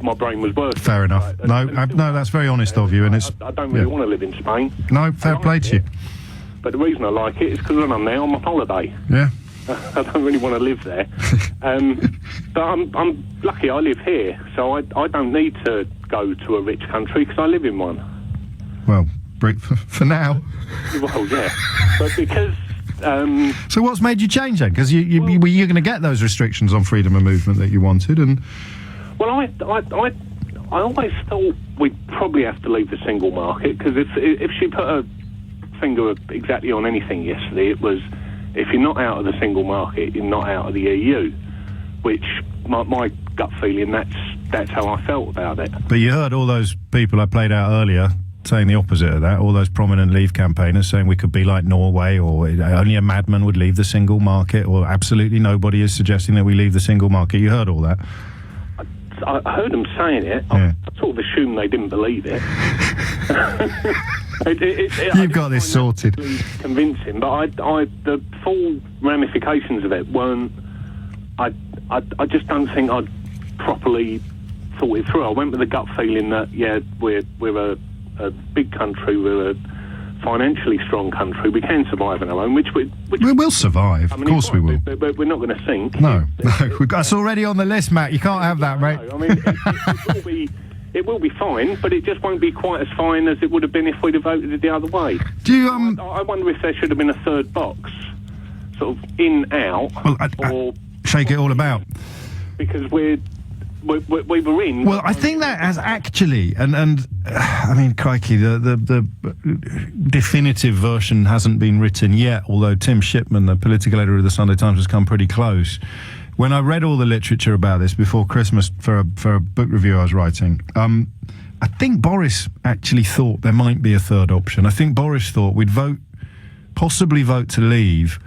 S15: my brain was working.
S2: Fair enough. No, that's very honest of you, and it's.
S15: I don't really want to live in Spain.
S2: No, fair play to you.
S15: But the reason I like it is because when I'm there, I'm on holiday.
S2: Yeah.
S15: I don't really want to live there. But I'm lucky I live here, so I don't need to go to a rich country because I live in one.
S2: Well, for now.
S15: Well, yeah. But because
S2: So what's made you change then? Because you're going to get those restrictions on freedom of movement that you wanted, and
S15: Well, I always thought we'd probably have to leave the single market, because if she put her finger exactly on anything yesterday, it was, if you're not out of the single market, you're not out of the EU, which my gut feeling, that's how I felt about it.
S2: But you heard all those people I played out earlier saying the opposite of that, all those prominent Leave campaigners saying we could be like Norway, or only a madman would leave the single market, or absolutely nobody is suggesting that we leave the single market. You heard all that?
S15: I heard them saying it.
S2: Yeah.
S15: I sort of assumed they didn't believe it.
S2: You've got this sorted.
S15: Convincing, but the full ramifications of it weren't. I just don't think I'd properly thought it through. I went with the gut feeling that we're a big country, we're a financially strong country, we can survive on our own, which we
S2: will survive. Of course we will.
S15: But we're not going to sink.
S2: No, that's already on the list, Matt. You can't have that, mate.
S15: I mean, it will be fine, but it just won't be quite as fine as it would have been if we'd have voted it the other way.
S2: Do you?
S15: I wonder if there should have been a third box, sort of in, out, or
S2: shake it all about.
S15: Because we were in.
S2: Well, I think that has actually, and I mean, crikey, the definitive version hasn't been written yet, although Tim Shipman, the political editor of the Sunday Times, has come pretty close. When I read all the literature about this before Christmas for a book review I was writing, I think Boris actually thought there might be a third option. I think Boris thought we'd possibly vote to leave,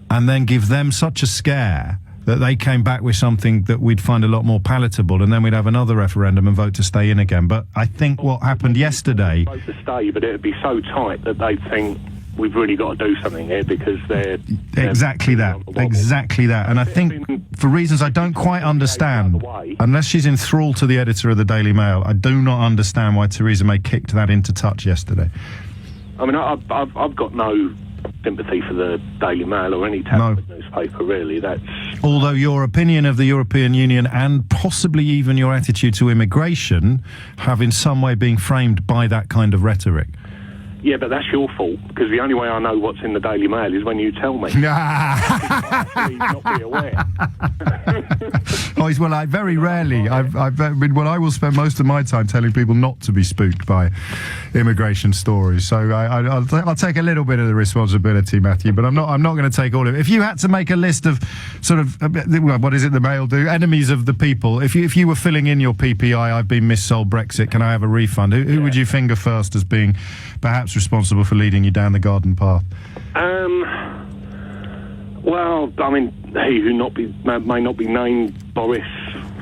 S2: and then give them such a scare that they came back with something that we'd find a lot more palatable, and then we'd have another referendum and vote to stay in again. But I think what happened yesterday...
S15: Vote to stay, but it'd be so tight that they'd think we've really got to do something here, because they're
S2: exactly that. And I think, for reasons I don't quite understand, unless she's enthralled to the editor of the Daily Mail, I do not understand why Theresa May kicked that into touch yesterday.
S15: I mean, I've got no sympathy for the Daily Mail or any tabloid newspaper, really.
S2: Although your opinion of the European Union, and possibly even your attitude to immigration, have in some way been framed by that kind of rhetoric.
S15: Yeah, but that's your fault, because the only way I know what's in the Daily Mail is when you tell me. Not be aware.
S2: Well, I very rarely. I will spend most of my time telling people not to be spooked by immigration stories. So I'll take a little bit of the responsibility, Matthew, but I'm not going to take all of it. If you had to make a list of sort of what is it the Mail do? Enemies of the people. If you were filling in your PPI, I've been missold Brexit. Can I have a refund? Who would you finger first as being perhaps responsible for leading you down the garden path?
S15: Well, I mean, he who may not be named, Boris,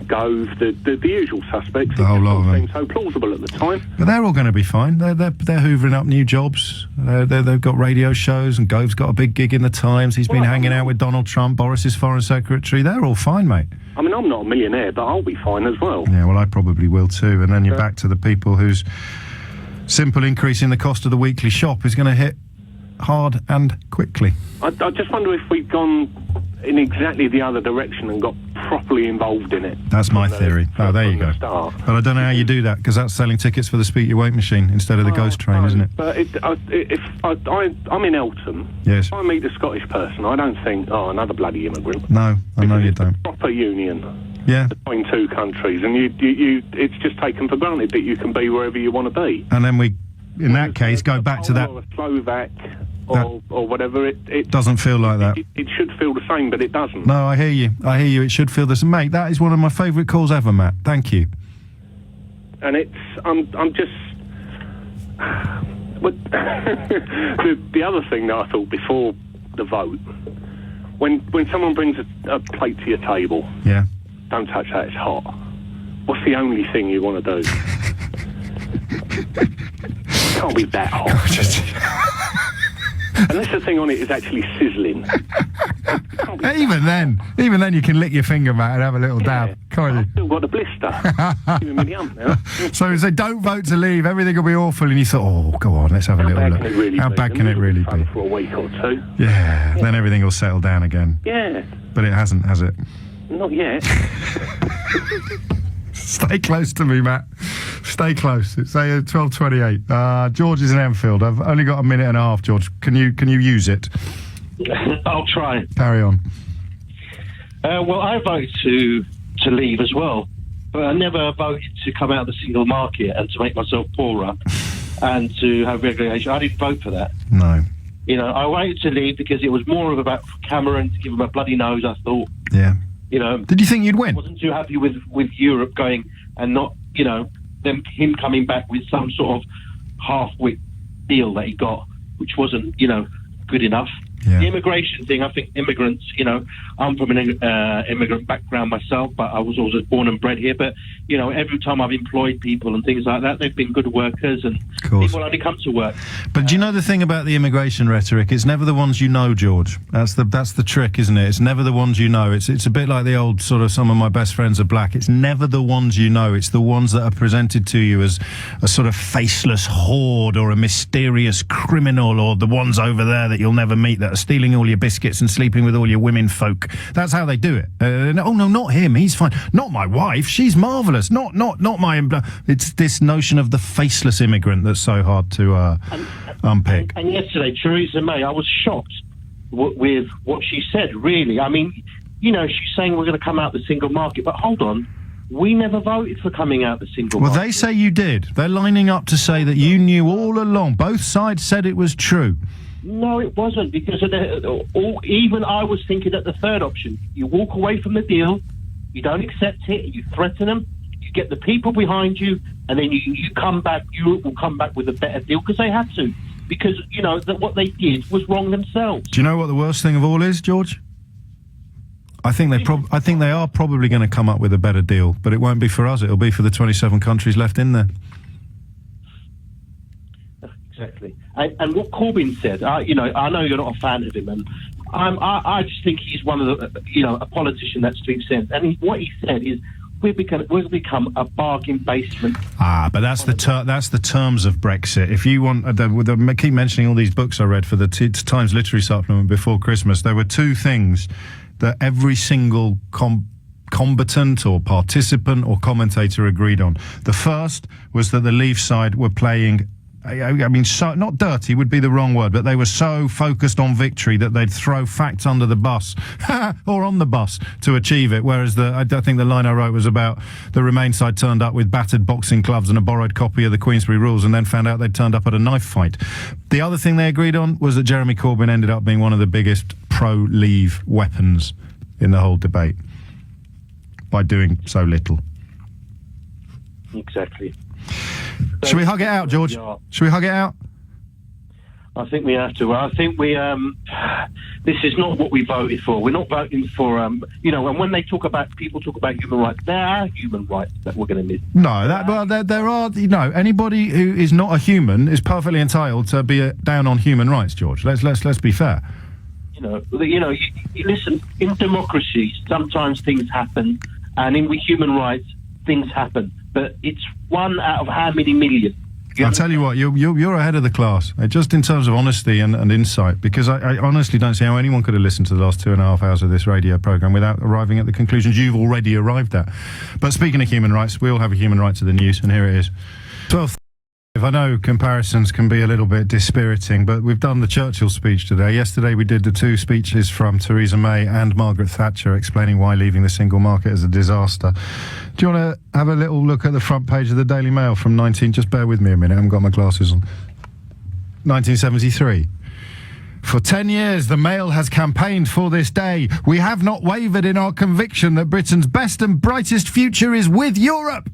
S15: Gove, the usual suspects.
S2: The whole lot of them
S15: seemed so plausible at the time.
S2: But they're all going to be fine. They're hoovering up new jobs. They've got radio shows, and Gove's got a big gig in the Times. He's been hanging out with Donald Trump, Boris's foreign secretary. They're all fine, mate.
S15: I mean, I'm not a millionaire, but I'll be fine as well.
S2: Yeah, well, I probably will too. And then you're back to the people whose simple increase in the cost of the weekly shop is going to hit hard and quickly.
S15: I just wonder if we've gone in exactly the other direction and got properly involved in it.
S2: That's my theory. Oh, there you go. But I don't know how you do that, because that's selling tickets for the Speak Your Weight machine instead of the ghost train, isn't it?
S15: But I'm in Eltham.
S2: Yes.
S15: If I meet a Scottish person, I don't think, another bloody immigrant.
S2: No, I know you don't.
S15: Proper union.
S2: Yeah.
S15: Between two countries, and it's just taken for granted that you can be wherever you want to be.
S2: And then we, in that case, go back to that.
S15: Or a Slovak, or whatever. It
S2: doesn't feel like that.
S15: It should feel the same, but it doesn't.
S2: No, I hear you. It should feel the same, mate. That is one of my favourite calls ever, Matt. Thank you.
S15: And I'm just. But the other thing that I thought before the vote, when someone brings a plate to your table,
S2: yeah,
S15: don't touch that, it's hot. What's the only thing you want to do? It can't be that hot. Unless the thing on it is actually sizzling.
S2: Even then you can lick your finger, Matt, and have a little dab, can't you?
S15: I've still got a blister. Giving me the ump now.
S2: So don't vote to leave, everything will be awful, and you thought, oh, go on, let's have a little look. How bad can it really be?
S15: For a week or two.
S2: Yeah, then everything will settle down again.
S15: Yeah.
S2: But it hasn't, has it?
S15: Not yet.
S2: Stay close to me, Matt. Stay close. It's 12:28. George is in Enfield. I've only got a minute and a half, George. Can you use it?
S1: I'll try.
S2: Carry on.
S1: Well, I voted to leave as well, but I never voted to come out of the single market and to make myself poorer and to have regulation. I didn't vote for that.
S2: No.
S1: You know, I waited to leave because it was more of about Cameron to give him a bloody nose, I thought.
S2: Yeah.
S1: You know.
S2: Did you think you'd win?
S1: I wasn't too happy with Europe going and not, you know, him coming back with some sort of half-wit deal that he got, which wasn't, you know, good enough.
S2: Yeah.
S1: The immigration thing, I think immigrants, you know, I'm from an immigrant background myself, but I was also born and bred here. But, you know, every time I've employed people and things like that, they've been good workers and people only come to work.
S2: But do you know the thing about the immigration rhetoric? It's never the ones you know, George. That's the trick, isn't it? It's never the ones you know. It's a bit like the old sort of some of my best friends are black. It's never the ones you know. It's the ones that are presented to you as a sort of faceless horde or a mysterious criminal or the ones over there that you'll never meet that are stealing all your biscuits and sleeping with all your women folk. That's how they do it. Oh no, not him. He's fine. Not my wife. She's marvellous. Not my. It's this notion of the faceless immigrant that's so hard to unpick.
S1: And yesterday, Theresa May, I was shocked with what she said, really. I mean, you know, she's saying we're going to come out the single market, but hold on. We never voted for coming out the single market.
S2: Well, they say you did. They're lining up to say that you knew all along. Both sides said it was true.
S1: No, it wasn't, because even I was thinking at the third option. You walk away from the deal, you don't accept it, you threaten them, you get the people behind you, and then you come back, Europe will come back with a better deal, because they had to. Because, you know, that what they did was wrong themselves.
S2: Do you know what the worst thing of all is, George? I think they are probably going to come up with a better deal, but it won't be for us, it'll be for the 27 countries left in there.
S1: Exactly. And what Corbyn said, you know, I know you're not a fan of him, and I just think he's one of the, you know, a politician that speaks sense. And what he said is, we've become a bargain basement.
S2: But that's the terms of Brexit. If you want, I keep mentioning all these books I read for the Times Literary Supplement before Christmas. There were two things that every single combatant or participant or commentator agreed on. The first was that the Leave side were playing, I mean, so, not dirty would be the wrong word, but they were so focused on victory that they'd throw facts under the bus or on the bus to achieve it. Whereas I think the line I wrote was about the Remain side turned up with battered boxing gloves and a borrowed copy of the Queensberry Rules and then found out they'd turned up at a knife fight. The other thing they agreed on was that Jeremy Corbyn ended up being one of the biggest pro-Leave weapons in the whole debate by doing so little.
S1: Exactly.
S2: Should we hug it out, George? Should we hug it out?
S1: I think we have to. I think this is not what we voted for. We're not voting for, you know, and when people talk about human rights, there are human rights that we're going to miss.
S2: No, there are, you know, anybody who is not a human is perfectly entitled to be down on human rights, George. Let's be fair.
S1: You know, you listen, in democracy, sometimes things happen, and with human rights, things happen. But it's one out of how many million?
S2: I'll tell you what, you're ahead of the class, just in terms of honesty and insight, because I honestly don't see how anyone could have listened to the last 2.5 hours of this radio programme without arriving at the conclusions you've already arrived at. But speaking of human rights, we all have a human right to the news, and here it is. 12. I know comparisons can be a little bit dispiriting, but we've done the Churchill speech today. Yesterday we did the two speeches from Theresa May and Margaret Thatcher explaining why leaving the single market is a disaster. Do you want to have a little look at the front page of the Daily Mail from just bear with me a minute, I haven't got my glasses on. 1973. For 10 years, the Mail has campaigned for this day. We have not wavered in our conviction that Britain's best and brightest future is with Europe.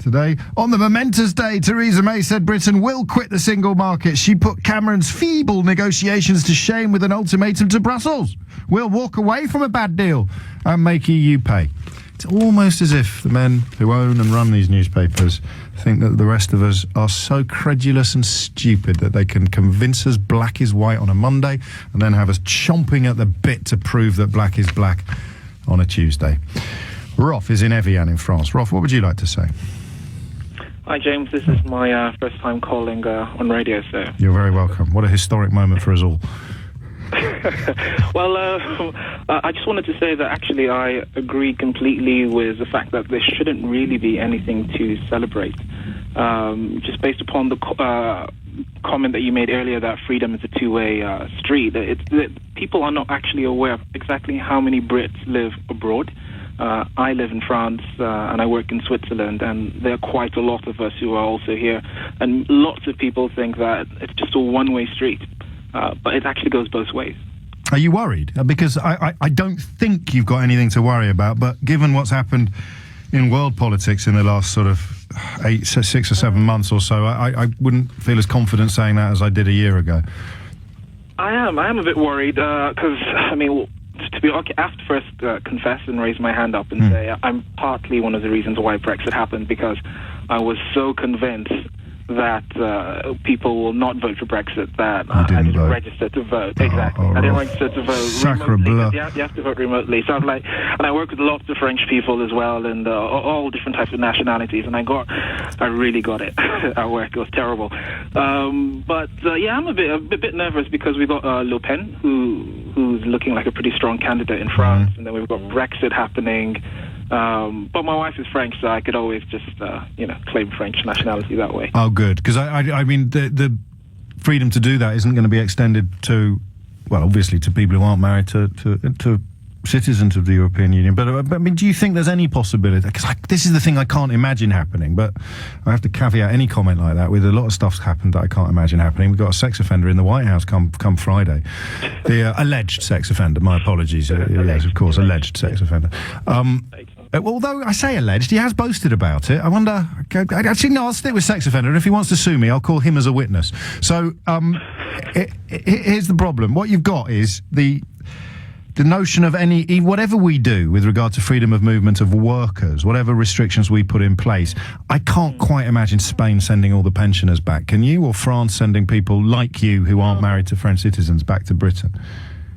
S2: Today, on the momentous day, Theresa May said Britain will quit the single market. She put Cameron's feeble negotiations to shame with an ultimatum to Brussels. We'll walk away from a bad deal and make EU pay. It's almost as if the men who own and run these newspapers think that the rest of us are so credulous and stupid that they can convince us black is white on a Monday and then have us chomping at the bit to prove that black is black on a Tuesday. Rolf is in Evian in France. Rolf, what would you like to say?
S22: Hi, James. This is my first time calling on radio, so...
S2: You're very welcome. What a historic moment for us all.
S22: Well, I just wanted to say that actually I agree completely with the fact that there shouldn't really be anything to celebrate. Just based upon comment that you made earlier that freedom is a two-way street. People are not actually aware of exactly how many Brits live abroad. I live in France and I work in Switzerland, and there are quite a lot of us who are also here. And lots of people think that it's just a one-way street, but it actually goes both ways.
S2: Are you worried? Because I don't think you've got anything to worry about, but given what's happened in world politics in the last sort of 6 or 7 months or so, I wouldn't feel as confident saying that as I did a year ago.
S22: I am a bit worried because, I mean, to be okay, I have to first confess and raise my hand up and say I'm partly one of the reasons why Brexit happened, because I was so convinced that people will not vote for Brexit that I didn't register to vote. Exactly. I didn't register to vote remotely. You have to vote remotely. So I'm like, and I work with lots of French people as well, and all different types of nationalities, and I really got it at work. It was terrible. But I'm a bit nervous because we've got Le Pen, who's looking like a pretty strong candidate in France, and then we've got Brexit happening. But my wife is French, so I could always just, claim French nationality that way.
S2: Oh, good. Because, I mean, the freedom to do that isn't going to be extended to, well, obviously to people who aren't married to citizens of the European Union. But, I mean, do you think there's any possibility? Because this is the thing I can't imagine happening, but I have to caveat any comment like that with a lot of stuff's happened that I can't imagine happening. We've got a sex offender in the White House come Friday. The alleged sex offender, my apologies. Yes, of course, alleged sex offender. Although I say alleged, he has boasted about it. I wonder... Actually, no, I'll stick with sex offender, and if he wants to sue me, I'll call him as a witness. So, here's the problem. What you've got is the notion of whatever we do with regard to freedom of movement of workers, whatever restrictions we put in place, I can't quite imagine Spain sending all the pensioners back. Can you? Or France sending people like you who aren't married to French citizens back to Britain?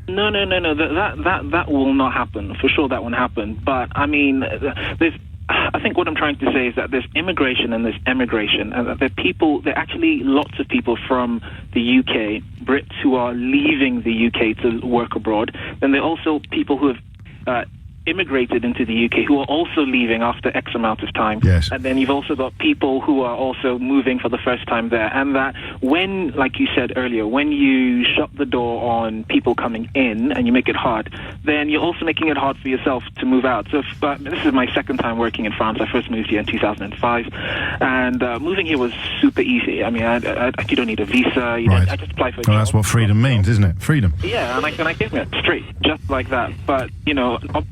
S22: No. That will not happen. For sure, that won't happen. But I mean, I think what I'm trying to say is that there's immigration and there's emigration, and that there are actually lots of people from the UK, Brits who are leaving the UK to work abroad. Then there are also people who have immigrated into the UK who are also leaving after X amount of time.
S2: Yes.
S22: And then you've also got people who are also moving for the first time there. And that when, like you said earlier, when you shut the door on people coming in and you make it hard, then you're also making it hard for yourself to move out. So this is my second time working in France. I first moved here in 2005. And moving here was super easy. I mean, you don't need a visa. I just apply for a job.
S2: Well, that's what freedom means, isn't it? Freedom.
S22: Yeah, and I came here straight, just like that. But,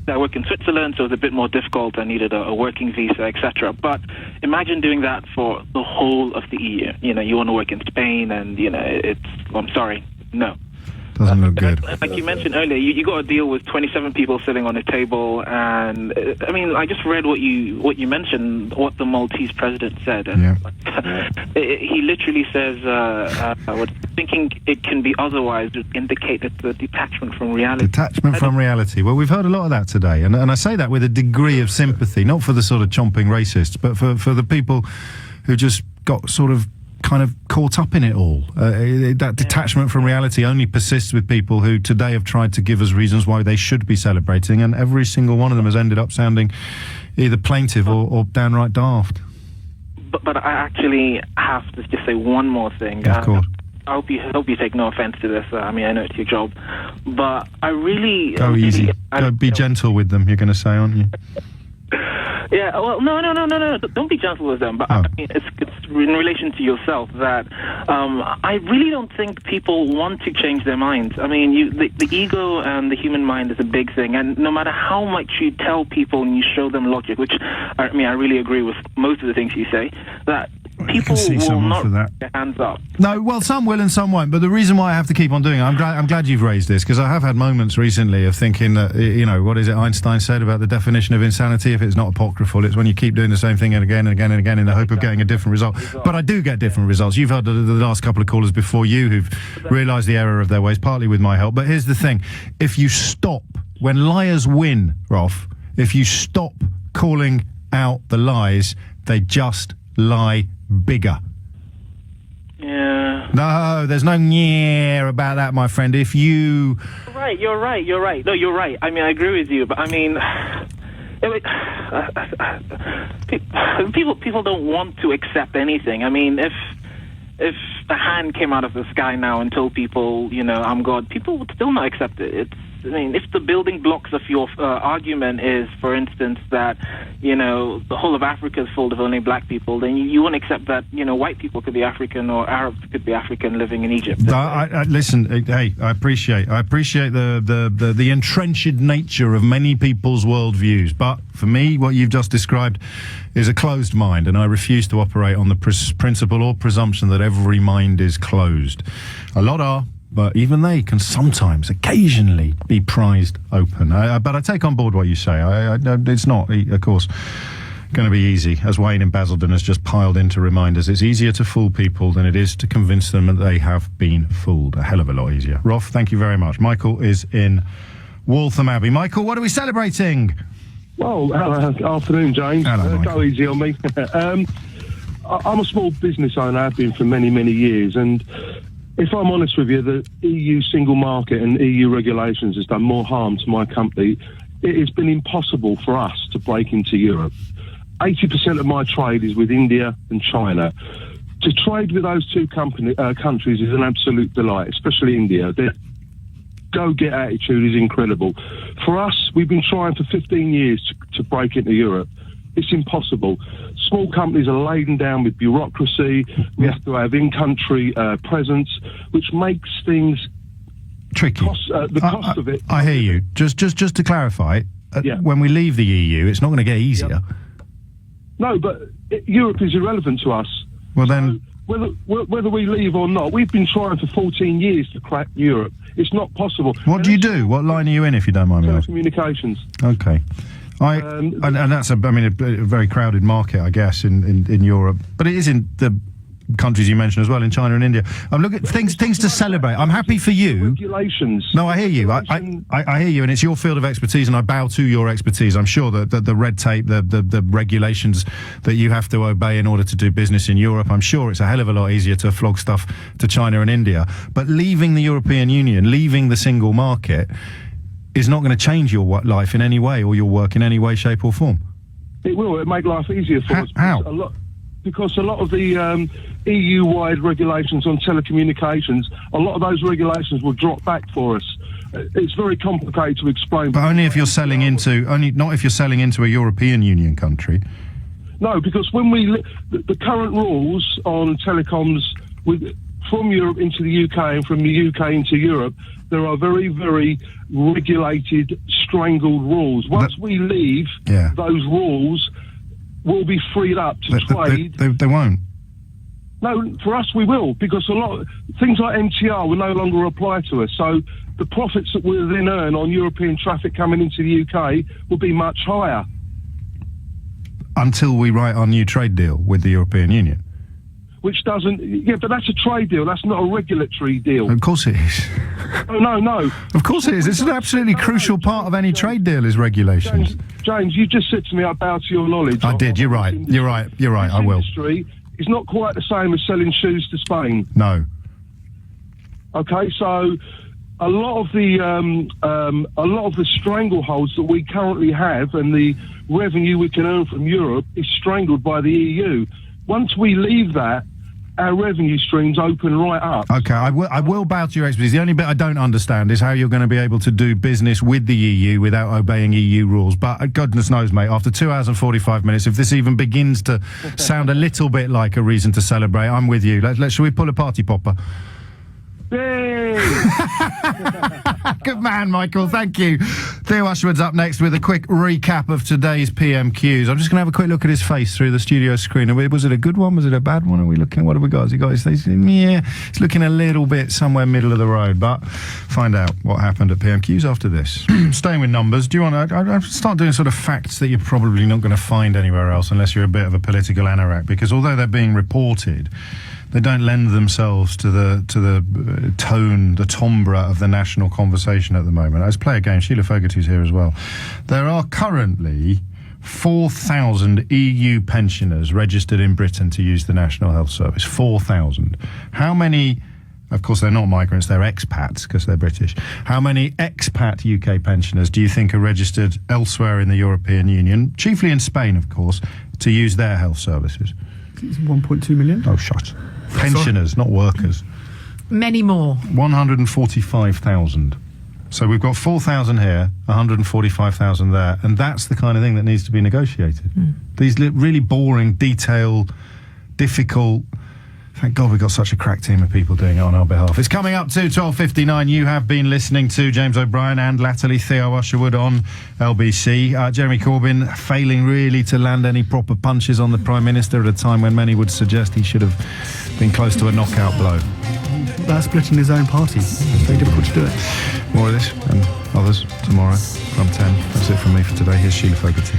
S22: I work in Switzerland, so it was a bit more difficult. I needed a working visa, etc. But imagine doing that for the whole of the EU. You want to work in Spain, and I'm sorry, no.
S2: Doesn't look good.
S22: Like you mentioned earlier, you got to deal with 27 people sitting on a table, and I mean, I just read what you mentioned, what the Maltese president said, and he literally says, thinking it can be otherwise would indicate that the detachment from reality.
S2: Detachment from reality. Well, we've heard a lot of that today, and I say that with a degree of sympathy, not for the sort of chomping racists, but for the people who just got sort of kind of caught up in it all. That detachment from reality only persists with people who today have tried to give us reasons why they should be celebrating, and every single one of them has ended up sounding either plaintive or downright daft.
S22: But I actually have to just say one more thing.
S2: Of course.
S22: I hope you take no offense to this. I mean, I know it's your job, but I really...
S2: Go easy. Be gentle with them, you're going to say, aren't you?
S22: Yeah, well, no. Don't be gentle with them. But I mean, it's in relation to yourself that I really don't think people want to change their minds. I mean, the ego and the human mind is a big thing, and no matter how much you tell people and you show them logic, which I really agree with most of the things you say, that people will not put their hands up.
S2: No, well, some will and some won't. But the reason why I have to keep on doing it, I'm glad you've raised this, because I have had moments recently of thinking that, what is it Einstein said about the definition of insanity? If it's not apocryphal, it's when you keep doing the same thing again and again and again in the hope of getting a different result. But I do get different results. You've heard the last couple of callers before you who've realised the error of their ways, partly with my help. But here's the thing. If you stop, when liars win, Rolf, if you stop calling out the lies, they just lie bigger.
S22: Yeah.
S2: No, there's no yeah about that, my friend. If you...
S22: You're right. No, you're right. I mean, I agree with you, but I mean... people don't want to accept anything. I mean, if a hand came out of the sky now and told people, I'm God, people would still not accept it. If the building blocks of your argument is, for instance, that, the whole of Africa is full of only black people, then you won't accept that, white people could be African or Arabs could be African living in Egypt.
S2: Listen, hey, I appreciate the entrenched nature of many people's worldviews, but for me, what you've just described is a closed mind, and I refuse to operate on the principle or presumption that every mind is closed. A lot are, but even they can sometimes, occasionally, be prized open. But I take on board what you say. It's not, of course, going to be easy. As Wayne in Basildon has just piled in to remind us, it's easier to fool people than it is to convince them that they have been fooled. A hell of a lot easier. Rolf, thank you very much. Michael is in Waltham Abbey. Michael, what are we celebrating?
S3: Well, afternoon, James.
S2: Hello,
S3: go easy on me. I'm a small business owner. I've been for many, many years, and if I'm honest with you, the EU single market and EU regulations has done more harm to my company. It has been impossible for us to break into Europe. 80% of my trade is with India and China. To trade with those two countries is an absolute delight, especially India. Their go-get attitude is incredible. For us, we've been trying for 15 years to break into Europe. It's impossible. Small companies are laden down with bureaucracy. We have to have in-country presence, which makes things
S2: tricky.
S3: The cost of it.
S2: I hear you. Just to clarify, when we leave the EU, it's not going to get easier.
S3: No, but Europe is irrelevant to us.
S2: Well, then,
S3: whether we leave or not, we've been trying for 14 years to crack Europe. It's not possible.
S2: What do you do? What line are you in, if you don't mind me asking?
S3: Telecommunications.
S2: Okay. And that's a very crowded market, I guess, in Europe, but it is in the countries you mentioned as well, in China and India. I'm looking at things to celebrate. I'm happy for you.
S3: Regulations.
S2: No, I hear you. I hear you, and it's your field of expertise, and I bow to your expertise. I'm sure that the red tape, the regulations that you have to obey in order to do business in Europe, I'm sure it's a hell of a lot easier to flog stuff to China and India. But leaving the European Union, leaving the single market, is not going to change your life in any way or your work in any way, shape or form.
S3: It will. It'll make life easier for us.
S2: How?
S3: Because a lot of the EU-wide regulations on telecommunications, a lot of those regulations will drop back for us. It's very complicated to explain.
S2: But not if you're selling into a European Union country.
S3: No, because when the current rules on telecoms from Europe into the UK and from the UK into Europe, there are very, very regulated, strangled rules. Once we leave, those rules will be freed up to trade.
S2: They won't.
S3: No, for us we will, because a lot of things like MTR will no longer apply to us. So the profits that we'll then earn on European traffic coming into the UK will be much higher.
S2: Until we write our new trade deal with the European Union.
S3: Which doesn't... Yeah, but that's a trade deal. That's not a regulatory deal.
S2: Of course it is.
S3: Oh, no.
S2: Of course it is. It's an absolutely crucial part of any trade deal is regulations.
S3: James, you just said to me I bow to your knowledge.
S2: I did. You're right. You're right. I will.
S3: Industry is not quite the same as selling shoes to Spain.
S2: No.
S3: Okay, so a lot of the strangleholds that we currently have and the revenue we can earn from Europe is strangled by the EU. Once we leave that, our revenue streams open right up.
S2: Okay, I will bow to your expertise. The only bit I don't understand is how you're going to be able to do business with the EU without obeying EU rules. But goodness knows, mate, after 2 hours and 45 minutes, if this even begins to sound a little bit like a reason to celebrate, I'm with you. Shall we pull a party popper?
S3: Yay!
S2: Good man, Michael. Thank you. Theo Usherwood's up next with a quick recap of today's PMQs. I'm just going to have a quick look at his face through the studio screen. Was it a good one? Was it a bad one? Are we looking? What have we got? Has he got his face? Yeah, it's looking a little bit somewhere middle of the road. But find out what happened at PMQs after this. Staying with numbers, do you want to? I'll start doing sort of facts that you're probably not going to find anywhere else unless you're a bit of a political anorak. Because although they're being reported, they don't lend themselves to the tone, the timbre of the national conversation at the moment. Let's play a game. Sheila Fogarty's here as well. There are currently 4,000 EU pensioners registered in Britain to use the National Health Service. 4,000. How many... Of course, they're not migrants, they're expats, because they're British. How many expat UK pensioners do you think are registered elsewhere in the European Union, chiefly in Spain, of course, to use their health services?
S4: It's 1.2 million.
S2: Oh, shut. Pensioners, not workers.
S5: Many more.
S2: 145,000. So we've got 4,000 here, 145,000 there, and that's the kind of thing that needs to be negotiated. These really boring, detailed, difficult. Thank God we've got such a crack team of people doing it on our behalf. It's coming up to 12:59. You have been listening to James O'Brien and latterly Theo Usherwood on LBC. Jeremy Corbyn failing really to land any proper punches on the Prime Minister at a time when many would suggest he should have been close to a knockout blow.
S4: That's splitting his own party. It's very difficult to do it.
S2: More of this and others tomorrow from 10. That's it from me for today. Here's Sheila Fogarty.